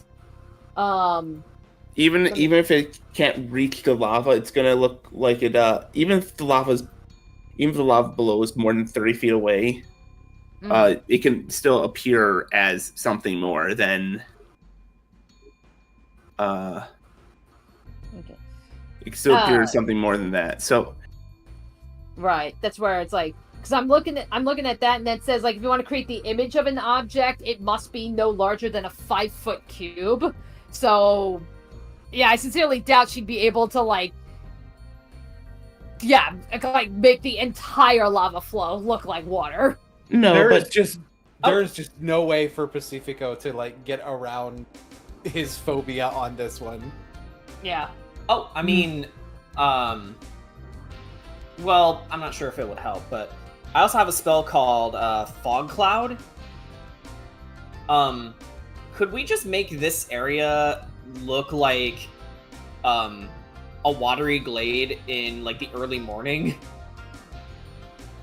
Even if it can't reach the lava, it's gonna look like it. Even if the lava below is more than 30 feet away, it can still appear as something more than. Okay. It can still appear as something more than that. So Right. That's where it's like, because I'm looking at that, and that says like if you want to create the image of an object, it must be no larger than a 5-foot cube. So, yeah, I sincerely doubt she'd be able to like make the entire lava flow look like water. no, There's but just no way for Pacifico to like get around his phobia on this one. Yeah. Oh, I mean, well, I'm not sure if it would help, but I also have a spell called Fog Cloud. Could we just make this area look like a watery glade in like the early morning?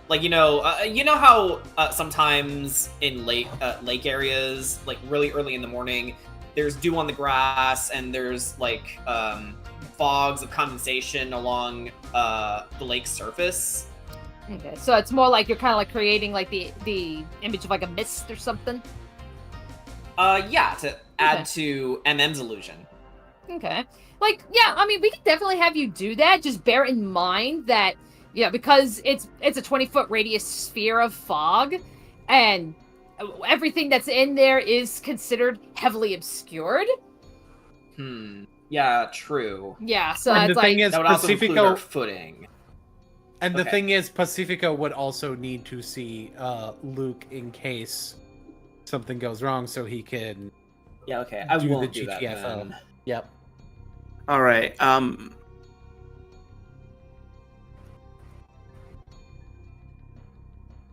Like you know how sometimes in lake areas, like really early in the morning, there's dew on the grass and there's like fogs of condensation along the lake's surface. Okay. So it's more like you're kind of like creating like the image of like a mist or something. Yeah, to add to MM's illusion. Okay. Like, yeah, I mean, we could definitely have you do that. Just bear in mind that, because it's a 20-foot radius sphere of fog, and everything that's in there is considered heavily obscured. Yeah, true. Yeah, so And it's the thing like... is, That would also include Pacifico, our footing. and the Okay. thing is, Pacifico would also need to see Luke in case something goes wrong, so he can Yeah, okay. I do won't the do that GTFO. then. Yep. all right.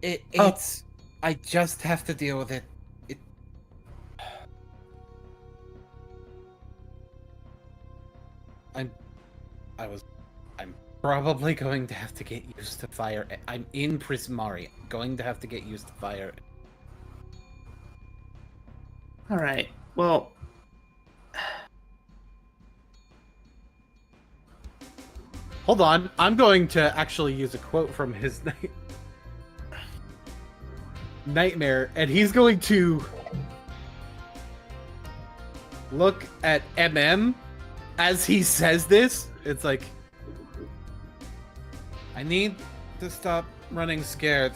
It's. I just have to deal with it. I'm probably going to have to get used to fire. I'm in Prismari. I'm going to have to get used to fire. All right. Well, Hold on. I'm going to actually use a quote from his nightmare, and he's going to look at MM as he says this. It's like, I need to stop running scared.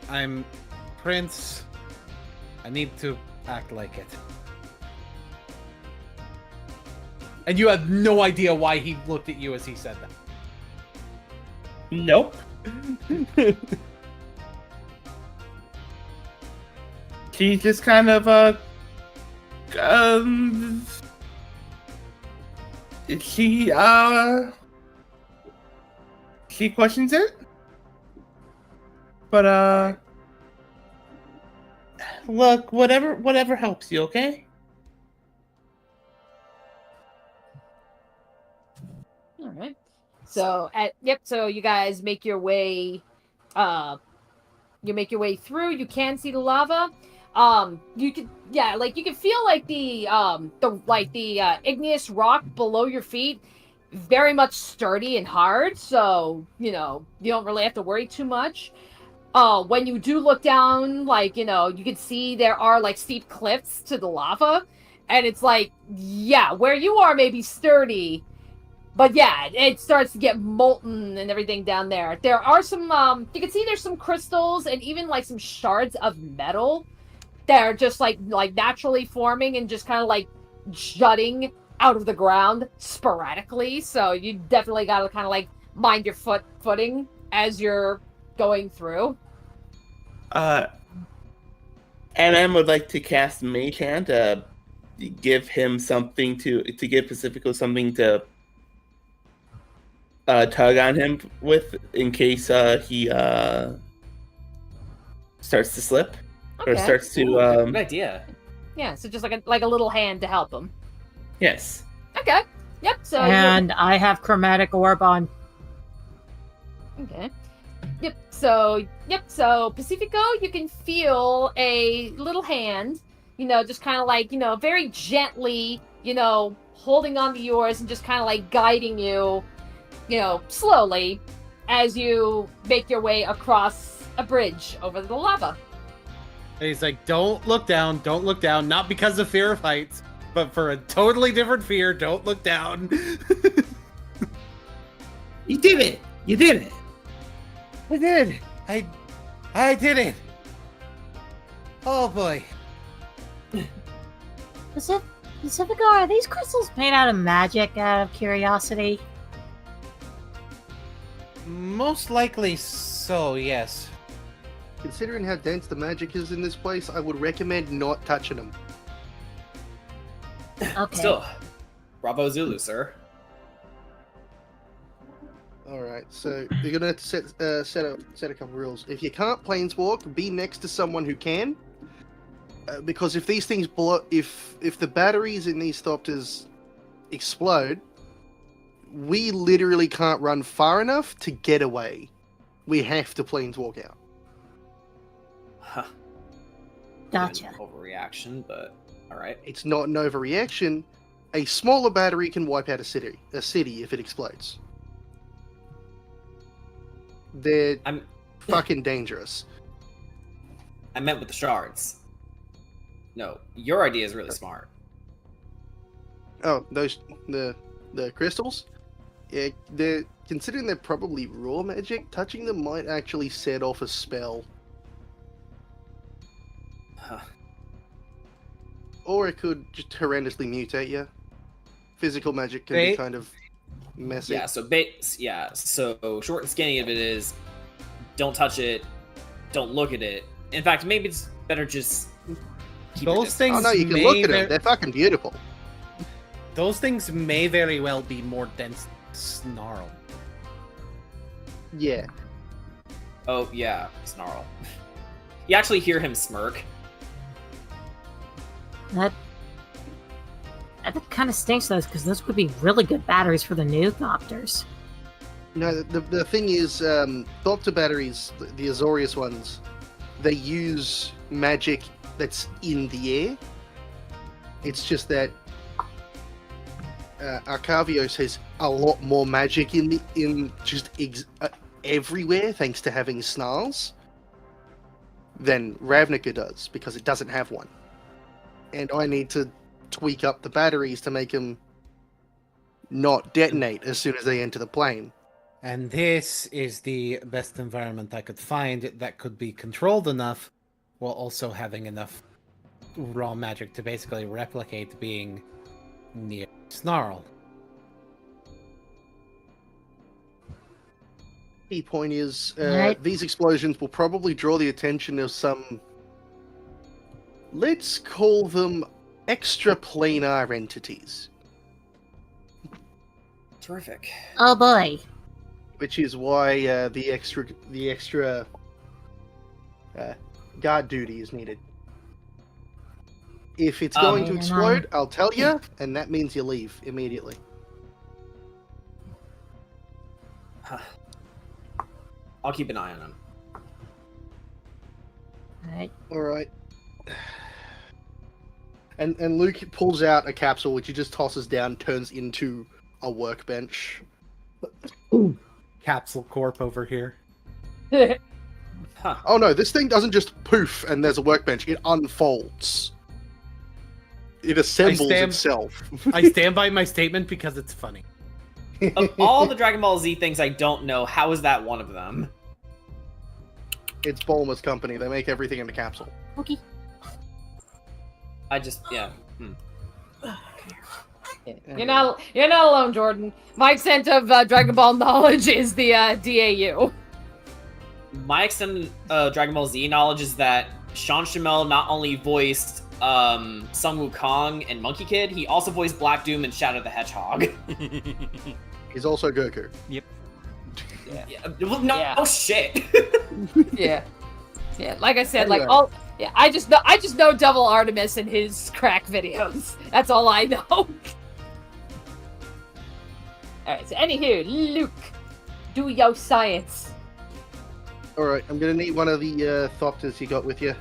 I'm Prince. I need to act like it. And you have no idea why he looked at you as he said that. nope. She just kind of she questions it, but look, whatever helps you, okay? All right. So so you guys make your way through. You can see the lava. You can feel like the igneous rock below your feet very much sturdy and hard, so you don't really have to worry too much. When you do look down, you can see there are like steep cliffs to the lava, and it's like, yeah, where you are may be sturdy, but yeah, it starts to get molten and everything down there. There are some, you can see there's some crystals and even like some shards of metal that are just like naturally forming and just kind of like jutting out of the ground sporadically. So you definitely got to kind of like mind your footing as you're going through. Anam would like to cast Mage Hand to give him something to give Pacifico something to tug on him with in case he starts to slip or starts to. Good idea. Yeah, so just like a little hand to help him. Yes. Okay. Yep. So And I have chromatic orb on. Okay. Yep. So Pacifico, you can feel a little hand, just kind of like, very gently, holding onto yours and just kind of like guiding you, slowly as you make your way across a bridge over the lava. He's like, don't look down, not because of fear of heights, but for a totally different fear, don't look down. You did it! You did it! I did! I did it! Oh boy. Pacifico, are these crystals made out of magic, out of curiosity? Most likely so, yes. Considering how dense the magic is in this place, I would recommend not touching them. Okay. Still, bravo Zulu, sir. Alright, so you're gonna have to set a couple rules. If you can't planeswalk, be next to someone who can. Because if these things blow, if the batteries in these Thopters explode, we literally can't run far enough to get away. We have to planeswalk out. Huh. Gotcha. Overreaction, but alright. It's not an overreaction. A smaller battery can wipe out a city if it explodes. They're fucking dangerous. I meant with the shards. No, your idea is really smart. Oh, the crystals? Yeah, considering they're probably raw magic, touching them might actually set off a spell. Huh. Or it could just horrendously mutate you. Physical magic can be kind of messy. Yeah, so short and skinny of it is, don't touch it, don't look at it. In fact, maybe it's better just keep Those things. Oh no, you can look at them. They're fucking beautiful. Those things may very well be more dense than Snarl. Yeah. Oh yeah, Snarl. You actually hear him smirk. That kind of stinks, though, because those would be really good batteries for the new Thopters. No, the thing is, Thopter batteries, the Azorius ones, they use magic that's in the air. It's just that Arcavios has a lot more magic everywhere, thanks to having snarls, than Ravnica does, because it doesn't have one. And I need to tweak up the batteries to make them not detonate as soon as they enter the plane. And this is the best environment I could find that could be controlled enough while also having enough raw magic to basically replicate being near Snarl. Key point is, Right. these explosions will probably draw the attention of some, let's call them extraplanar entities. Terrific. Oh boy. Which is why the extra guard duty is needed. If it's going to And explode, I'll tell you, and that means you leave immediately. I'll keep an eye on him. Alright. All right. And Luke pulls out a capsule, which he just tosses down, turns into a workbench. Capsule Corp over here. Huh. Oh no, this thing doesn't just poof and there's a workbench. It unfolds. It assembles itself. I stand by my statement because it's funny. Of all the Dragon Ball Z things I don't know, how is that one of them? It's Bulma's company. They make everything in a capsule. Okay. I just, yeah. You're not alone, Jordan. My extent of Dragon Ball knowledge is the DAU. My extended Dragon Ball Z knowledge is that Sean Shamel not only voiced Sun Wukong and Monkey Kid, he also voiced Black Doom and Shadow the Hedgehog. He's also Goku. Yeah. Well, no, Yeah. oh shit. Yeah. Yeah, like I said, Anyway. I just know Devil Artemis and his crack videos. That's all I know. Alright, so anywho, Luke, do your science. Alright, I'm gonna need one of the Thopters you got with you.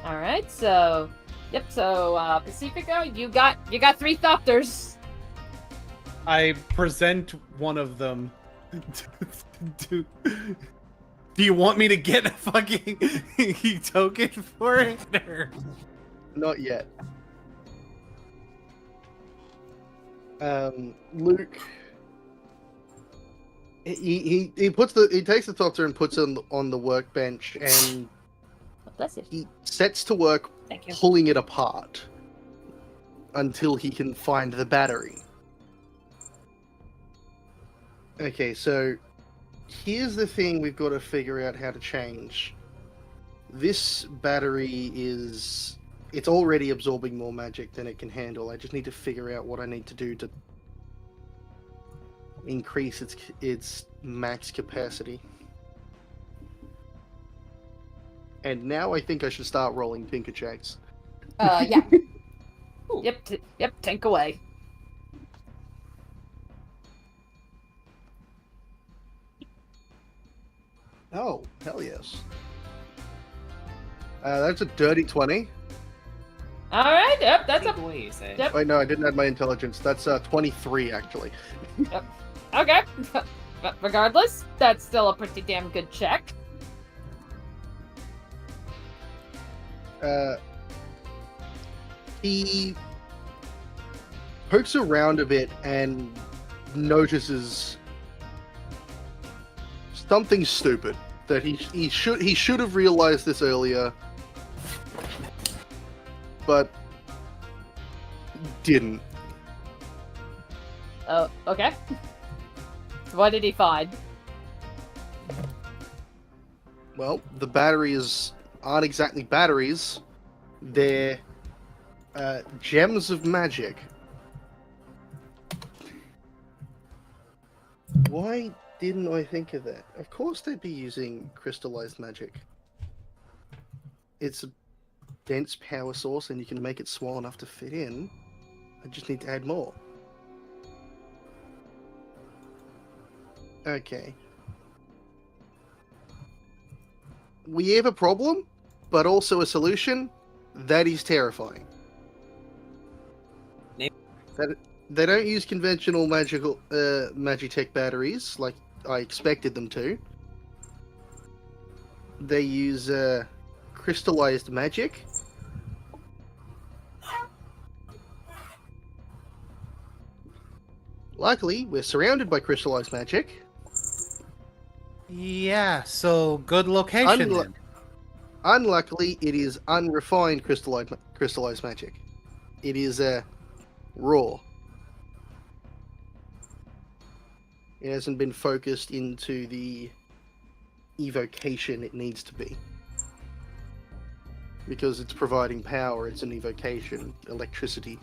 Alright, so Pacifico, you got 3 Thopters. I present one of them. Do you want me to get a fucking token for it? Or... Not yet. Luke. He takes the Thopter and puts it on the workbench, and Bless you. he sets to work Thank you. pulling it apart until he can find the battery. Okay, so here's the thing we've got to figure out how to change. This battery it's already absorbing more magic than it can handle. I just need to figure out what I need to do to increase its max capacity. And now I think I should start rolling Tinker checks. Yeah. Yep, tank away. Oh, hell yes. That's a dirty 20. Alright, yep, that's Take a away, you say. Yep. Wait, no, I didn't add my intelligence. That's 23, actually. okay. But regardless, that's still a pretty damn good check. He pokes around a bit and notices something stupid that he should have realized this earlier, but didn't. Oh, okay. So what did he find? Well, the batteries aren't exactly batteries. They're gems of magic. Why didn't I think of that? Of course they'd be using crystallized magic. It's a dense power source and you can make it small enough to fit in. I just need to add more. Okay. We have a problem, but also a solution. That is terrifying. Name- They don't use conventional Magitech batteries like I expected them to. They use crystallized magic. Luckily, we're surrounded by crystallized magic. Yeah, so good location then. Unluckily, it is unrefined crystallized magic. It is raw. It hasn't been focused into the evocation it needs to be. Because it's providing power, it's an evocation, electricity.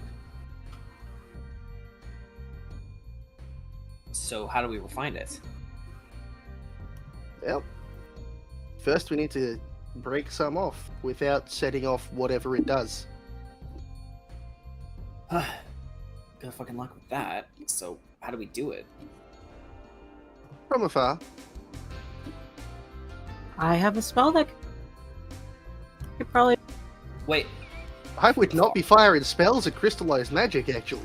So how do we refine it? Well, first we need to break some off without setting off whatever it does. Good fucking luck with that. So, how do we do it? From afar. I have a spell that could probably. Wait, I would not be firing spells at crystallized magic, actually.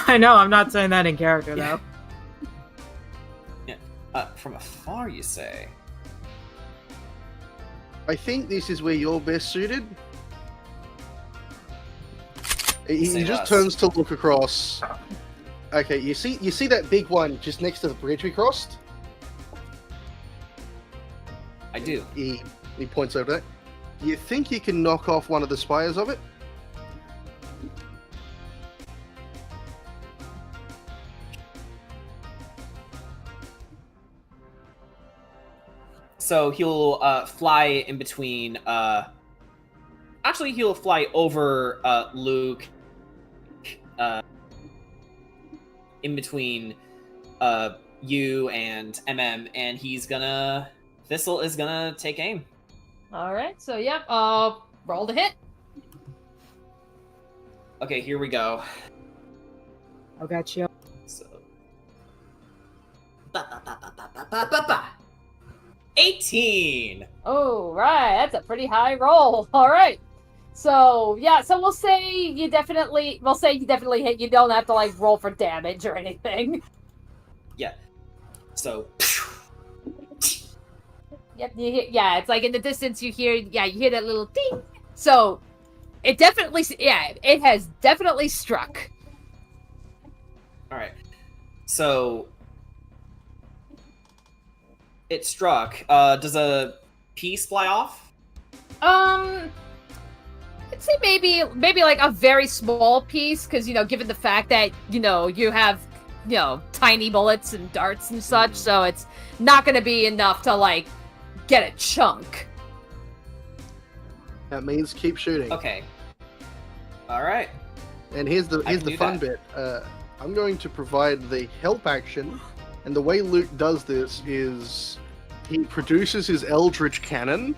I know, I'm not saying that in character, though. from afar, you say? I think this is where you're best suited. He Say just less. turns to look across. Okay, you see that big one just next to the bridge we crossed? I do. He points over that. You think you can knock off one of the spires of it? So he'll fly in between. Actually, he'll fly over Luke. In between you and and he's gonna. Thistle is gonna take aim. All right. So yep. Roll to hit. Okay, here we go. I got you. So. 18. Oh, right. That's a pretty high roll. All right. So, yeah, so we'll say you definitely hit. You don't have to, like, roll for damage or anything. Yeah. So. Yep, you hear, yeah, it's like in the distance you hear that little ding. So, it has definitely struck. All right. So. It struck. Does a piece fly off? I'd say maybe like a very small piece, because given the fact that you have tiny bullets and darts and such, so it's not going to be enough to like get a chunk. That means keep shooting. Okay. All right. And here's the fun bit. I'm going to provide the help action, and the way Luke does this is he produces his Eldritch Cannon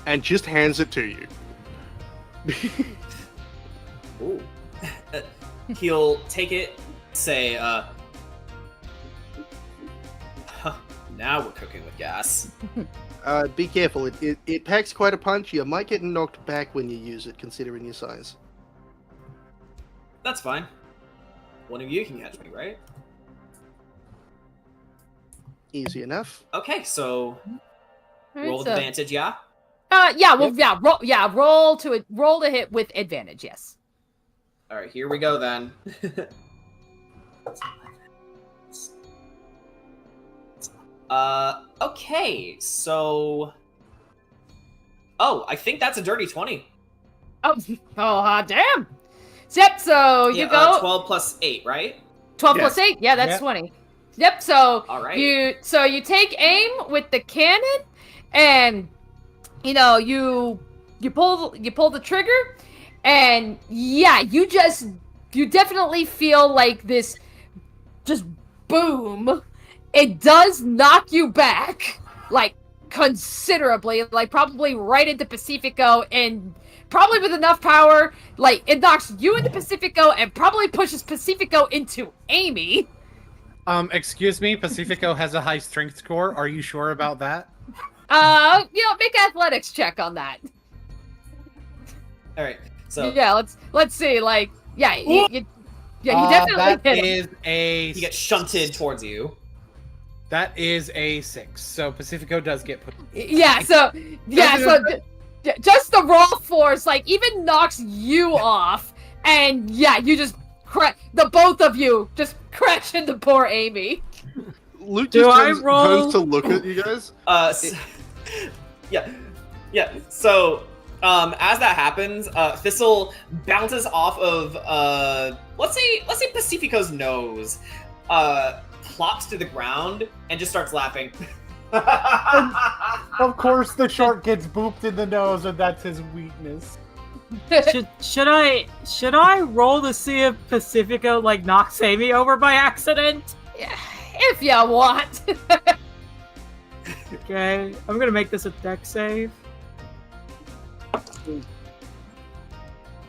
and just hands it to you. Ooh. He'll take it, say, now we're cooking with gas. Be careful. It packs quite a punch. You might get knocked back when you use it, considering your size. That's fine. One of you can catch me, right? Easy enough. Okay, so All right, roll with so- advantage, yeah? Roll to hit with advantage, yes. All right, here we go then. Okay, so. Oh, I think that's a dirty 20. Damn. Yep. So you go 12 plus 8, right? 12 Yes. plus 8. Yeah, that's Yep. 20. Yep. So All right. you take aim with the cannon, and you pull the trigger, and yeah, you definitely feel like this just boom. It does knock you back like considerably, like probably right into Pacifico, and probably with enough power, like it knocks you into Pacifico and probably pushes Pacifico into Amy. Excuse me, Pacifico has a high strength score. Are you sure about that? Make an athletics check on that. All right. So Yeah, let's see. Like, you definitely That hit him. is a. he gets shunted towards you. That is a 6. So Pacifico does get put. Just the raw force, like, even knocks you off, and yeah, you just the both of you just crash into poor Amy. Luke Do just I turns roll- to look at you guys. Yeah. So, as that happens, Thistle bounces off of let's say Pacifico's nose, plops to the ground, and just starts laughing. Of course, the shark gets booped in the nose, and that's his weakness. Should I roll to see if Pacifico like knocks Amy over by accident? If you want. Okay, I'm gonna make this a deck save.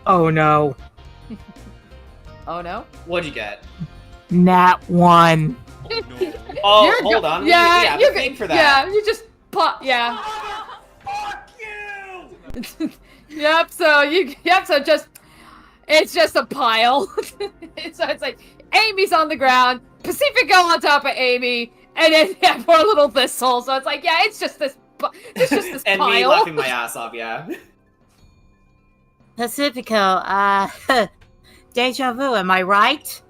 Oh no. Oh no. What'd you get? Nat 1. No. Oh, You're hold go- on. Yeah, We have you a thing for that. Yeah, you just pop. Yeah. Fuck you! Yep. So just it's just a pile. So it's like Amy's on the ground, Pacifico on top of Amy, and then poor little Thistle. So it's like it's just this. It's just this And pile. me laughing my ass off, yeah. Pacifico, deja vu, am I right?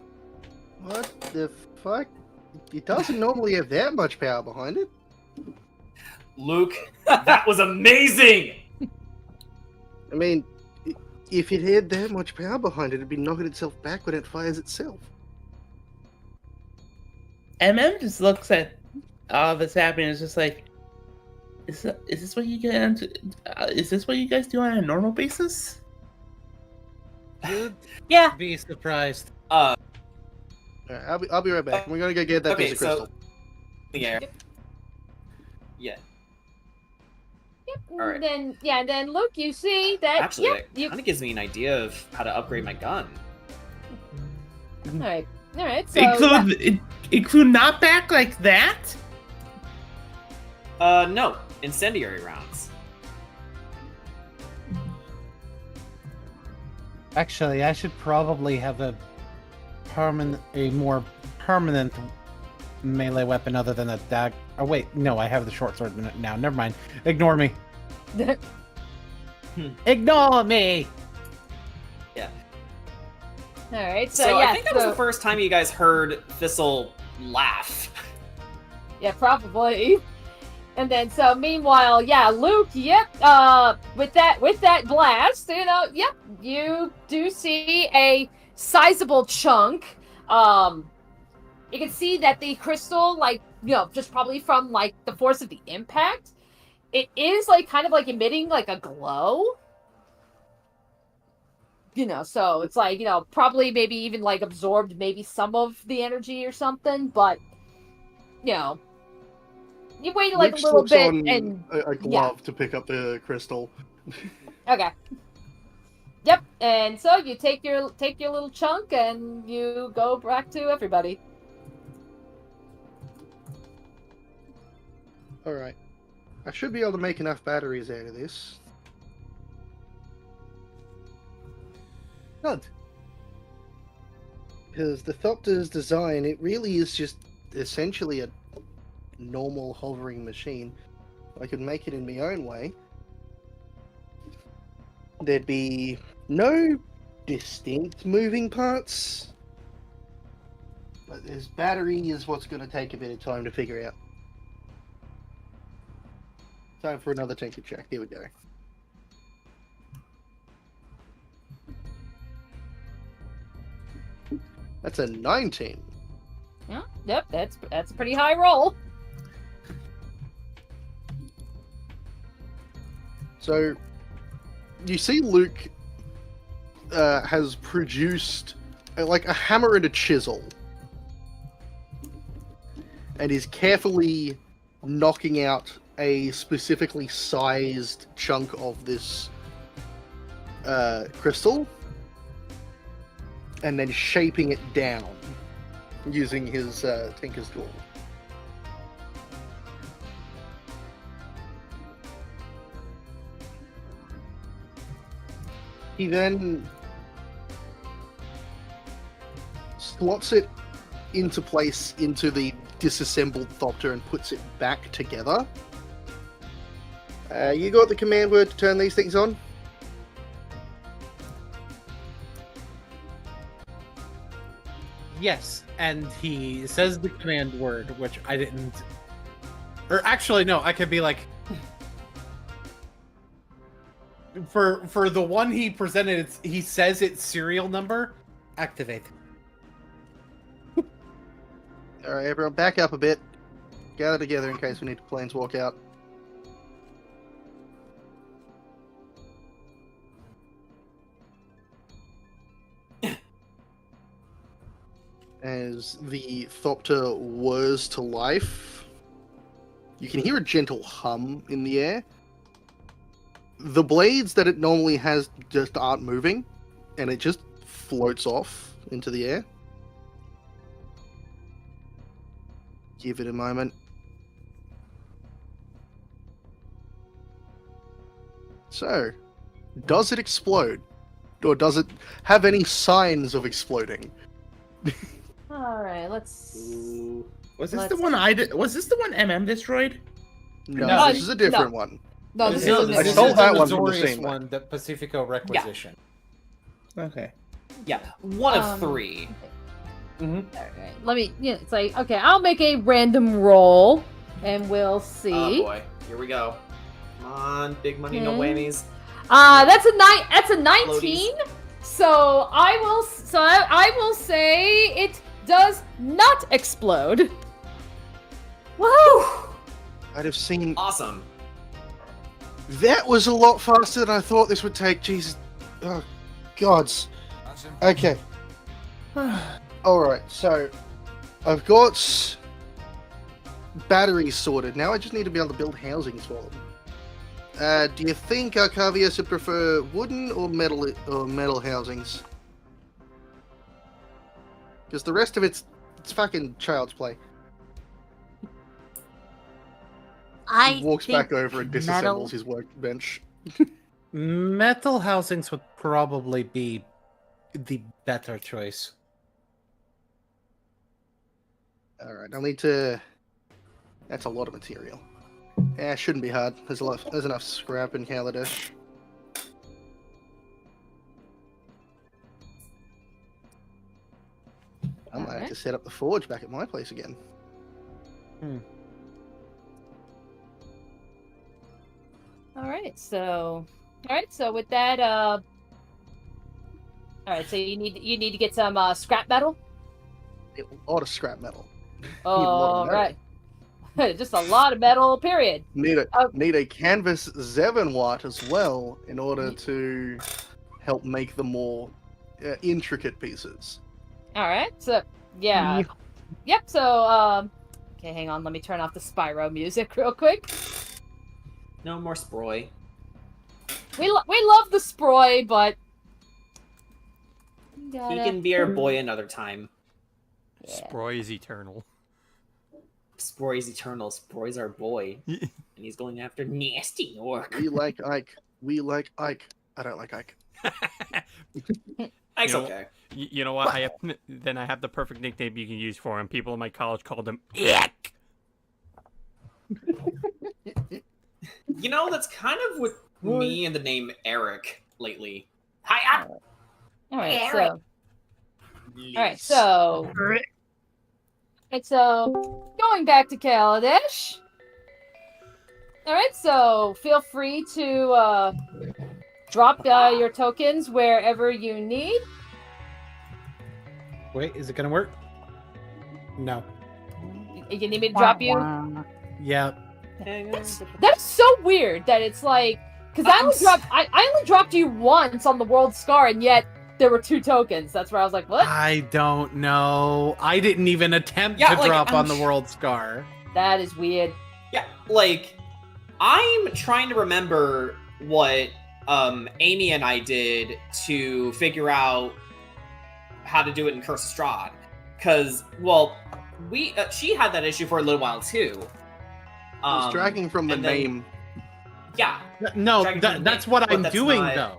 What the fuck? It doesn't normally have that much power behind it. Luke, that was amazing! I mean, if it had that much power behind it, it'd be knocking itself back when it fires itself. MM just looks at all this happening. It's just like, is this what you guys? Is this what you guys do on a normal basis? You'd Yeah. be surprised. Alright, I'll be right back. We're gonna go get that Okay, piece of crystal. The air. Yeah. Yep. Alright. Then Luke, you see that. Actually, yep, that you. kind of gives me an idea of how to upgrade my gun. All right. So Include knockback like that? No. Incendiary rounds. Actually, I should probably have a more permanent melee weapon other than a dagger. Oh wait, no, I have the short sword now. Never mind. Ignore me. Ignore me. All right. So I think that was the first time you guys heard Thistle laugh. Yeah, probably. And then meanwhile, Luke, with that blast, you do see a sizable chunk. You can see that the crystal, just probably from the force of the impact, it is kind of emitting a glow. So it's probably maybe even absorbed maybe some of the energy or something, but you wait a Luke little slips bit on and a glove to pick up the crystal. okay. Yep, and so you take your little chunk and you go back to everybody. Alright. I should be able to make enough batteries out of this. Good. Because the Thopter's design, it really is just essentially a normal hovering machine. I could make it in my own way. There'd be no distinct moving parts. But this battery is what's going to take a bit of time to figure out. Time for another tinker check. Here we go. That's a 19. Yeah, yep, that's a pretty high roll. So, you see Luke has produced a hammer and a chisel. And is carefully knocking out a specifically sized chunk of this crystal. And then shaping it down using his Tinker's Tool. He then slots it into place into the disassembled Thopter and puts it back together. You got the command word to turn these things on? Yes, and he says the command word, which I didn't. Or actually, no, I could be like. For the one he presented, he says its serial number. Activate. Alright, everyone, back up a bit. Gather together in case we need to planeswalk out. As the Thopter whirs to life, You can hear a gentle hum in the air. The blades that it normally has just aren't moving, and it just floats off into the air. Give it a moment. So, does it explode? Or does it have any signs of exploding? All right, let's. Was this the one I did? Was this the one MM destroyed? No, No, this is a different no. one. No, This this is, is this I is stole the that one from the notorious same one, the Pacifico Requisition. Okay. Yeah, one of 3. Mm-hmm. All right, let me. Yeah, it's like okay. I'll make a random roll, and we'll see. Oh boy, here we go. Come on, big money, no whammies. That's a 9. That's a 19. Floaties. So I will. So I will say it does not explode. Woohoo! I'd have seen. Awesome. That was a lot faster than I thought this would take. Jesus. Oh, gods. Okay. Alright, so I've got batteries sorted. Now I just need to be able to build housings for them. Do you think Arcavius would prefer wooden or metal housings? Because the rest of it's fucking child's play. I He walks think back over and disassembles metal- his workbench. Metal housings would probably be the better choice. Alright, I'll need to... That's a lot of material. Yeah, it shouldn't be hard. There's enough scrap in Kaladesh. I might have to set up the forge back at my place again. All right, so with that, all right, so you need to get some scrap metal. A lot of scrap metal. All right, just a lot of metal. Period. Need a canvas Zevenwatt as well in order to help make the more intricate pieces. All right, so yeah, yep. So okay, hang on. Let me turn off the Spyro music real quick. No more Sproy. We love the Sproy, but He can be our boy another time. Sproy is eternal. Sproy's eternal. Sproy's our boy. And he's going after nasty orc. We like Ike. We like Ike. I don't like Ike. Ike's You know- okay. You know what? I have the perfect nickname you can use for him. People in my college called him Ick. You know, that's kind of with me and the name Eric lately. Hi, all right. Eric. So going back to Kaladesh. All right, so feel free to drop your tokens wherever you need. Wait, is it gonna work? No. You need me to drop you? Yeah. That's so weird that it's like because I only dropped you once on the world scar, and yet there were 2 tokens. That's where I was like, what? I don't know. I didn't even attempt Yeah, to like, drop on the world scar. That is weird. Yeah, like, I'm trying to remember what Amy and I did to figure out how to do it in Curse of Strahd. Because, well, she had that issue for a little while, too. It's dragging from the and then- name. Yeah. No, Dragging from the that's name, what but I'm that's doing, not- though.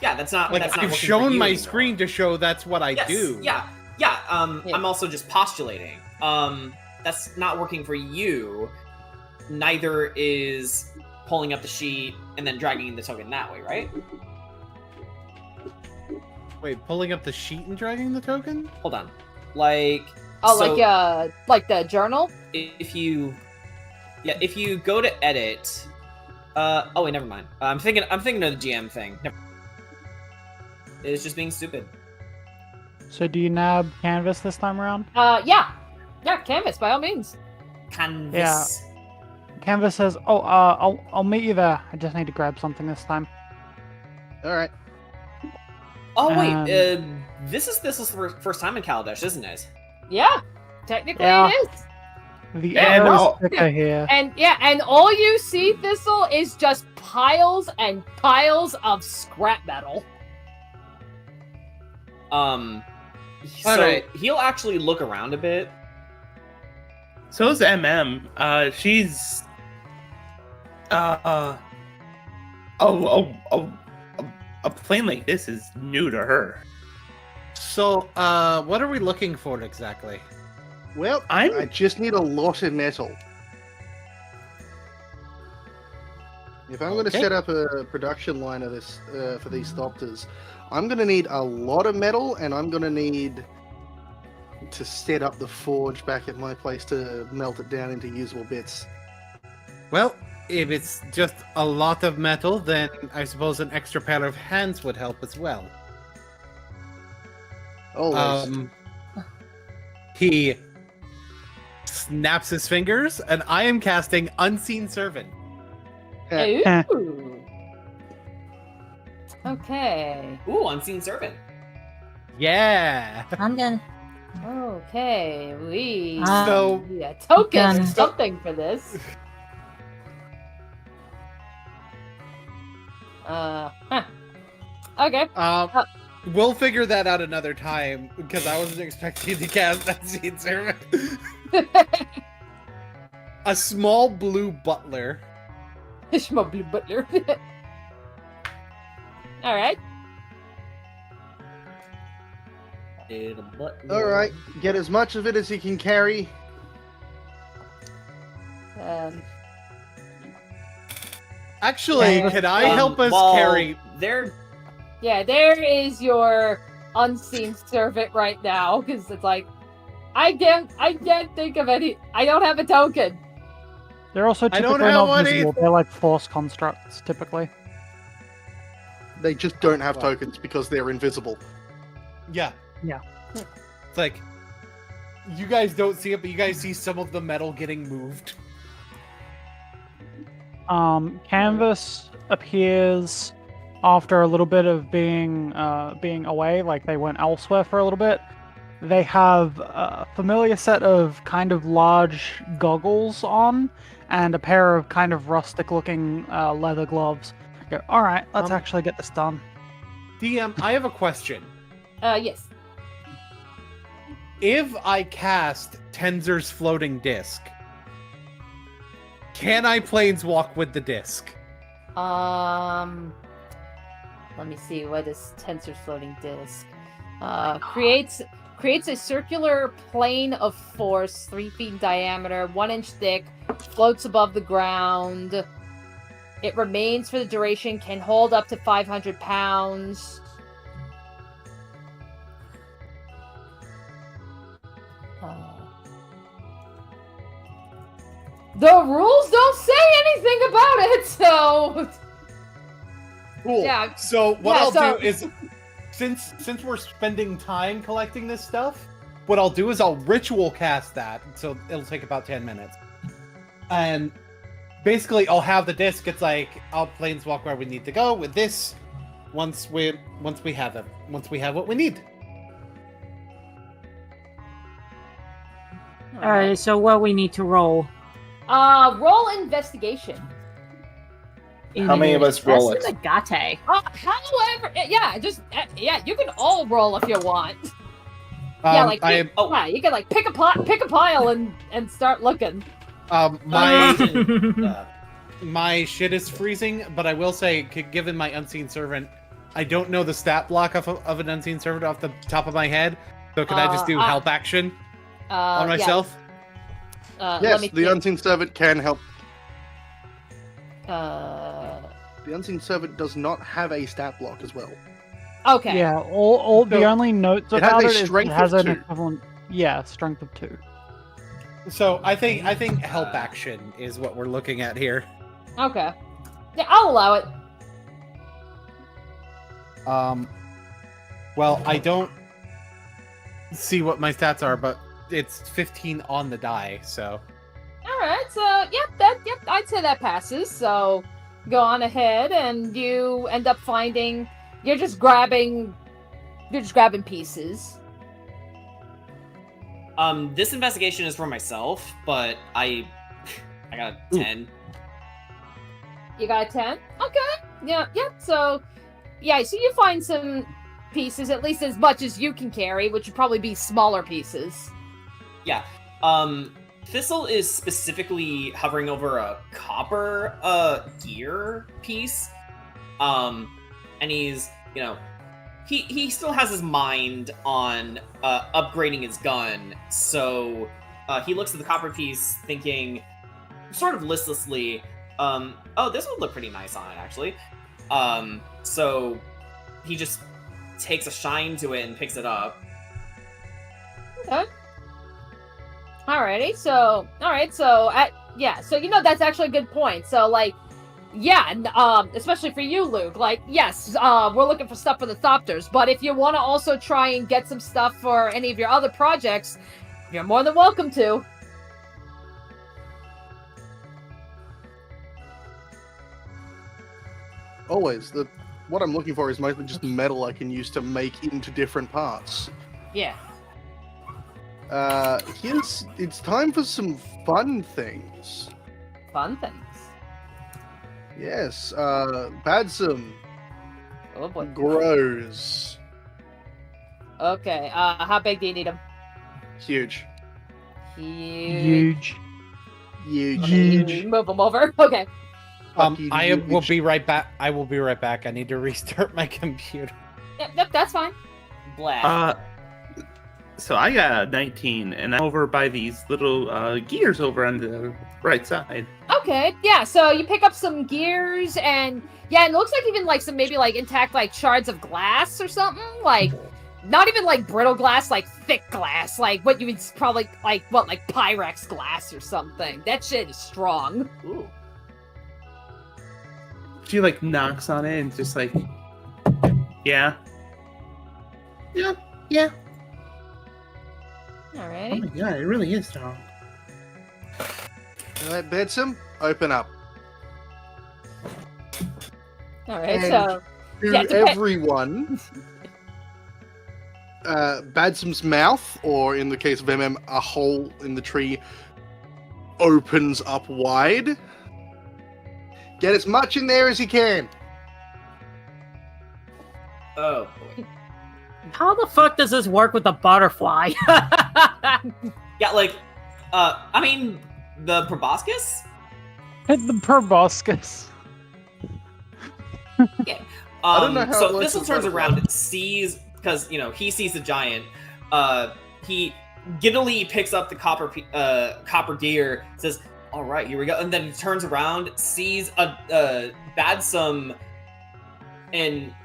Yeah, that's not. Like, that's not I've working for shown you my anymore. screen to show that's what I Yes, do. Yeah. Yeah. I'm also just postulating. That's not working for you. Neither is pulling up the sheet and then dragging the token that way, right? Wait, pulling up the sheet and dragging the token? Hold on. Like. Oh, so like the journal. if you go to edit. Oh wait, never mind. I'm thinking of the GM thing. It's just being stupid. So do you nab canvas this time around? Yeah, canvas by all means. Canvas. Yeah. Canvas says, "Oh, I'll meet you there. I just need to grab something this time." All right. Oh wait, this is Thistle's first time in Kaladesh, isn't it? Yeah, technically Yeah. it is. The Yeah, arrow no. is thicker here. And all you see, Thistle, is just piles and piles of scrap metal. So Alright. he'll actually look around a bit. So's she's a plane like this is new to her. So, what are we looking for exactly? Well, I'm- I just need a lot of metal. If I'm going to Okay. set up a production line of this for these Thopters, I'm going to need a lot of metal, and I'm going to need to set up the forge back at my place to melt it down into usable bits. Well, if it's just a lot of metal, then I suppose an extra pair of hands would help as well. Always. He snaps his fingers, and I am casting Unseen Servant. Ooh. Okay. Ooh, Unseen Servant. Yeah. I'm gonna. Okay. We So- need a token or Done. something for this. Huh. Okay. We'll figure that out another time because I wasn't expecting to cast Unseen Servant. A small blue butler. Ishmael Blue Butler. All right. All right, get as much of it as you can carry. Actually, Yeah, can I help us well, carry? There. Yeah, there is your unseen servant right now, because it's like, I can't think of any. I don't have a token. They're also I don't typically have not one visible. either. They're like force constructs, typically. They just don't have tokens because they're invisible. Yeah. Yeah. It's like you guys don't see it, but you guys see some of the metal getting moved. Canvas appears after a little bit of being away, like they went elsewhere for a little bit. They have a familiar set of kind of large goggles on and a pair of kind of rustic-looking leather gloves. Go, all right, let's actually get this done. DM, I have a question. Yes. If I cast Tenzer's floating disc, can I planeswalk with the disc? Let me see. What is Tensor's floating disk? Creates a circular plane of force, 3 feet in diameter, 1 inch thick, floats above the ground. It remains for the duration, can hold up to 500 pounds. The rules don't say anything about it, so Cool. yeah. So what Yeah, I'll so- do is, since we're spending time collecting this stuff, what I'll do is I'll ritual cast that. So it'll take about 10 minutes, and basically I'll have the disc. It's like I'll planeswalk where we need to go with this. Once we have it, once we have what we need. All right. So what we need to roll? Roll investigation. How many of us roll That's it? an agate. However, you can all roll if you want. I Yeah, you can like pick a pile and start looking. my my shit is freezing, but I will say, given my unseen servant, I don't know the stat block of an unseen servant off the top of my head. So can I just do help action on myself? Yes, the Unseen Servant can help. Uh, The Unseen Servant does not have a stat block as well. okay. Yeah, all the So, only notes it has about a it is it strength has of an 2. equivalent. Yeah, strength of 2. So I think help action is what we're looking at here. Okay. Yeah, I'll allow it. Well, I don't see what my stats are, but it's 15 on the die, so. All right. So I'd say that passes. So go on ahead, and you end up finding you're just grabbing pieces. This investigation is for myself, but I got a 10. You got a 10? Okay. Yeah. So you find some pieces, at least as much as you can carry, which would probably be smaller pieces. Yeah. Thistle is specifically hovering over a copper gear piece. And he's, he still has his mind on upgrading his gun, so he looks at the copper piece thinking sort of listlessly, oh, this would look pretty nice on it, actually. So he just takes a shine to it and picks it up. Okay. Alrighty, so that's actually a good point. So especially for you, Luke, yes, we're looking for stuff for the Thopters, but if you want to also try and get some stuff for any of your other projects, you're more than welcome to. Always. What I'm looking for is mostly just metal I can use to make into different parts. Yeah. It's time for some fun things. Fun things. Yes, Badsum Oh boy. grows. Okay, how big do you need them? Huge. Huge. Huge. Huge. Move them over. Okay. I will be right back. I will be right back. I need to restart my computer. Yep, that's fine. Blah. So I got a 19, and I'm over by these little gears over on the right side. Okay, yeah, so you pick up some gears, and yeah, it looks like even some maybe intact shards of glass or something, not even brittle glass, thick glass, what you would probably Pyrex glass or something. That shit is strong. Ooh. She knocks on it and just yeah. Oh Alright. my god, it really is strong. Alright, Badsum, open up. Alright, And so To yeah, everyone, Badsum's mouth, or in the case of MM, a hole in the tree, opens up wide. Get as much in there as you can. Oh boy. How the fuck does this work with the butterfly? Yeah, I mean, the proboscis? The proboscis. Yeah. I don't know how So it works Thistle with turns butterflies. around, sees, because, he sees the giant. He giddily picks up the copper gear, says, all right, here we go. And then he turns around, sees a Badsum in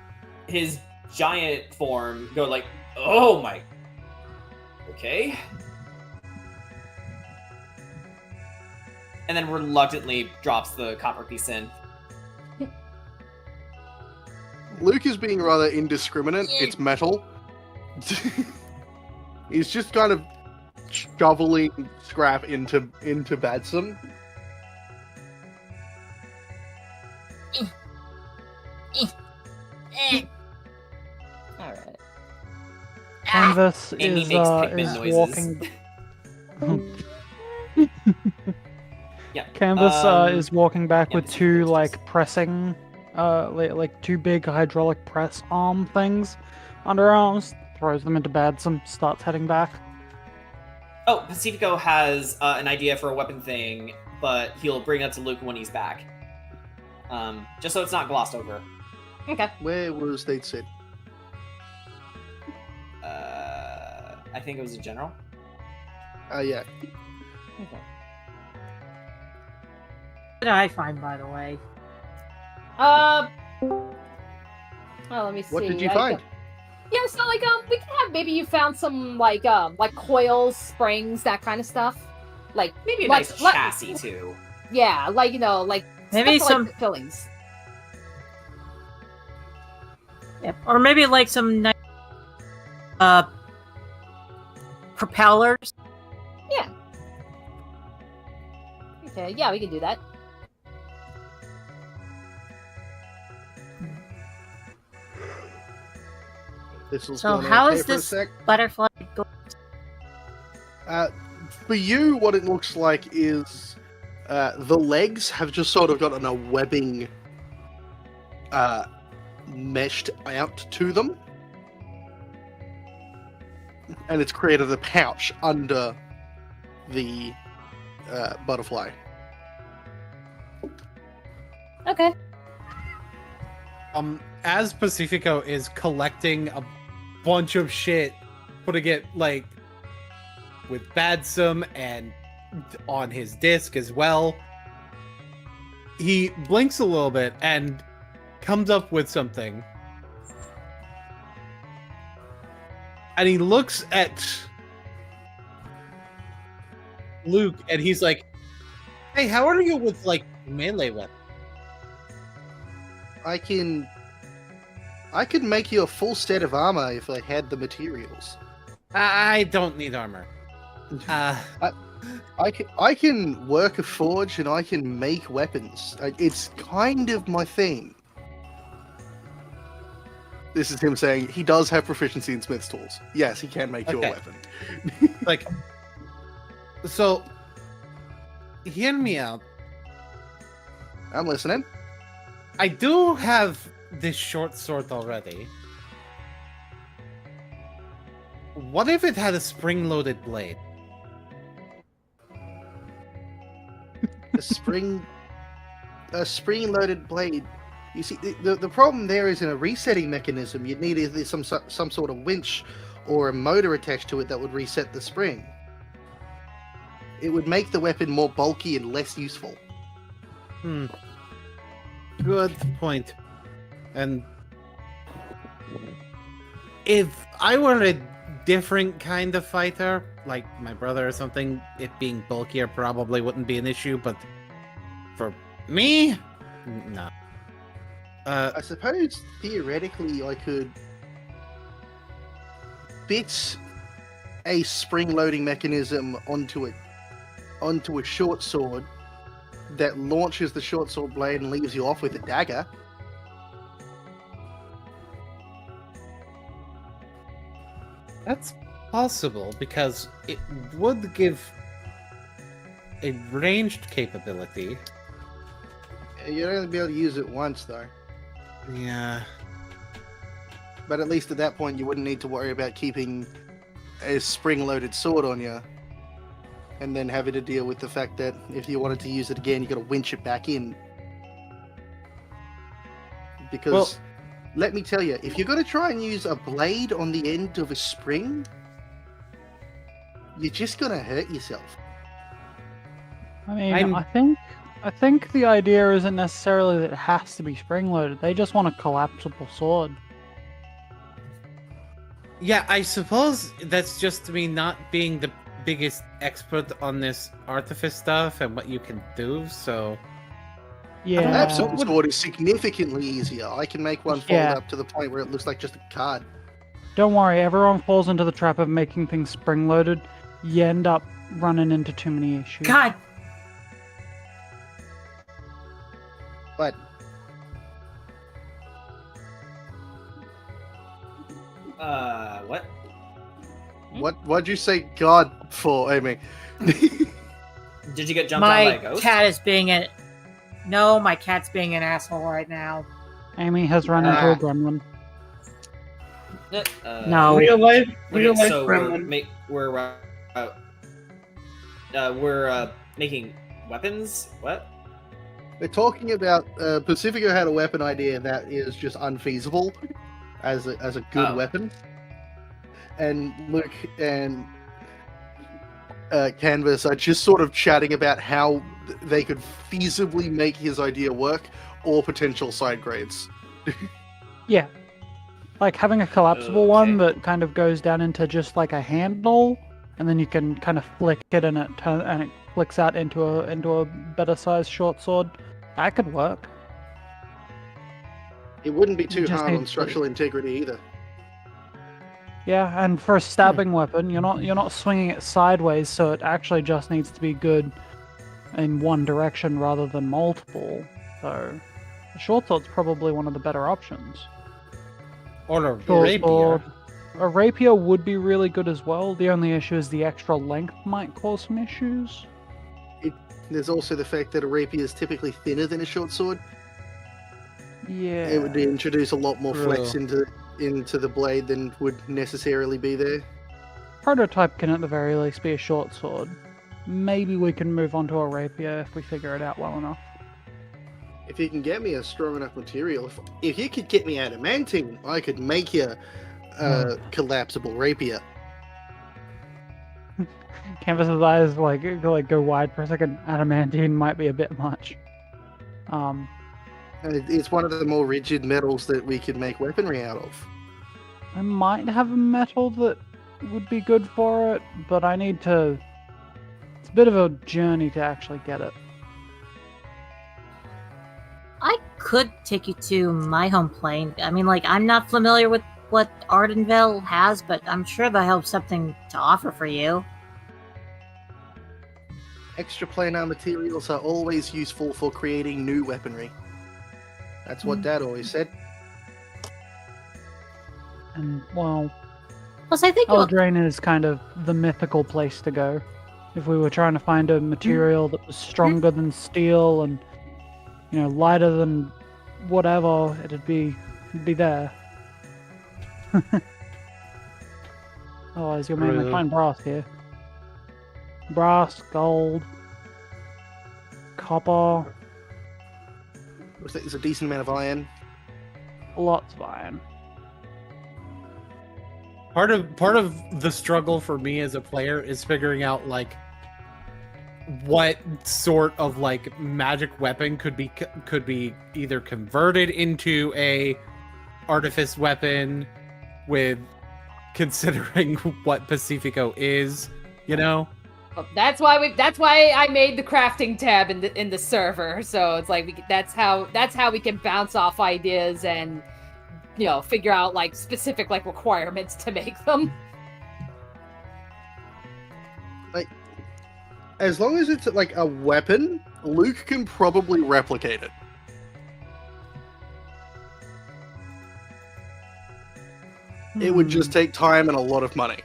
his giant form go oh my, okay. And then reluctantly drops the copper piece in. Luke is being rather indiscriminate. It's metal. He's just kind of shoveling scrap into Badsum. alright. Canvas Amy is makes Pikmin noises. walking. Yeah. Canvas is walking back yeah, with it's two noises. pressing, two big hydraulic press arm things under her arms. Throws them into Badsum. Starts heading back. Oh, Pacifico has an idea for a weapon thing, but he'll bring that to Luke when he's back. Just so it's not glossed over. Okay. Where was they said? I think it was a general. Yeah. Okay. What did I find, by the way? Well, let me see. What did you find? Yeah, so we can have maybe you found some coils, springs, that kind of stuff. Maybe a Like- nice like- chassis too. Yeah, Maybe stuff some- fillings. Yep. Or maybe some nice propellers. Yeah. Okay, yeah, we can do that. This was So going how okay is for a this sec. butterfly going? For you, what it looks like is the legs have just sort of gotten a webbing meshed out to them. And it's created a pouch under the butterfly. Okay. As Pacifico is collecting a bunch of shit, putting it like with Badsum and on his disc as well, he blinks a little bit and comes up with something. And he looks at Luke and he's like, "Hey, how are you with like melee weapons?" I could make you a full set of armor if I had the materials. I don't need armor. I can work a forge and I can make weapons. It's kind of my thing. This is him saying he does have proficiency in smith's tools. Yes, he can make you a weapon. Like, so, hear me out. I'm listening. I do have this short sword already. What if it had a spring-loaded blade? A spring-loaded blade. You see, the problem there is in a resetting mechanism, you'd need either some sort of winch or a motor attached to it that would reset the spring. It would make the weapon more bulky and less useful. Good point. And if I were a different kind of fighter, like my brother or something, it being bulkier probably wouldn't be an issue, but for me, no. I suppose theoretically I could fit a spring-loading mechanism onto a short sword that launches the short sword blade and leaves you off with a dagger. That's possible, because it would give a ranged capability. You'd only be able to use it once, though. Yeah. But at least at that point, you wouldn't need to worry about keeping a spring-loaded sword on you, and then having to deal with the fact that if you wanted to use it again, you got to winch it back in. Because, let me tell you, if you're going to try and use a blade on the end of a spring, you're just going to hurt yourself. I mean, I think the idea isn't necessarily that it has to be spring-loaded. They just want a collapsible sword. Yeah, I suppose that's just me not being the biggest expert on this artifice stuff and what you can do, so... Yeah. An absolute sword is significantly easier. I can make one fold up to the point where it looks like just a card. Don't worry, everyone falls into the trap of making things spring-loaded. You end up running into too many issues. God. But what? What'd you say God for, Amy? Did you get jumped on by a ghost? No, my cat's being an asshole right now. Amy has run into a gremlin. No. Real life So gremlin. we're making weapons. What? We're talking about Pacifico had a weapon idea that is just unfeasible as a good weapon, and Luke and Canvas are just sort of chatting about how they could feasibly make his idea work, or potential side grades. Yeah. Like having a collapsible one that kind of goes down into just like a handle, and then you can kind of flick it and it flicks out into a better sized short sword. That could work. It wouldn't be too just hard need on structural integrity either. Yeah, and for a stabbing weapon, you're not swinging it sideways, so it actually just needs to be good in one direction rather than multiple. So, the short sword's probably one of the better options. Or a Short rapier. sword, a rapier would be really good as well. The only issue is the extra length might cause some issues. There's also the fact that a rapier is typically thinner than a short sword. Yeah. It would introduce a lot more flex True. into the blade than would necessarily be there. Prototype can at the very least be a short sword. Maybe we can move on to a rapier if we figure it out well enough. If you can get me a strong enough material, if you could get me adamantine, I could make you a collapsible rapier. Canvas's eyes go wide for a second. Adamantine might be a bit much. It's one of the more rigid metals that we could make weaponry out of. I might have a metal that would be good for it, but I need to... It's a bit of a journey to actually get it. I could take you to my home plane. I mean, like, I'm not familiar with what Ardenville has, but I'm sure they'll have something to offer for you. Extraplanar materials are always useful for creating new weaponry. That's what Dad always said. And, well, Plus, I think you'll... Eldraine is kind of the mythical place to go. If we were trying to find a material that was stronger than steel and, you know, lighter than whatever, it'd be there. Otherwise, you'll mainly Really? find brass here. Brass, gold, copper, There's a decent amount of iron. lots of iron. Part of the struggle for me as a player is figuring out like what sort of like magic weapon could be either converted into a artifice weapon with considering what Pacifico is, you know? That's why I made the crafting tab in the server. So it's like that's how we can bounce off ideas and, you know, figure out like specific like requirements to make them. Like, as long as it's like a weapon, Luke can probably replicate it. It would just take time and a lot of money.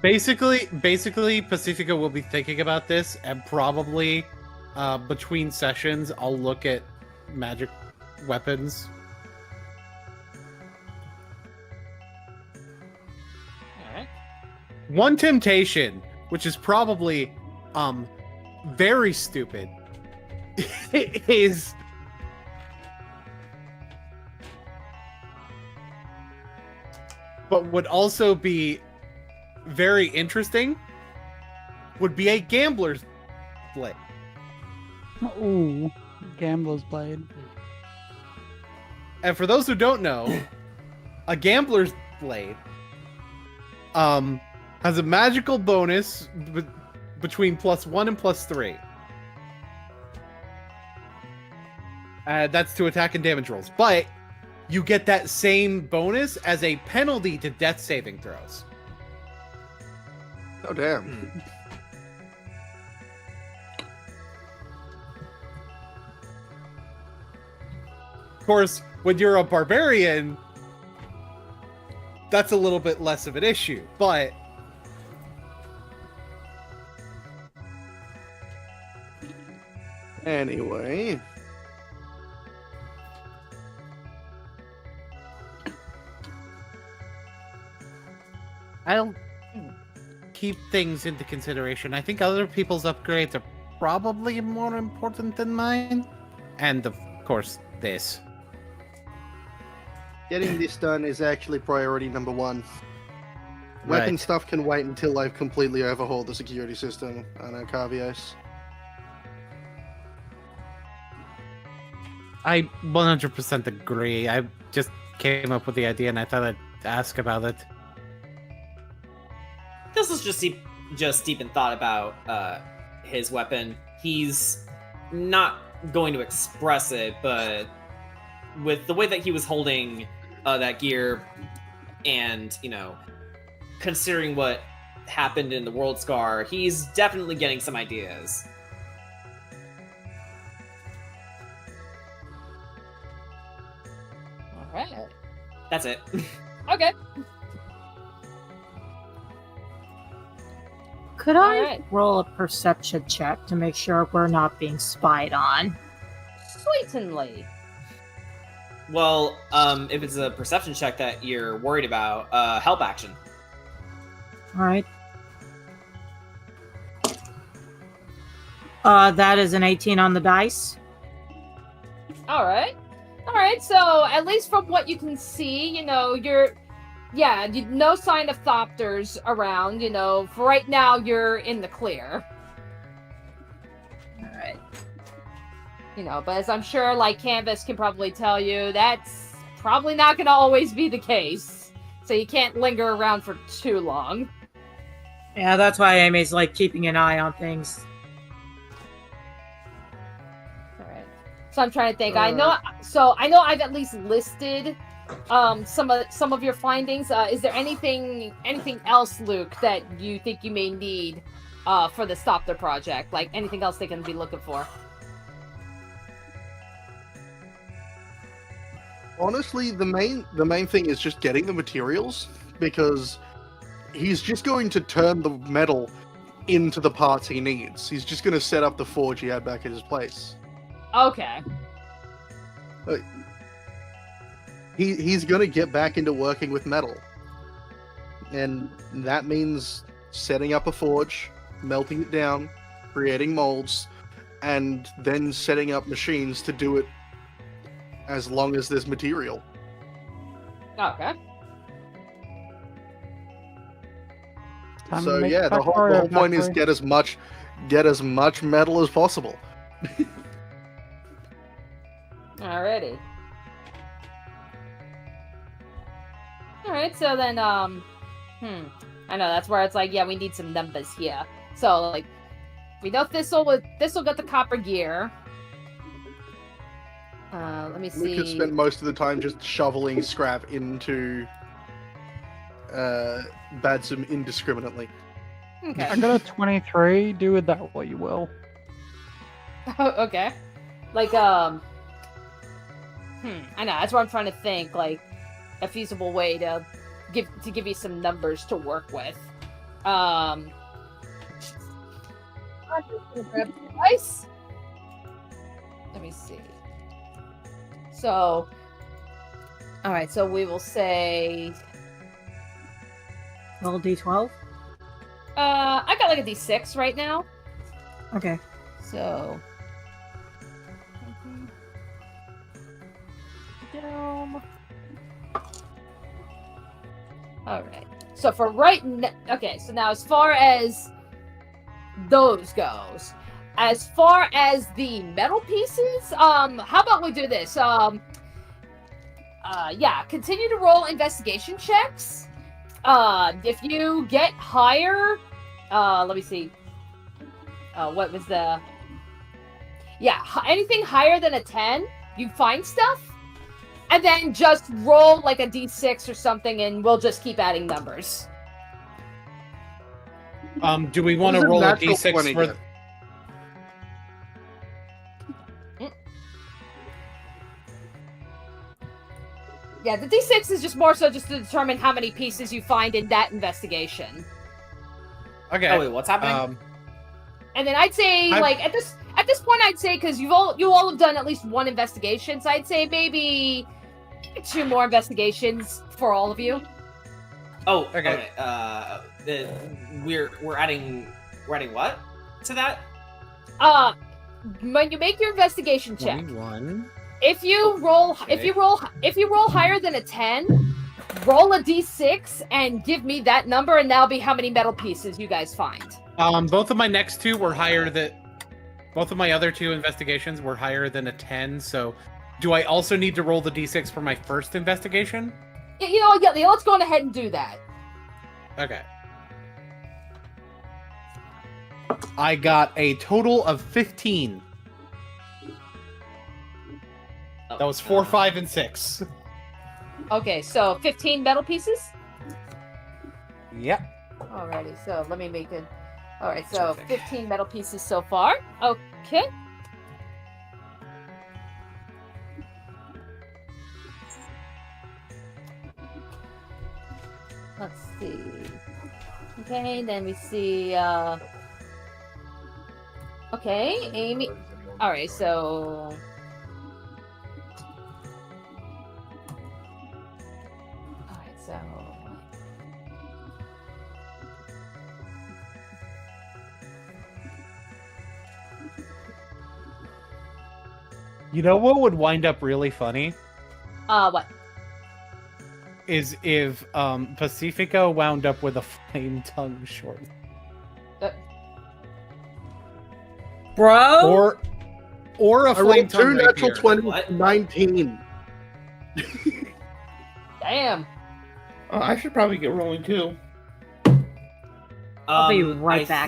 Basically, Pacifica will be thinking about this, and probably between sessions, I'll look at magic weapons. Alright. One temptation, which is probably very stupid, is but would also be very interesting, would be a gambler's blade. Ooh, Gambler's Blade. And for those who don't know, a gambler's blade has a magical bonus between +1 and +3. That's to attack and damage rolls. But you get that same bonus as a penalty to death saving throws. Oh, damn. Of course, when you're a barbarian, that's a little bit less of an issue, but Anyway. I'll keep things into consideration. I think other people's upgrades are probably more important than mine. And of course, this. Getting this done is actually priority number one. Weapon Right. stuff can wait until I've completely overhauled the security system on Arcavios. I 100% agree. I just came up with the idea and I thought I'd ask about it. This is just deep in thought about his weapon. He's not going to express it, but with the way that he was holding that gear, and considering what happened in the World Scar, he's definitely getting some ideas. All right. That's it. Okay. Could I Alright. roll a perception check to make sure we're not being spied on? Certainly. Well, if it's a perception check that you're worried about, help action. Alright. That is an 18 on the dice. All right. So at least from what you can see, no sign of thopters around. For right now, you're in the clear. All right. But as I'm sure, like Canvas can probably tell you, that's probably not going to always be the case. So you can't linger around for too long. Yeah, that's why Amy's like keeping an eye on things. So I'm trying to think. I know I've at least listed some of your findings. Is there anything else, Luke, that you think you may need for the Stop the Project? Like anything else they can be looking for? Honestly, the main thing is just getting the materials, because he's just going to turn the metal into the parts he needs. He's just going to set up the forge he had back at his place. Okay. He's going to get back into working with metal. And that means setting up a forge, melting it down, creating molds, and then setting up machines to do it as long as there's material. Okay. So yeah, the whole point is get as much metal as possible. Alrighty. Alright, so then, I know, that's where it's like, yeah, we need some numbers here. So, like, we know Thistle got the copper gear. Let me see. We could spend most of the time just shoveling scrap into Badsum indiscriminately. Okay. I got a 23. Do with that what you will. Okay. Like, I know, that's what I'm trying to think, like, a feasible way to give you some numbers to work with. I'm just gonna grab the dice. Let me see. So, alright, so we will say... Roll D12? I got like a D6 right now. Okay. So... Alright. So for okay, so now as far as those goes, as far as the metal pieces, how about we do this? Yeah, continue to roll investigation checks. If you get higher, let me see. What was the... Yeah, anything higher than a 10, you find stuff. And then just roll like a d6 or something, and we'll just keep adding numbers. Do we want to roll a d6 for... Yeah, the d6 is just more so just to determine how many pieces you find in that investigation. Okay. Oh wait, what's happening? And then I'd say, like, at this point, I'd say, because you all have done at least one investigation, so I'd say maybe 2 more investigations for all of you. Oh, okay. We're adding what to that? When you make your investigation check, 21. if you roll higher than a 10, roll a d6 and give me that number, and that'll be how many metal pieces you guys find. Both of my next 2 were higher than... Both of my other 2 investigations were higher than a 10, so... Do I also need to roll the d6 for my first investigation? Yeah, let's go on ahead and do that. Okay. I got a total of 15. That was 4, 5, and 6. Okay, so 15 metal pieces? Yep. Alrighty, so let me make it. Alright, so 15 metal pieces so far. Okay. Let's see. Okay, then we see, okay, Amy. Alright, so... Alright, so... You know what would wind up really funny? What? Is if Pacifico wound up with a flame tongue short. Bro? Or a I flame rolled tongue 2 natural rapier. 20, What? 19. Damn. I should probably get rolling too. I'll be right I back.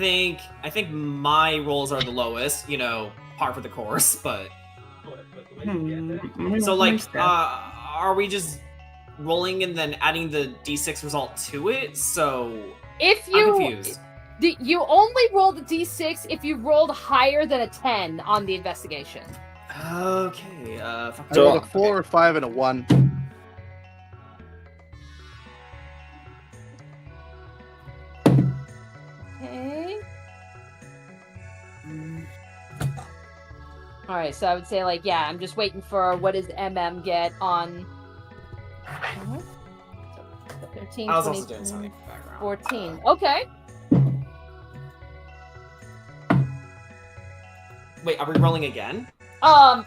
think my rolls are the lowest. You know, par for the course. But so like, are we just rolling and then adding the d6 result to it? So If I'm you confused. you only roll the d6 if you rolled higher than a 10 on the investigation. Okay. Fuck I rolled a okay. 4, a 5, and a 1. Okay. All right, so I would say like, yeah, I'm just waiting for what does MM get on. So 13, I was 20, also doing something in the background. 14. Okay. Wait, are we rolling again? No,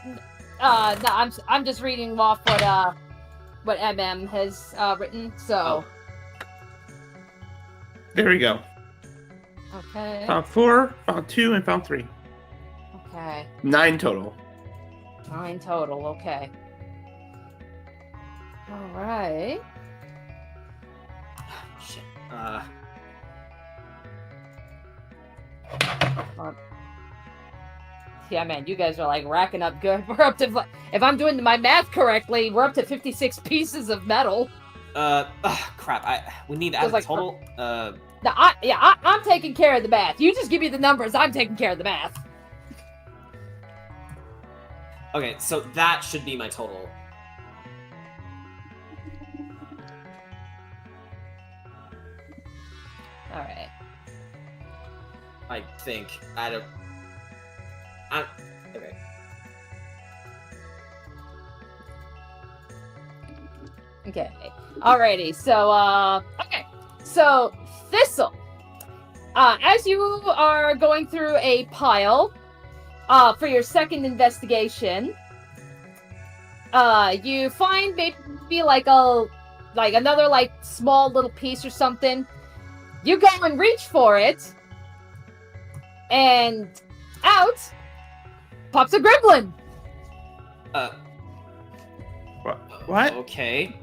I'm just reading off what MM has written. So. There we go. Okay. Found 4, found 2, and found 3. Okay. 9 total. 9 total. Okay. All right. Shit. Yeah, man, you guys are like racking up good. We're up to, if I'm doing my math correctly, we're up to 56 pieces of metal. Crap. We need to add Feels the like- total. Now, I'm taking care of the math. You just give me the numbers. I'm taking care of the math. Okay, so that should be my total. All right. I think. Okay. Okay. Alrighty. So, okay. So, Thistle. As you are going through a pile, for your second investigation, you find maybe like another like small little piece or something. You go and reach for it, and out pops a gremlin. What? Okay.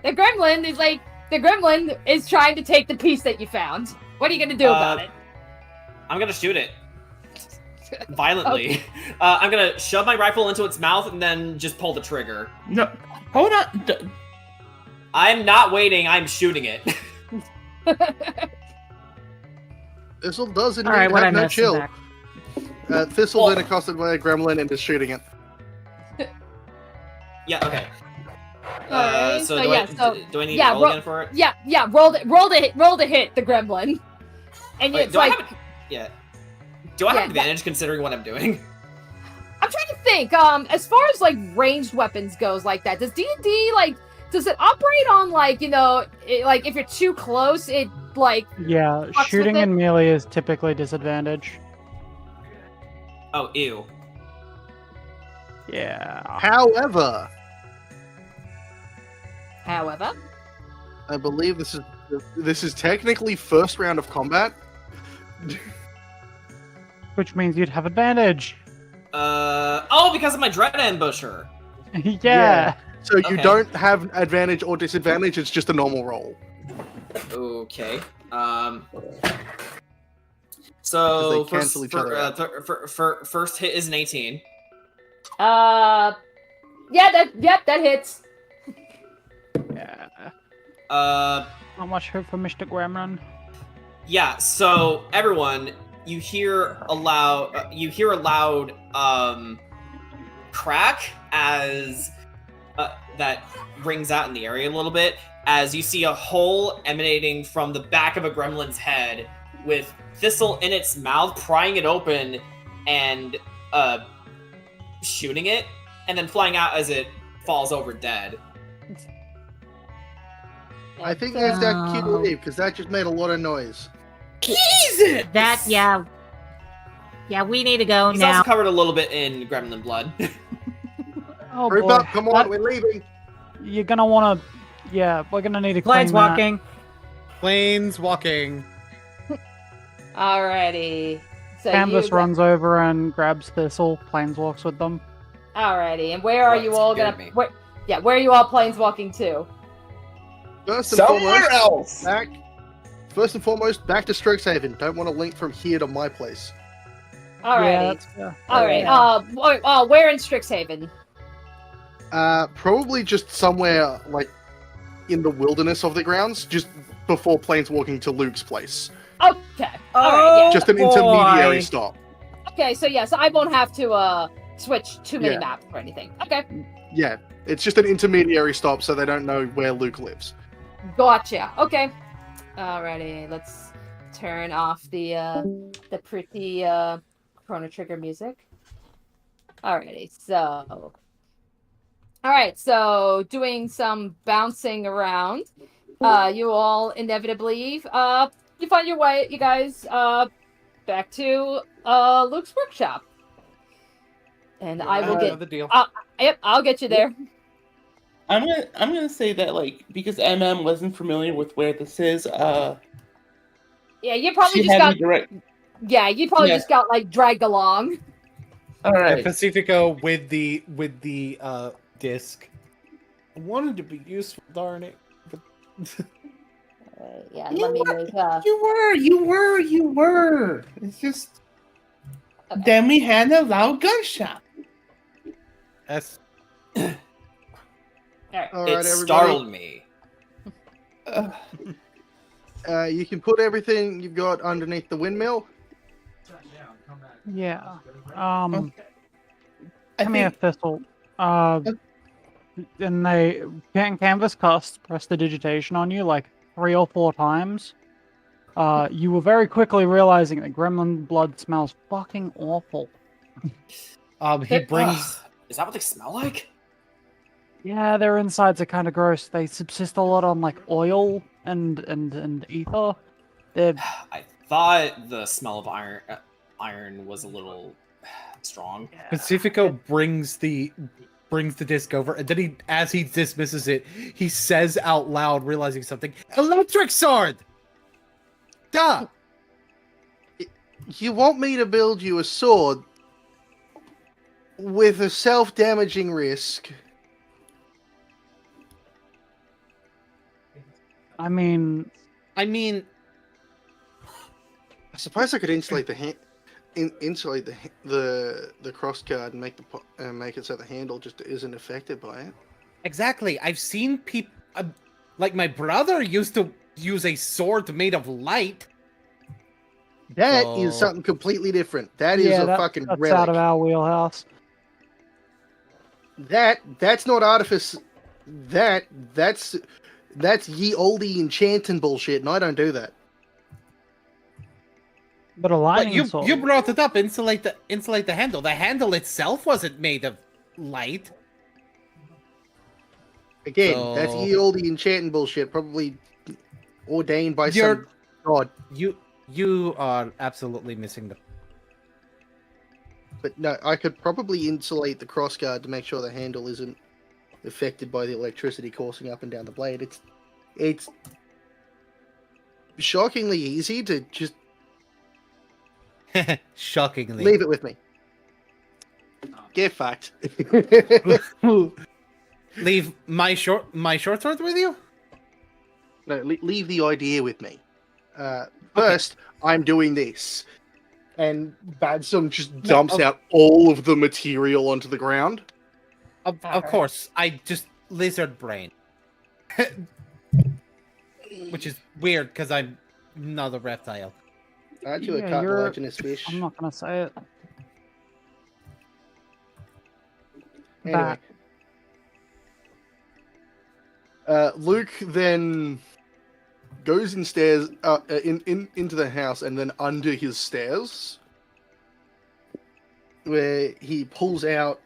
The gremlin is trying to take the piece that you found. What are you gonna do about it? I'm gonna shoot it. Violently. I'm gonna shove my rifle into its mouth and then just pull the trigger. No. Hold on. I'm not waiting, I'm shooting it. Thistle does indeed All right, what I have no missed. chill. Thistle Well- then accosted by a gremlin and is shooting it. Yeah, okay. Alright, So, so do, yeah, do I need yeah, to roll again for it? Yeah, roll to hit the gremlin. And Wait, it's do like, I have yeah. Do I Yeah, have advantage considering what I'm doing? I'm trying to think, as far as like ranged weapons goes like that, does D&D like, does it operate on like, like if you're too close, it like, Yeah, with shooting it? in melee is typically disadvantage. Oh, ew. Yeah. However, however, I believe this is technically first round of combat. Which means you'd have advantage. Oh, because of my Dread Ambusher. Yeah. So you Okay. don't have advantage or disadvantage, it's just a normal roll. Okay. Because So they cancel each other out. first hit is an 18. that hits. Yeah. Not much hope for Mr. Gremlin. Yeah, so everyone, you hear a loud crack as that rings out in the area a little bit, as you see a hole emanating from the back of a gremlin's head with Thistle in its mouth, prying it open and shooting it, and then flying out as it falls over dead. I think that's that cue to leave, because that just made a lot of noise. Jesus! That, yeah. Yeah, we need to go He's now. also covered a little bit in gremlin blood. Oh Group boy. up, come on, we're leaving. You're gonna wanna... Yeah, we're gonna need to clean Planes that. walking. Planes walking. Alrighty. So Canvas you... runs over and grabs Thistle, planeswalks with them. Alrighty, and where are you all scared gonna... me. Where are you all planeswalking to? First and Somewhere foremost, else. back to Strixhaven. Don't want to link from here to my place. Alrighty. Yeah, Alright, where in Strixhaven? Probably just somewhere, like, in the wilderness of the grounds, just before planeswalking to Luke's place. Okay. Alright, yeah. Just an intermediary stop. Okay, so yeah, so I won't have to switch too many Yeah. maps or anything. Okay. Yeah, it's just an intermediary stop so they don't know where Luke lives. Gotcha. Okay. Alrighty, let's turn off the pretty Chrono Trigger music. Alrighty, so doing some bouncing around. You all inevitably you find your way, you guys, back to Luke's workshop. And I will get the deal. yep, I'll get you there. I'm gonna say that, like, because MM wasn't familiar with where this is, Yeah, you probably she just had got me direct. you probably Yeah. just got like dragged along. All right. Pacifico with the disc. I wanted to be useful, darn it. But... Yeah, You let me were- make You were. It's just. Okay. Then we had a loud gunshot. That's Alright. All It right, everybody. startled me. You can put everything you've got underneath the windmill. Yeah. I Come here, think Thistle. And they canvas cast prestidigitation on you like 3 or 4 times. You were very quickly realizing that gremlin blood smells fucking awful. he brings Is that what they smell like? Yeah, their insides are kind of gross. They subsist a lot on like oil and ether. They're I thought the smell of iron was a little strong. Pacifico brings the disc over, and then as he dismisses it, he says out loud, realizing something, "Electric sword!" Duh! You want me to build you a sword with a self-damaging risk? I mean, I suppose I could insulate the insulate the cross guard and make it so the handle just isn't affected by it. Exactly. I've seen people like my brother used to use a sword made of light. That is So- something completely different. That is yeah, a fucking that's relic. out of our wheelhouse. That's not artifice. That's ye olde enchanting bullshit, and I don't do that. But a But lightning sword. you brought it up. Insulate the handle. The handle itself wasn't made of light. Again, that's So- ye olde enchanting bullshit, probably ordained by You're- some god. You are absolutely missing the. But no, I could probably insulate the crossguard to make sure the handle isn't affected by the electricity coursing up and down the blade. It's shockingly easy to just Shockingly. leave it with me. Get fucked. Leave my short sword with you? No, leave the idea with me. First, I'm doing this. And Badsum just dumps out all of the material onto the ground. Of course. I just lizard brain. which is weird because I'm not a reptile. Aren't you a Yeah, you're- cartilaginous fish? I'm not gonna say it. Anyway. Luke then goes and stairs into the house, and then under his stairs, where he pulls out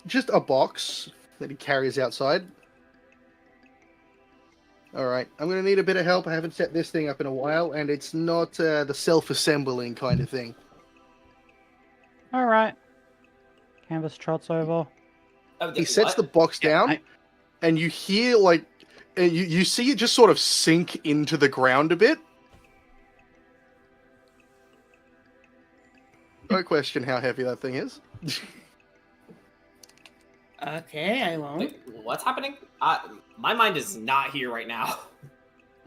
just a box that he carries outside. Alright, I'm going to need a bit of help. I haven't set this thing up in a while, and it's not the self-assembling kind of thing. All right. Canvas trots over. He sets the box down, and you hear, like, and you see it just sort of sink into the ground a bit. No question how heavy that thing is. Okay, I won't. Wait, what's happening? My mind is not here right now.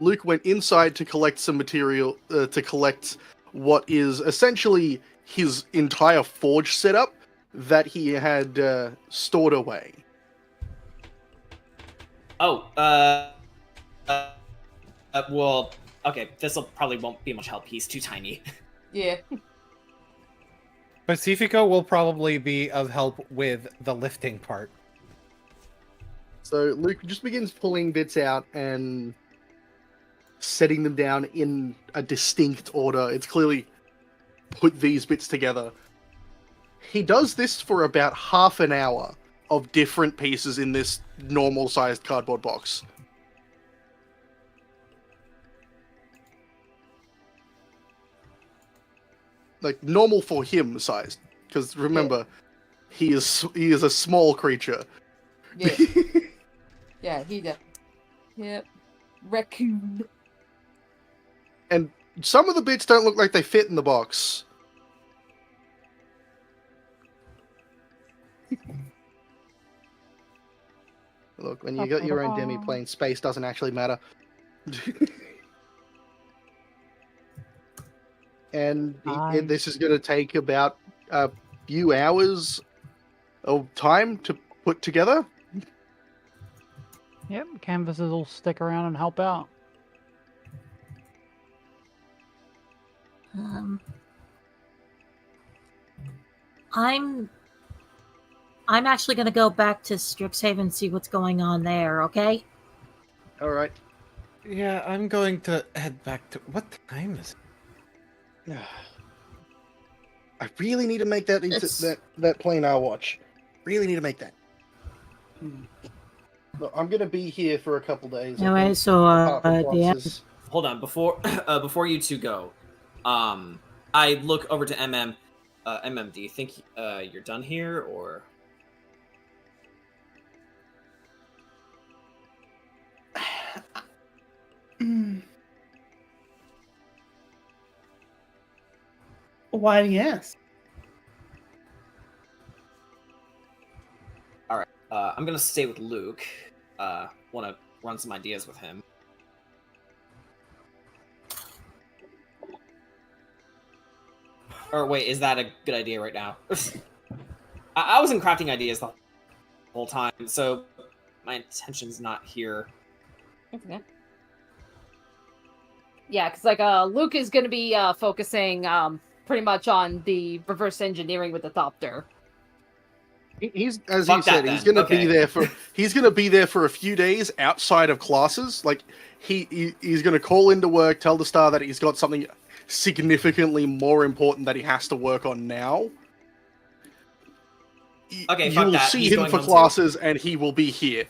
Luke went inside to collect some material, to collect what is essentially his entire forge setup that he had stored away. Oh, well, okay, Thistle probably won't be much help. He's too tiny. Yeah. Pacifico will probably be of help with the lifting part. So Luke just begins pulling bits out and setting them down in a distinct order. It's clearly put these bits together. He does this for about half an hour of different pieces in this normal-sized cardboard box. Like, normal for him sized. Because remember, he is a small creature. Yeah. Yeah, he does. Yep. Raccoon. And some of the bits don't look like they fit in the box. Look, when you got your own demi-plane, space doesn't actually matter. And this is going to take about a few hours of time to put together. Yep, canvases will stick around and help out. I'm actually gonna go back to Strixhaven and see what's going on there, okay? All right. Yeah, I'm going to head back to... What time is it? I really need to make that into that plane I watch. Really need to make that. Look, I'm gonna be here for a couple days. Anyway, so yeah. Hold on, before you two go, I look over to MM. MM, do you think you're done here, or? Why, yes. All right. I'm gonna stay with Luke. Want to run some ideas with him. Or wait, is that a good idea right now? I wasn't crafting ideas the whole time, so my intention's not here. Okay. Yeah, because like Luke is going to be focusing pretty much on the reverse engineering with the Thopter. He's, as Fuck you said, that he's then. gonna be Okay. there for a few days outside of classes. Like he's gonna call into work, tell the star that he's got something significantly more important that he has to work on now. Okay, you fuck will that. see He's him going for home too. classes, and he will be here.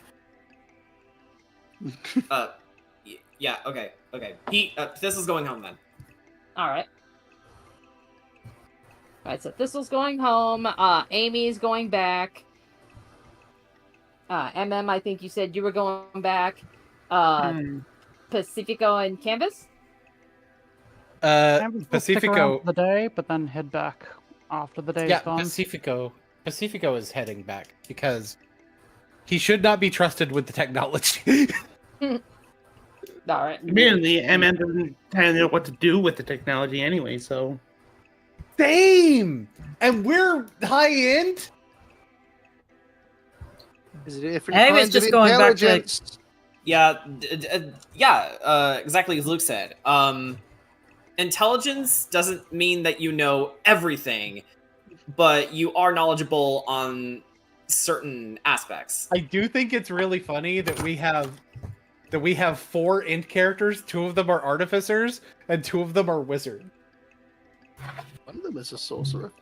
Yeah. Okay. This is going home then. All right. All right. So Thistle's going home. Amy's going back. MM, I think you said you were going back. Pacifico and Canvas. Canvas will stick around Pacifico. for the day, but then head back after the day's Yeah, gone. Pacifico is heading back because he should not be trusted with the technology. All right. Really, MM doesn't kind of know what to do with the technology anyway, so... Same! And we're high-end? Is it different I was kinds of just going back to- intelligence? Exactly as Luke said. Intelligence doesn't mean that you know everything, but you are knowledgeable on certain aspects. I do think it's really funny that we have 4 int characters. 2 of them are artificers, and 2 of them are wizard. One of them is a sorcerer.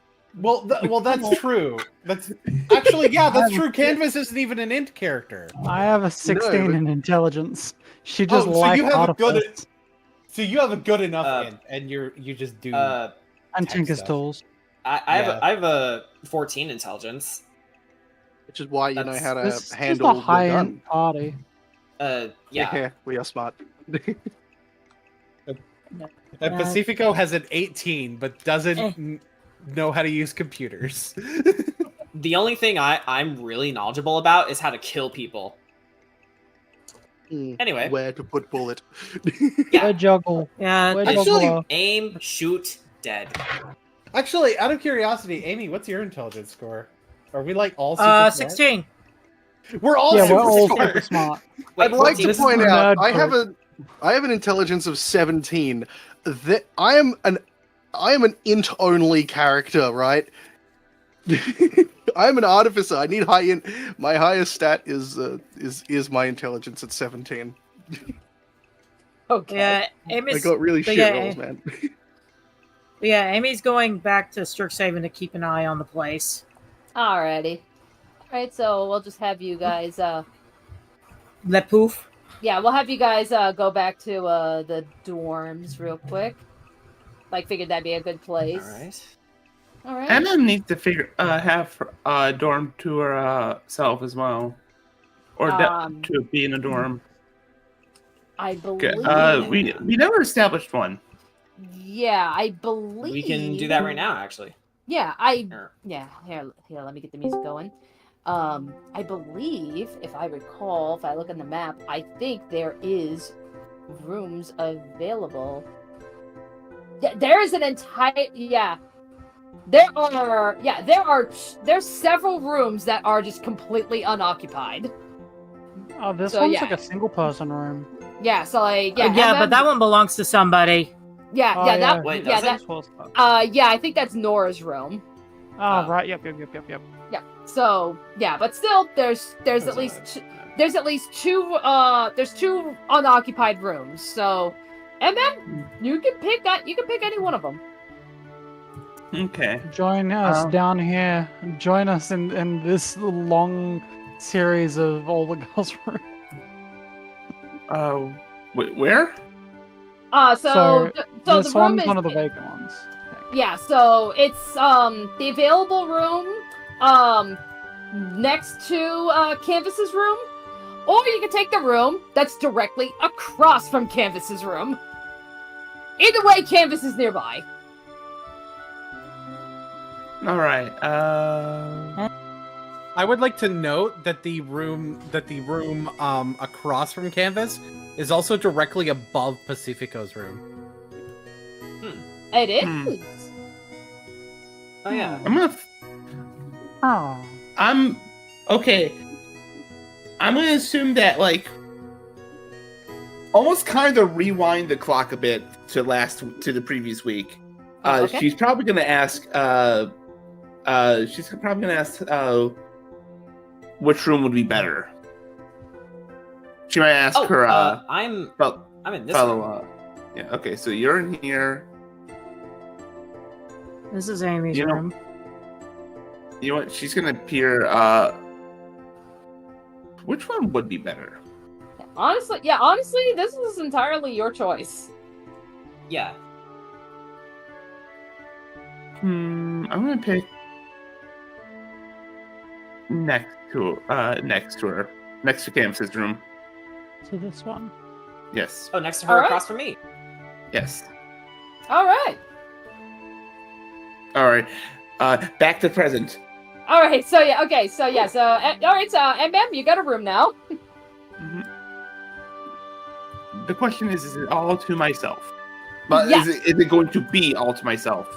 Well, that's true. That's actually, that's true. Canvas isn't even an int character. I have a 16 in intelligence. She just so likes you have artifice. So you have a good enough int, and you just do. And Tinker's stuff. tools. I have a 14 intelligence. Which is why you know how to This handle is a the high-end gun. party. Yeah. We are smart. And Pacifico has an 18, but doesn't know how to use computers. The only thing I'm really knowledgeable about is how to kill people. Anyway. Where to put bullet. Yeah. Juggle. Yeah. Actually, aim, shoot, dead. Actually, out of curiosity, Amy, what's your intelligence score? Are we like all super smart? 16. We're all Yeah, super we're all smart. super smart. I'd like to 14. point This is out nerd I have an intelligence of 17. That I am an int only character, right? I'm an artificer. I need high int. My highest stat is my intelligence at 17. Okay. Yeah, I Amy's, got really but shit yeah, rolls, man. yeah, Amy's going back to Strixhaven to keep an eye on the place. Alrighty. Alright, so we'll just have you guys Let poof. yeah, we'll have you guys go back to the dorms real quick. Like, figured that'd be a good place. Alright. MM needs to have a dorm to herself as well, or to be in a dorm. I believe. We never established one. Yeah, I believe We can do that right now, actually. Yeah, here, let me get the music going. I believe, if I recall, if I look on the map, I think there is rooms available. There is an entire there's several rooms that are just completely unoccupied. Oh, this So, one's yeah. like a single person room. Yeah, so like But that one belongs to somebody. Wait, does it? I think that's Nora's room. Oh, right. Yep. Yeah. So but still, there's at least two unoccupied rooms. So, and then you can pick any one of them. Okay. Join us down here. Join us in this long series of all the girls' rooms. Where? So the this room one's is one of the vacant ones. yeah. So it's the available room next to Canvas's room, or you can take the room that's directly across from Canvas's room. Either way, Canvas is nearby. All right. I would like to note that the room across from Canvas is also directly above Pacifico's room. It is. Oh yeah. I'm okay. I'm gonna assume that almost kind of rewind the clock a bit to the previous week. Okay. She's probably gonna ask. Which room would be better. She might ask her. I'm in this fellow. room. Yeah. Okay. So you're in here. This is Amy's You know- room. You know what? She's gonna peer. Which one would be better? Honestly, this is entirely your choice. Yeah. I'm gonna pick next to her, next to Canvas's room. So this one. Yes. Oh, next to her, All right. across from me. Yes. All right. All right. Back to present. All right. So all right. So MM, you got a room now. The question is it all to myself? But Yes. is it going to be all to myself?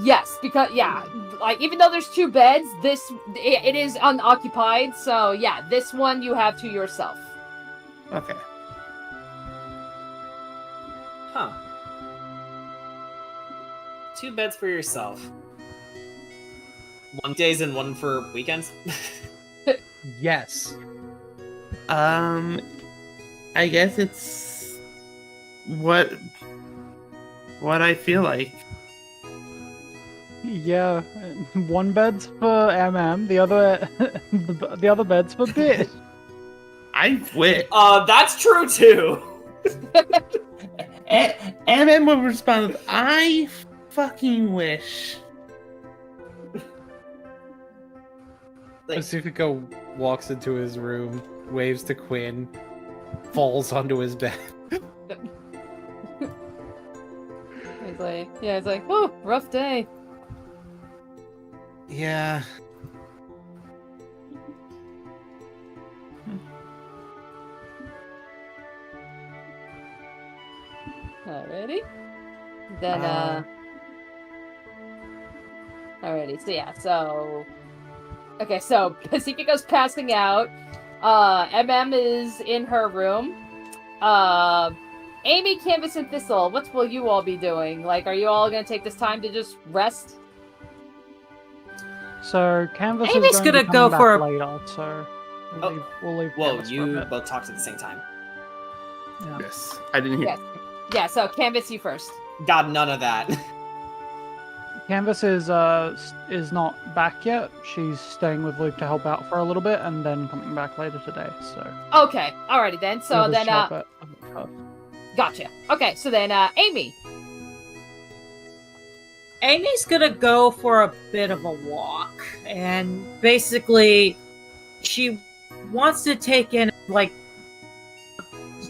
Yes, because even though there's 2 beds, it is unoccupied. So this one you have to yourself. Okay. Huh. 2 beds for yourself. 1 days and 1 for weekends? Yes. I guess it's what I feel like. Yeah, 1 bed's for MM, the other bed's for Bit. I wish. That's true too! MM would respond with, I fucking wish. Pacifico walks into his room, waves to Quinn, falls onto his bed. It's like, oh, rough day. Yeah. Alrighty. Then, Alrighty, so yeah, so... Okay, so Pacifico's passing out. MM is in her room. Amy, Canvas, and Thistle, what will you all be doing? Like, are you all gonna take this time to just rest? So Canvas Amy's is gonna going to go come for back a- later, so we'll leave Whoa, Canvas for a you bit. both talked at the same time. Yeah. Yes, I didn't hear. Yes. Yeah, so Canvas, you first. Got none of that. Canvas is not back yet. She's staying with Luke to help out for a little bit, and then coming back later today. So Okay, alrighty then. So Canvas then, shall bet first. gotcha. Okay, so then, Amy. Amy's gonna go for a bit of a walk, and basically, she wants to take in like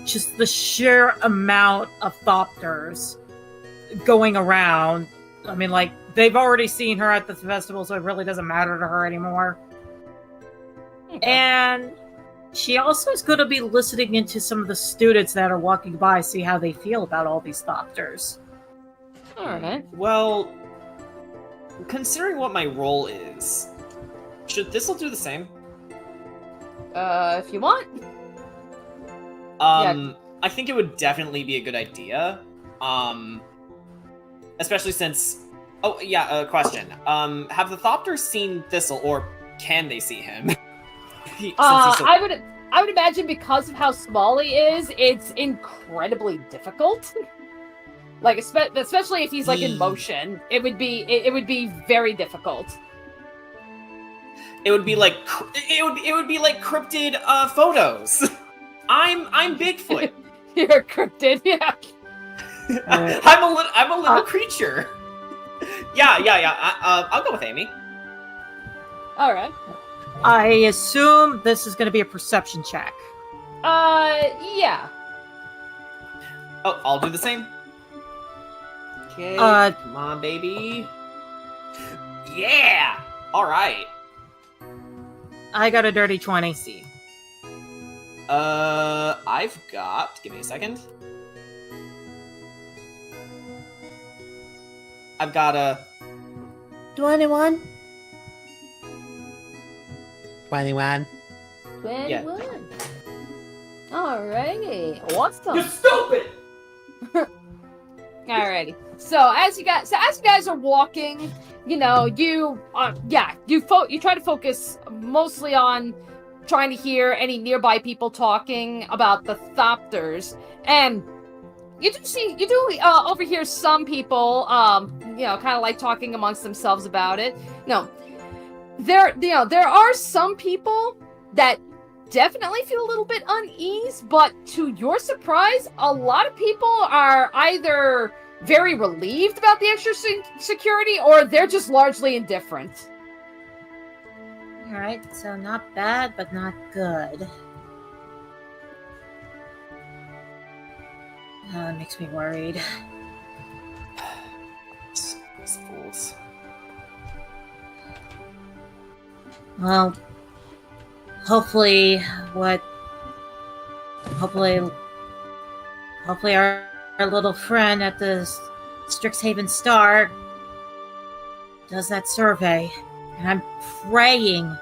just the sheer amount of thopters going around. I mean, like they've already seen her at the festival, so it really doesn't matter to her anymore. And she also is going to be listening into some of the students that are walking by, see how they feel about all these thopters. Alright. Well, considering what my role is, should Thistle do the same? If you want. I think it would definitely be a good idea. Especially since... Oh, yeah, question. Have the Thopters seen Thistle, or can they see him? I would imagine because of how small he is, it's incredibly difficult. Like, especially if he's like in motion, it would be very difficult. It would be like it would be like cryptid photos. I'm Bigfoot. You're cryptid, yeah. I'm a little creature. Yeah. I'll go with Amy. All right. I assume this is going to be a perception check. Yeah. Oh, I'll do the same. Okay. Uh, Come on, baby. Yeah. All right. I got a dirty 20. See. I've got. Give me a second. I've got a 21. 21. 21. Alrighty. Awesome. You stupid. Alrighty. So as you guys are walking, you know, you try to focus mostly on trying to hear any nearby people talking about the Thopters, and you do overhear some people, kind of like talking amongst themselves about it. No, there are some people that definitely feel a little bit unease, but to your surprise, a lot of people are either very relieved about the extra security, or they're just largely indifferent. Alright, so not bad, but not good. It makes me worried. These fools. Well, hopefully our little friend at the Strixhaven Star does that survey. And I'm praying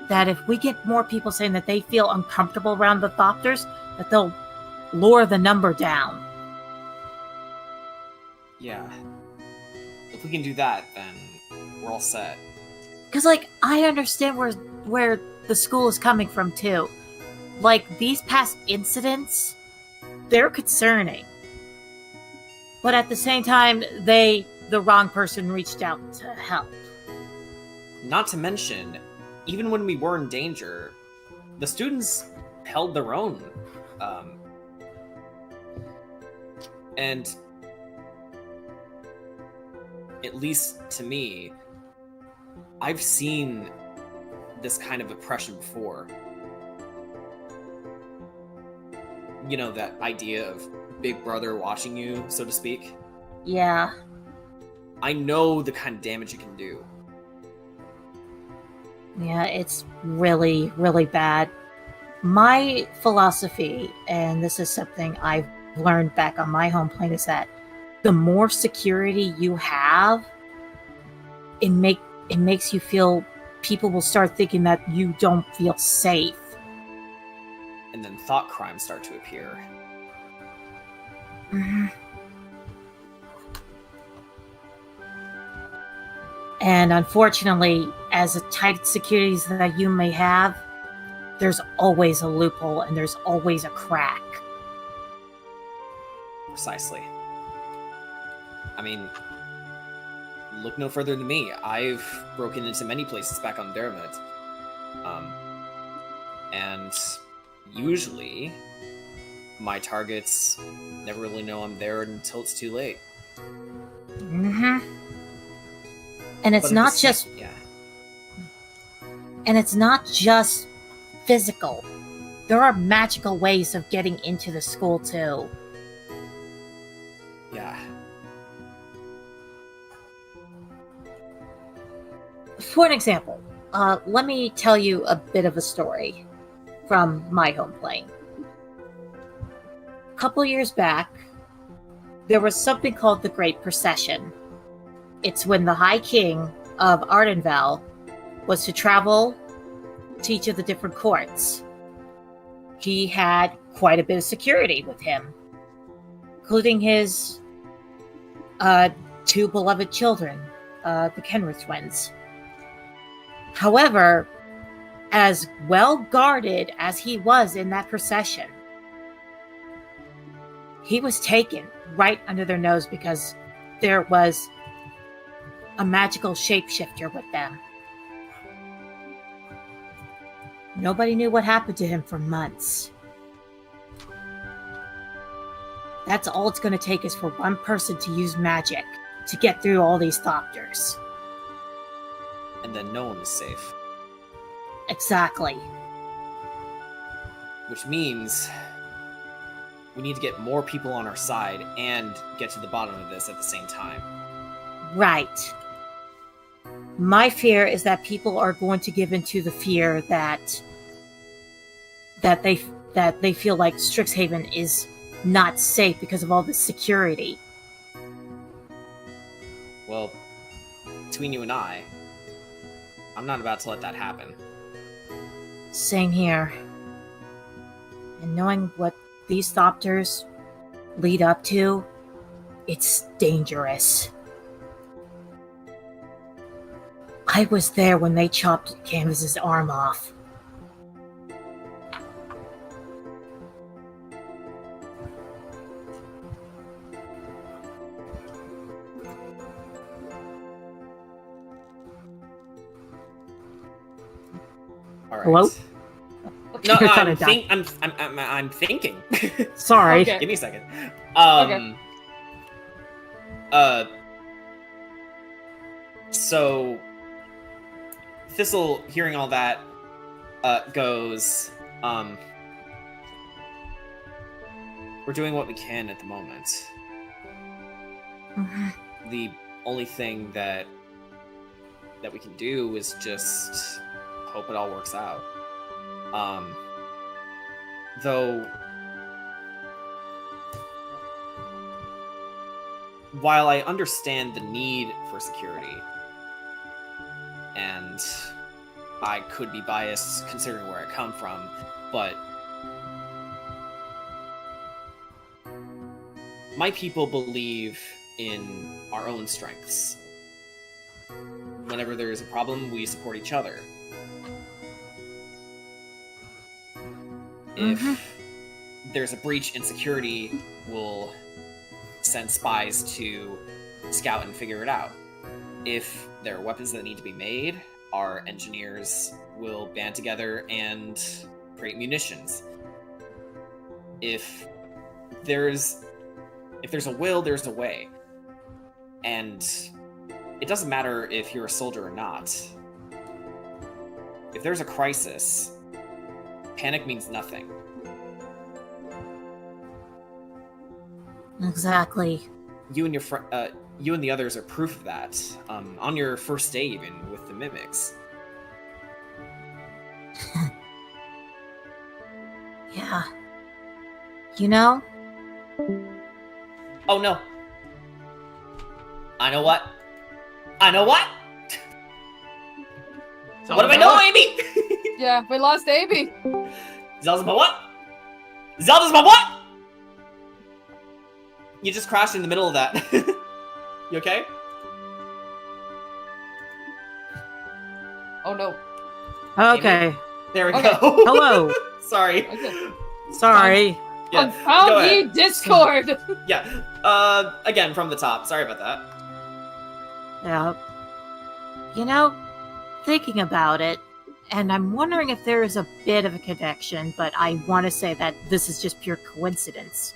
that if we get more people saying that they feel uncomfortable around the Thopters, that they'll lower the number down. Yeah. If we can do that, then we're all set. Because, like, I understand where the school is coming from, too. Like, these past incidents, they're concerning. But at the same time, the wrong person reached out to help. Not to mention, even when we were in danger, the students held their own. And at least to me, I've seen this kind of oppression before. You know, that idea of Big Brother watching you, so to speak? Yeah. I know the kind of damage it can do. Yeah, it's really, really bad. My philosophy, and this is something I've learned back on my home plane, is that the more security you have, it makes you feel people will start thinking that you don't feel safe. And then thought crimes start to appear. Mm-hmm. And unfortunately, as tight securities that you may have, there's always a loophole and there's always a crack. Precisely. I mean, look no further than me. I've broken into many places back on Dermot. And usually, my targets never really know I'm there until it's too late. Mm-hmm. And it's But at not the just... yeah. And it's not just physical. There are magical ways of getting into the school, too. Yeah. For an example, let me tell you a bit of a story from my home plane. A couple years back, there was something called the Great Procession. It's when the High King of Ardenval was to travel to each of the different courts. He had quite a bit of security with him, including his two beloved children, the Kenrith twins. However, as well guarded as he was in that procession, he was taken right under their nose because there was a magical shapeshifter with them. Nobody knew what happened to him for months. That's all it's going to take is for one person to use magic to get through all these Thopters. And then no one is safe. Exactly. Which means we need to get more people on our side and get to the bottom of this at the same time. Right. My fear is that people are going to give into the fear that they feel like Strixhaven is not safe because of all this security. Well, between you and I'm not about to let that happen. Same here. And knowing what these Thopters lead up to, it's dangerous. I was there when they chopped Canvas's arm off. All right. Hello? No, I thought I died. I'm thinking. Sorry. Okay. Give me a second. Okay. So Thistle, hearing all that, goes, we're doing what we can at the moment. Mhm. The only thing that we can do is just hope it all works out. Though, while I understand the need for security, and I could be biased considering where I come from, but my people believe in our own strengths. Whenever there is a problem, we support each other. If there's a breach in security, we'll send spies to scout and figure it out. If there are weapons that need to be made, our engineers will band together and create munitions. If there's a will, there's a way. And it doesn't matter if you're a soldier or not. If there's a crisis, panic means nothing. Exactly. You and the others are proof of that. On your first day, even with the mimics. Yeah. You know? Oh no. I know what? I know what? What do I know, Amy? Yeah, we lost Amy. Zelda's my what? Zelda's my what? You just crashed in the middle of that. You okay? Oh no. Okay. There we Okay. go. Hello. Sorry. Okay. Sorry. Yeah, Confound go ye ahead. Discord. Yeah. Again, from the top. Sorry about that. Yeah. You know, thinking about it, and I'm wondering if there is a bit of a connection, but I want to say that this is just pure coincidence.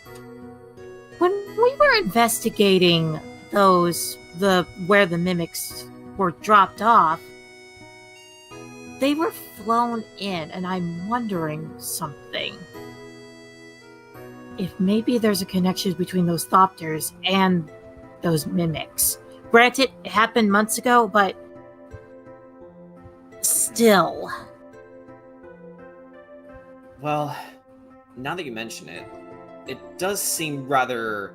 When we were investigating where the mimics were dropped off, they were flown in, and I'm wondering something. If maybe there's a connection between those thopters and those mimics. Granted, it happened months ago, but still. Well, now that you mention it, it does seem rather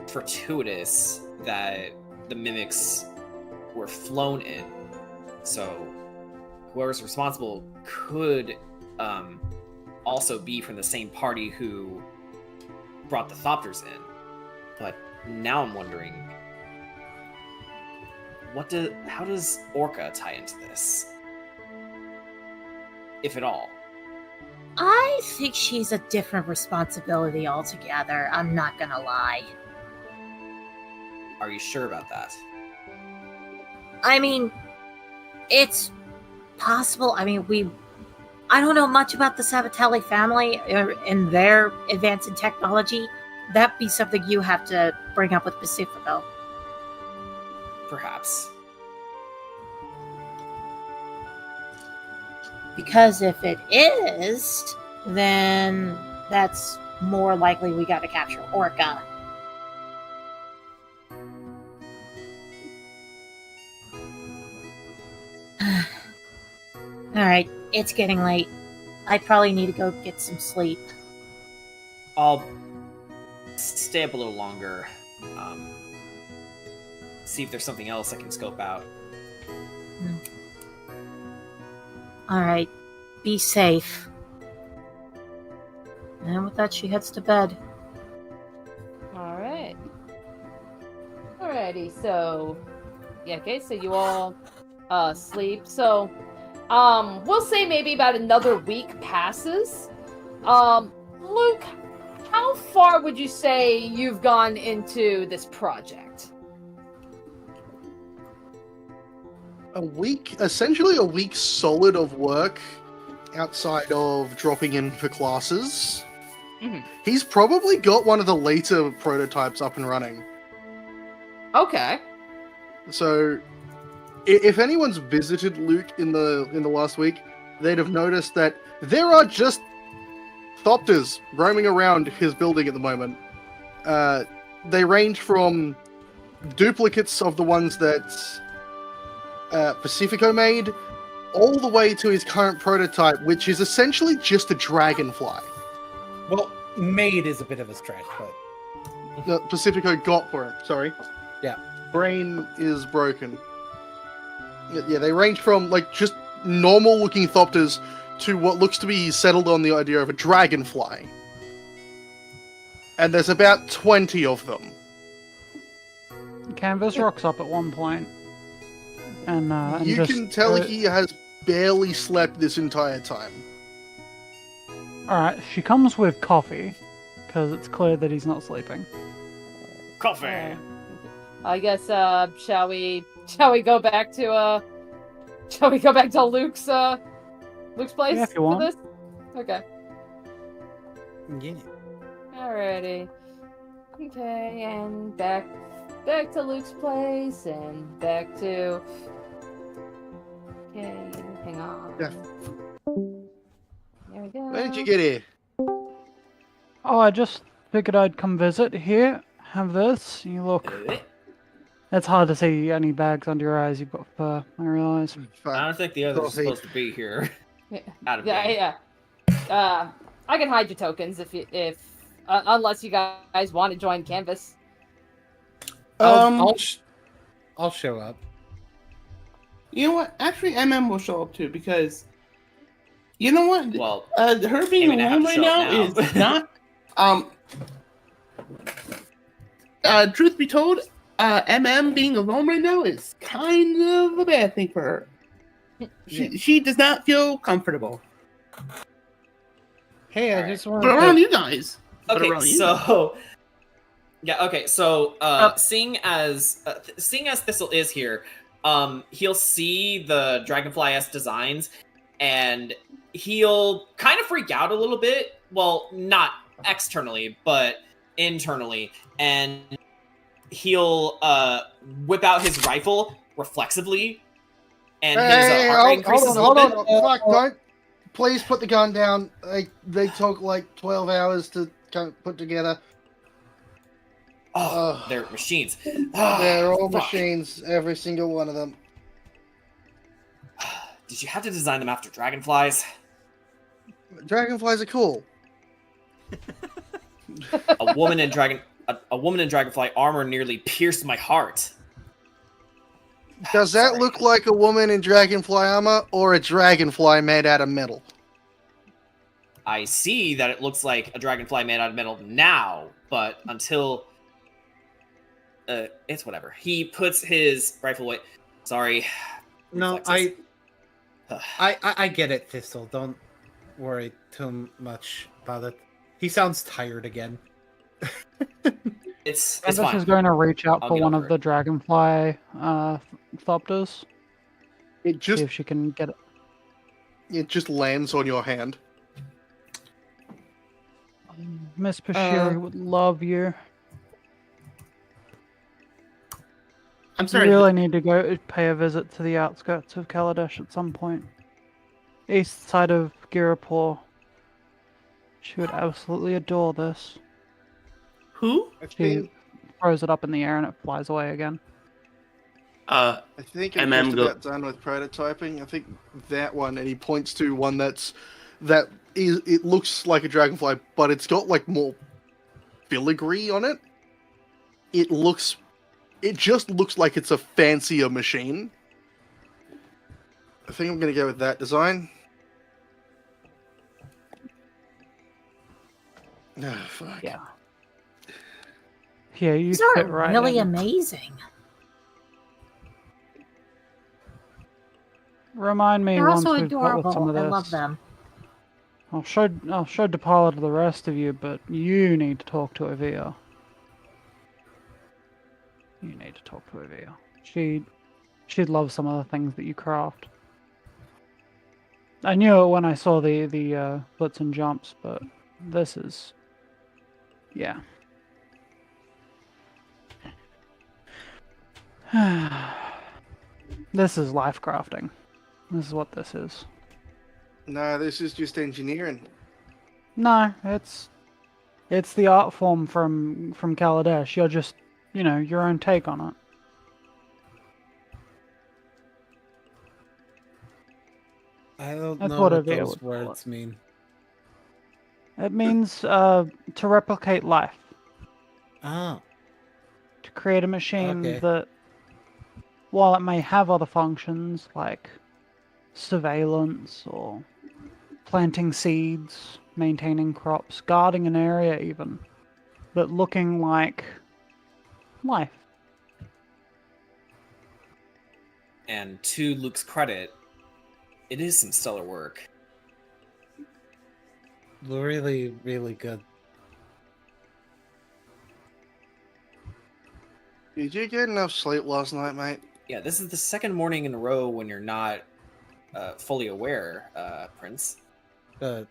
fortuitous that the mimics were flown in. So, whoever's responsible could also be from the same party who brought the Thopters in. But now I'm wondering, how does Orca tie into this? If at all. I think she's a different responsibility altogether. I'm not gonna lie. Are you sure about that? I mean, it's possible. I mean, I don't know much about the Sabatelli family and their advance in technology. That'd be something you have to bring up with Pacifico. Perhaps. Because if it is, then that's more likely we gotta capture Orca. Alright, it's getting late. I probably need to go get some sleep. I'll stay up a little longer. See if there's something else I can scope out. Alright, be safe. And with that, she heads to bed. Alright. Alrighty, so yeah, okay, so you all sleep. So we'll say maybe about another week passes. Luke, how far would you say you've gone into this project? Essentially a week solid of work outside of dropping in for classes. Mhm. He's probably got one of the later prototypes up and running. Okay. So, if anyone's visited Luke in the last week, they'd have noticed that there are just Thopters roaming around his building at the moment. They range from duplicates of the ones that Pacifico made, all the way to his current prototype, which is essentially just a dragonfly. Well, made is a bit of a stretch, but That Pacifico got for it, sorry. Yeah. Brain is broken. Yeah, they range from, like, just normal-looking thopters to what looks to be settled on the idea of a dragonfly. And there's about 20 of them. Canvas rocks up at one point, and You just, can tell he has barely slept this entire time. All right, she comes with coffee, because it's clear that he's not sleeping. Coffee. I guess shall we go back to Luke's place Yeah, if you for want. this? Okay. Yeah. Alrighty. Okay, and back to Luke's place and back to. Okay, hang on. Yeah. There we go. When did you get here? Oh, I just figured I'd come visit. Here, have this. You look. It's hard to see any bags under your eyes. You've got fur, I realize. I don't think the others are Coffee. supposed to be here. Yeah. Out of game. Yeah. I can hide your tokens if unless you guys want to join Canvas. I'll show up. You know what? Actually, MM will show up too because you know what? Well, Her being maybe not alone have right to show now up now. is not. Truth be told, MM being alone right now is kind of a bad thing for her. She does not feel comfortable. Hey, I Alright. just want But around you guys. But okay, around you so seeing as Thistle is here, he'll see the Dragonfly-esque designs, and he'll kind of freak out a little bit. Well, not externally, but internally, and he'll whip out his rifle reflexively, and his heart rate increases a little bit. Fuck, don't. Please put the gun down. They took like 12 hours to kind of put together. Oh, they're machines. They're all Fuck. machines, every single one of them. Did you have to design them after dragonflies? Dragonflies are cool. A woman in dragonfly armor nearly pierced my heart. Does that Sorry. look like a woman in dragonfly armor or a dragonfly made out of metal? I see that it looks like a dragonfly made out of metal now, but until it's whatever. He puts his rifle away. Sorry. No, Reflexes. I get it, Thistle. Don't worry too much about it. He sounds tired again. It's Canvas fine. is going to reach out I'll for get one over of the dragonfly thopters. It See just if she can get it. lands on your hand. Miss Pashiri would love you. I'm You sorry. really need to go pay a visit to the outskirts of Kaladesh at some point. East side of Girapur. She would absolutely adore this. Who? She throws it up in the air and it flies away again. I think I'm MM just go- about done with prototyping. I think that one, and he points to one it looks like a dragonfly, but it's got like more filigree on it. It just looks like it's a fancier machine. I think I'm gonna go with that design. Oh, fuck. Yeah. Yeah, you These are fit right really in. amazing. Remind me They're once also we've got with some adorable. of I this. love them. I'll show DePaula to the rest of you, but you need to talk to Evia. You need to talk to Evia. She'd love some of the things that you craft. I knew it when I saw the blitz and jumps, but this is, yeah. This is life crafting. This is what this is. No, this is just engineering. No, it's the art form from Kaladesh. You're just, your own take on it. I don't That's know what what Evia those would call words mean. It means to replicate life. Oh, To create a machine Okay. that, while it may have other functions like surveillance or planting seeds, maintaining crops, guarding an area even, but looking like life. And to Luke's credit, it is some stellar work. Really, really good. Did you get enough sleep last night, mate? Yeah, this is the second morning in a row when you're not fully aware, Prince. The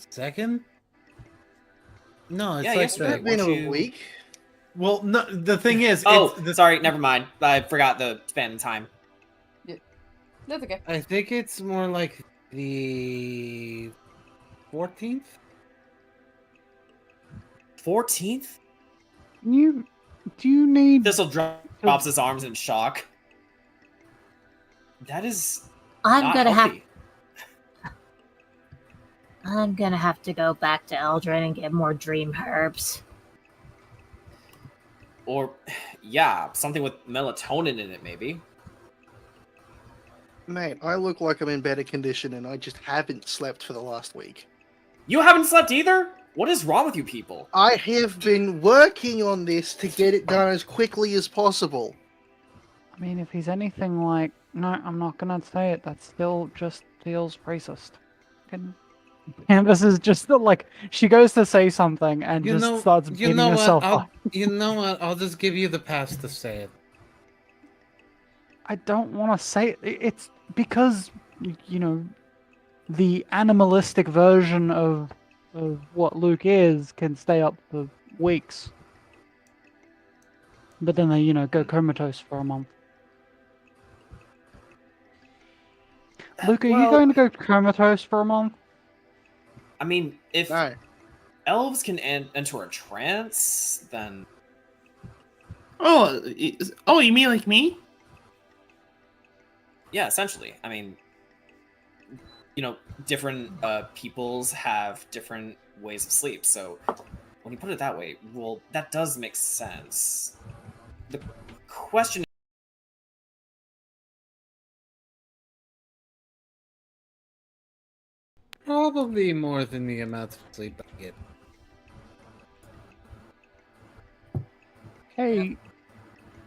second? No, it's Yeah, like yesterday. It's been Weren't a you- week. Well, no. The thing is, Oh, it's sorry, never mind. I forgot the span of time. That's okay. I think it's more like the 14th. 14th? Do you need Thistle drops his arms in shock. That is I'm not gonna healthy. I'm gonna have to go back to Eldrin and get more dream herbs. Or, yeah, something with melatonin in it, maybe. Mate, I look like I'm in better condition and I just haven't slept for the last week. You haven't slept either? What is wrong with you people? I have been working on this to get it done as quickly as possible. I mean, if he's anything like... No, I'm not gonna say it. That still just feels racist. Canvas is just like... She goes to say something and just starts beating herself up. You know what? I'll just give you the pass to say it. I don't want to say it. It's because, you know, the animalistic version of what Luke is can stay up for weeks. But then they, you know, go comatose for a month. Luke, are you going to go comatose for a month? I mean, if No. elves can enter a trance, then... Oh, you mean like me? Yeah, essentially. I mean, you know, different peoples have different ways of sleep. So when you put it that way, well, that does make sense. The question Probably more than the amount of sleep I get. Hey,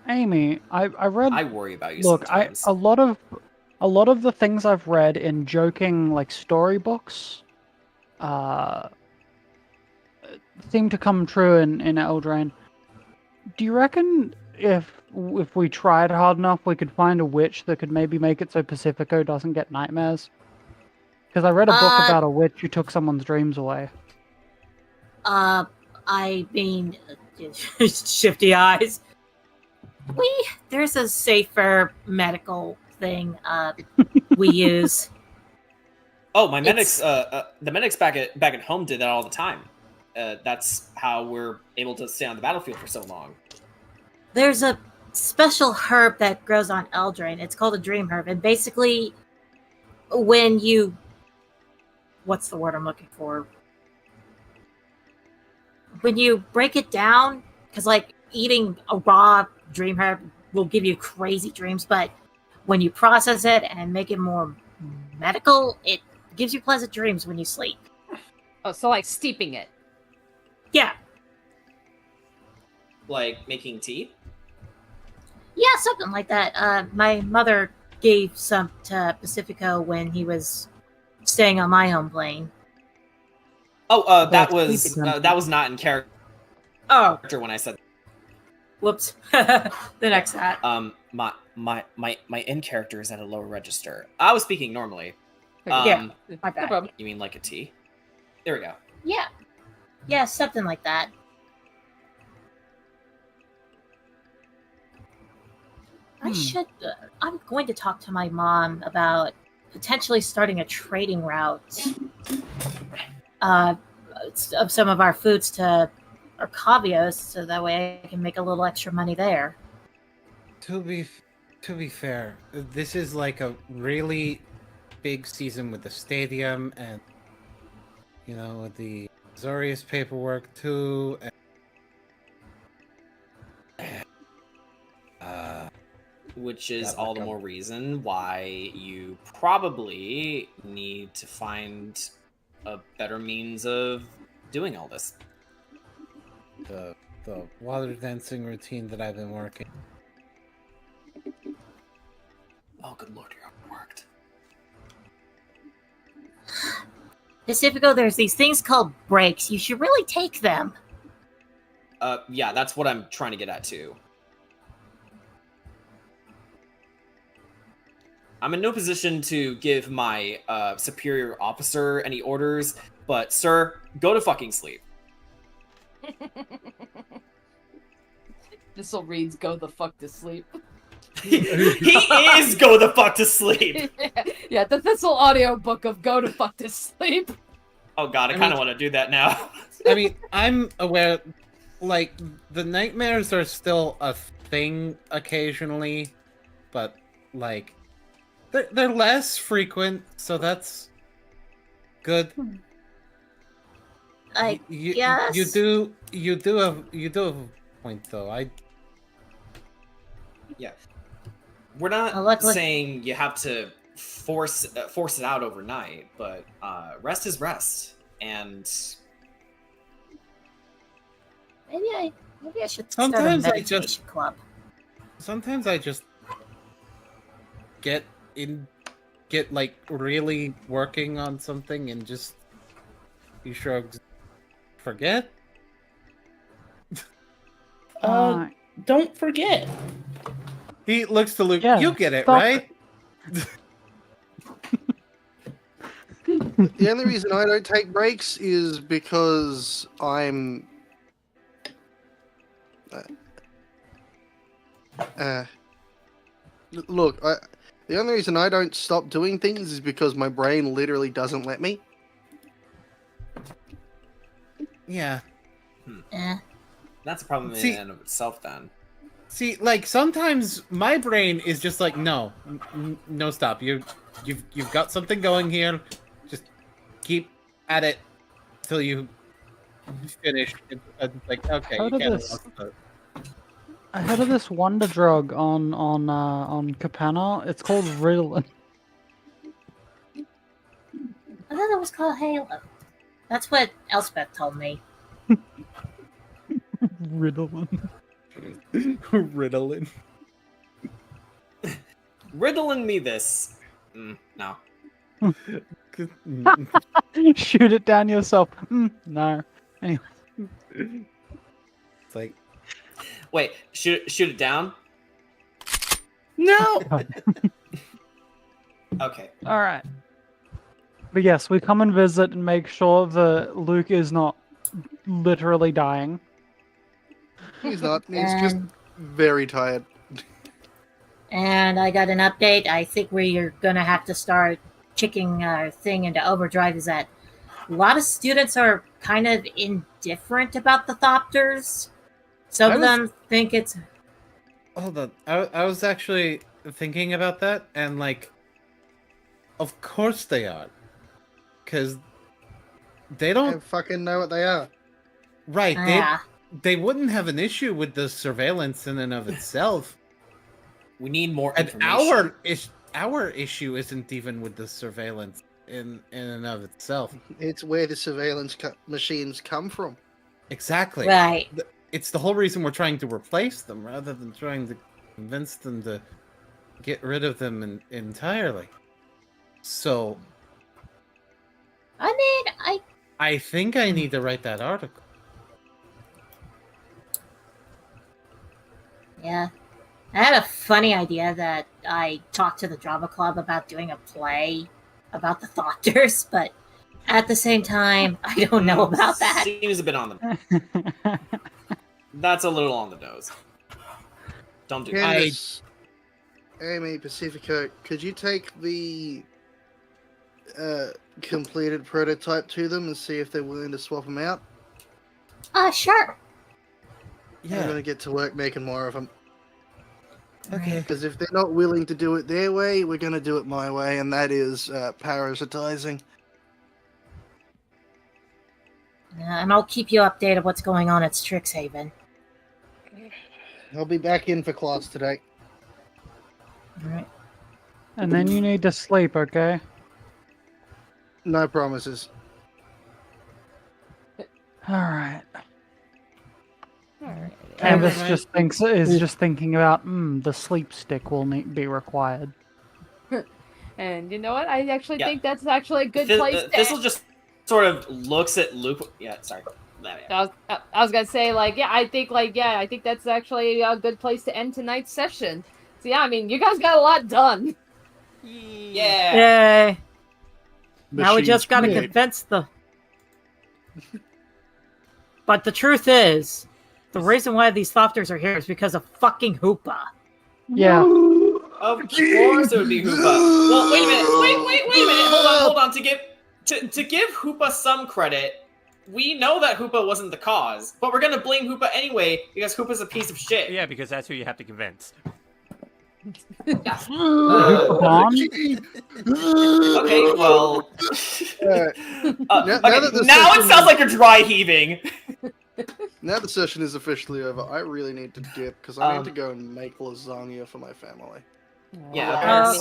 Amy, I read... I worry about you Look, sometimes. a lot of the things I've read in joking like storybooks, seem to come true in Eldraine. Do you reckon if we tried hard enough, we could find a witch that could maybe make it so Pacifico doesn't get nightmares? Because I read a book about a witch who took someone's dreams away. I mean, Shifty eyes. there's a safer medical thing we use. Oh, my medics, the medics back at home did that all the time. That's how we're able to stay on the battlefield for so long. There's a special herb that grows on Eldraine. It's called a dream herb, and basically, when you, what's the word I'm looking for? When you break it down, because like eating a raw dream herb will give you crazy dreams, but when you process it and make it more medical, it gives you pleasant dreams when you sleep. Oh, so like steeping it. Yeah. Like making tea? Yeah, something like that. My mother gave some to Pacifico when he was staying on my home plane. Oh, that it's was not in character Oh, when I said. whoops. The next hat. My in character is at a lower register. I was speaking normally. Yeah, my No bad. problem. You mean like a tea? There we go. Yeah. Yeah, something like that. I'm going to talk to my mom about potentially starting a trading route of some of our foods to Arcavios, so that way I can make a little extra money there. To be fair, this is like a really big season with the stadium and with the Zorius paperwork too. And, which is That all the would more come- reason why you probably need to find a better means of doing all this. The water dancing routine that I've been working. Oh, good lord, you're overworked. Pacifico, there's these things called breaks. You should really take them. Yeah, that's what I'm trying to get at too. I'm in no position to give my superior officer any orders, but sir, go to fucking sleep. Thistle reads "Go the fuck to sleep." He is go the fuck to sleep. Yeah, the Thistle audiobook of "Go to fuck to sleep." Oh god, I kind of want to do that now. I mean, I'm aware, like, the nightmares are still a thing occasionally, but, like, they're less frequent, so that's good. I You guess. you do have a point though. We're not luckily- saying you have to force it out overnight, but rest is rest, and Maybe I should start a Sometimes I meditation just- club. sometimes I just get like really working on something and just he shrugs, forget. Don't forget. He looks to Luke. Yeah, You get it, stop right? The only reason I don't take breaks is because I'm. Look, the only reason I don't stop doing things is because my brain literally doesn't let me. Yeah. Eh. that's a problem in See- and of itself. Then See, like sometimes my brain is just like, no, no, stop. You've got something going here. Just keep at it till you finish. It's like, okay, How you did can't. this- I heard of this wonder drug on Capenna. It's called Ritalin. I thought it was called Halo. That's what Elspeth told me. Ritalin. Ritalin. riddling me this. No. Shoot it down yourself. No. Anyway. It's like, Wait, shoot it down. No. Okay. All right. But yes, we come and visit and make sure that Luke is not literally dying. He's not. He's just very tired. And I got an update. I think we're gonna have to start kicking our thing into overdrive. Is that a lot of students are kind of indifferent about the Thopters. Some of them think it's hold on. I was actually thinking about that, and like, of course they are, because they I don't. don't fucking know what they are. Right. ah. They wouldn't have an issue with the surveillance in and of itself. We need more And information. our issue isn't even with the surveillance in and of itself. It's where the surveillance machines come from. Exactly. Right. It's the whole reason we're trying to replace them rather than trying to convince them to get rid of them entirely. So I mean, I think I need to write that article. yeah. I had a funny idea that I talked to the drama club about doing a play about the Thopters, but at the same time, I don't know about that. Seems a bit on the. That's a little on the nose. Don't do that. Candace, Amy, Pacifico, could you take the completed prototype to them and see if they're willing to swap them out? Sure. I'm Yeah. gonna get to work making more of them. Okay. Because if they're not willing to do it their way, we're gonna do it my way, and that is parasitizing. And I'll keep you updated what's going on at Strixhaven. I'll be back in for class today. Right. And then you need to sleep, okay? No promises. Alright. Alright. Canvas Alright. is just thinking about, the sleep stick will be required. And you know what? I actually Yeah. think that's actually a good Thi- place to Thistle just sort of looks at Luke. Yeah, sorry. I was gonna say, like, I think that's actually a good place to end tonight's session. So yeah, I mean, you guys got a lot done. Yeah. Yay! Now we just gotta convince the. But the truth is, the reason why these Thofters are here is because of fucking Hoopa. Yeah. Of course it would be Hoopa. Well, wait a minute. Wait a minute. Hold on. To give Hoopa some credit, we know that Hoopa wasn't the cause, but we're gonna blame Hoopa anyway because Hoopa's a piece of shit. Yeah, because that's who you have to convince. Yeah. Gone? Okay, well. Now It sounds like you're dry heaving. Now the session is officially over. I really need to dip because I need to go and make lasagna for my family. Yeah.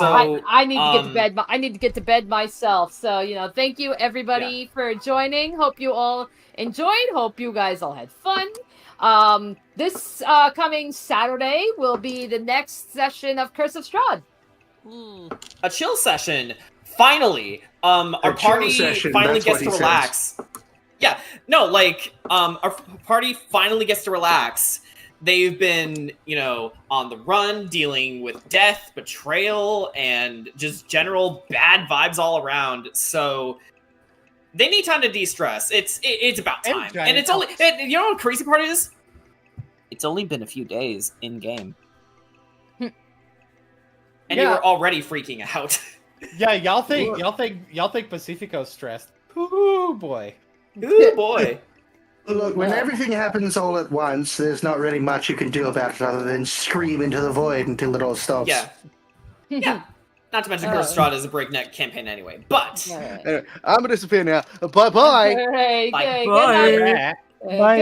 I need to get to bed. I need to get to bed myself. So thank you everybody for joining. Hope you all enjoyed. Hope you guys all had fun. This coming Saturday will be the next session of Curse of Strahd. A chill session. Finally, our party finally gets to relax. Yeah, no, like, our party finally gets to relax. They've been, on the run, dealing with death, betrayal, and just general bad vibes all around. So they need time to de-stress. It's about time, and it's only. You know what the crazy part is? It's only been a few days in game, and you were already freaking out. Yeah, y'all think Pacifico's stressed. Ooh boy. Ooh boy. Look, when everything happens all at once, there's not really much you can do about it other than scream into the void until it all stops. Yeah. Yeah. Not to mention Curse of Strahd is a breakneck campaign anyway. But Anyway, I'm gonna disappear now. Bye bye. Hey, Bye. good night. Bye.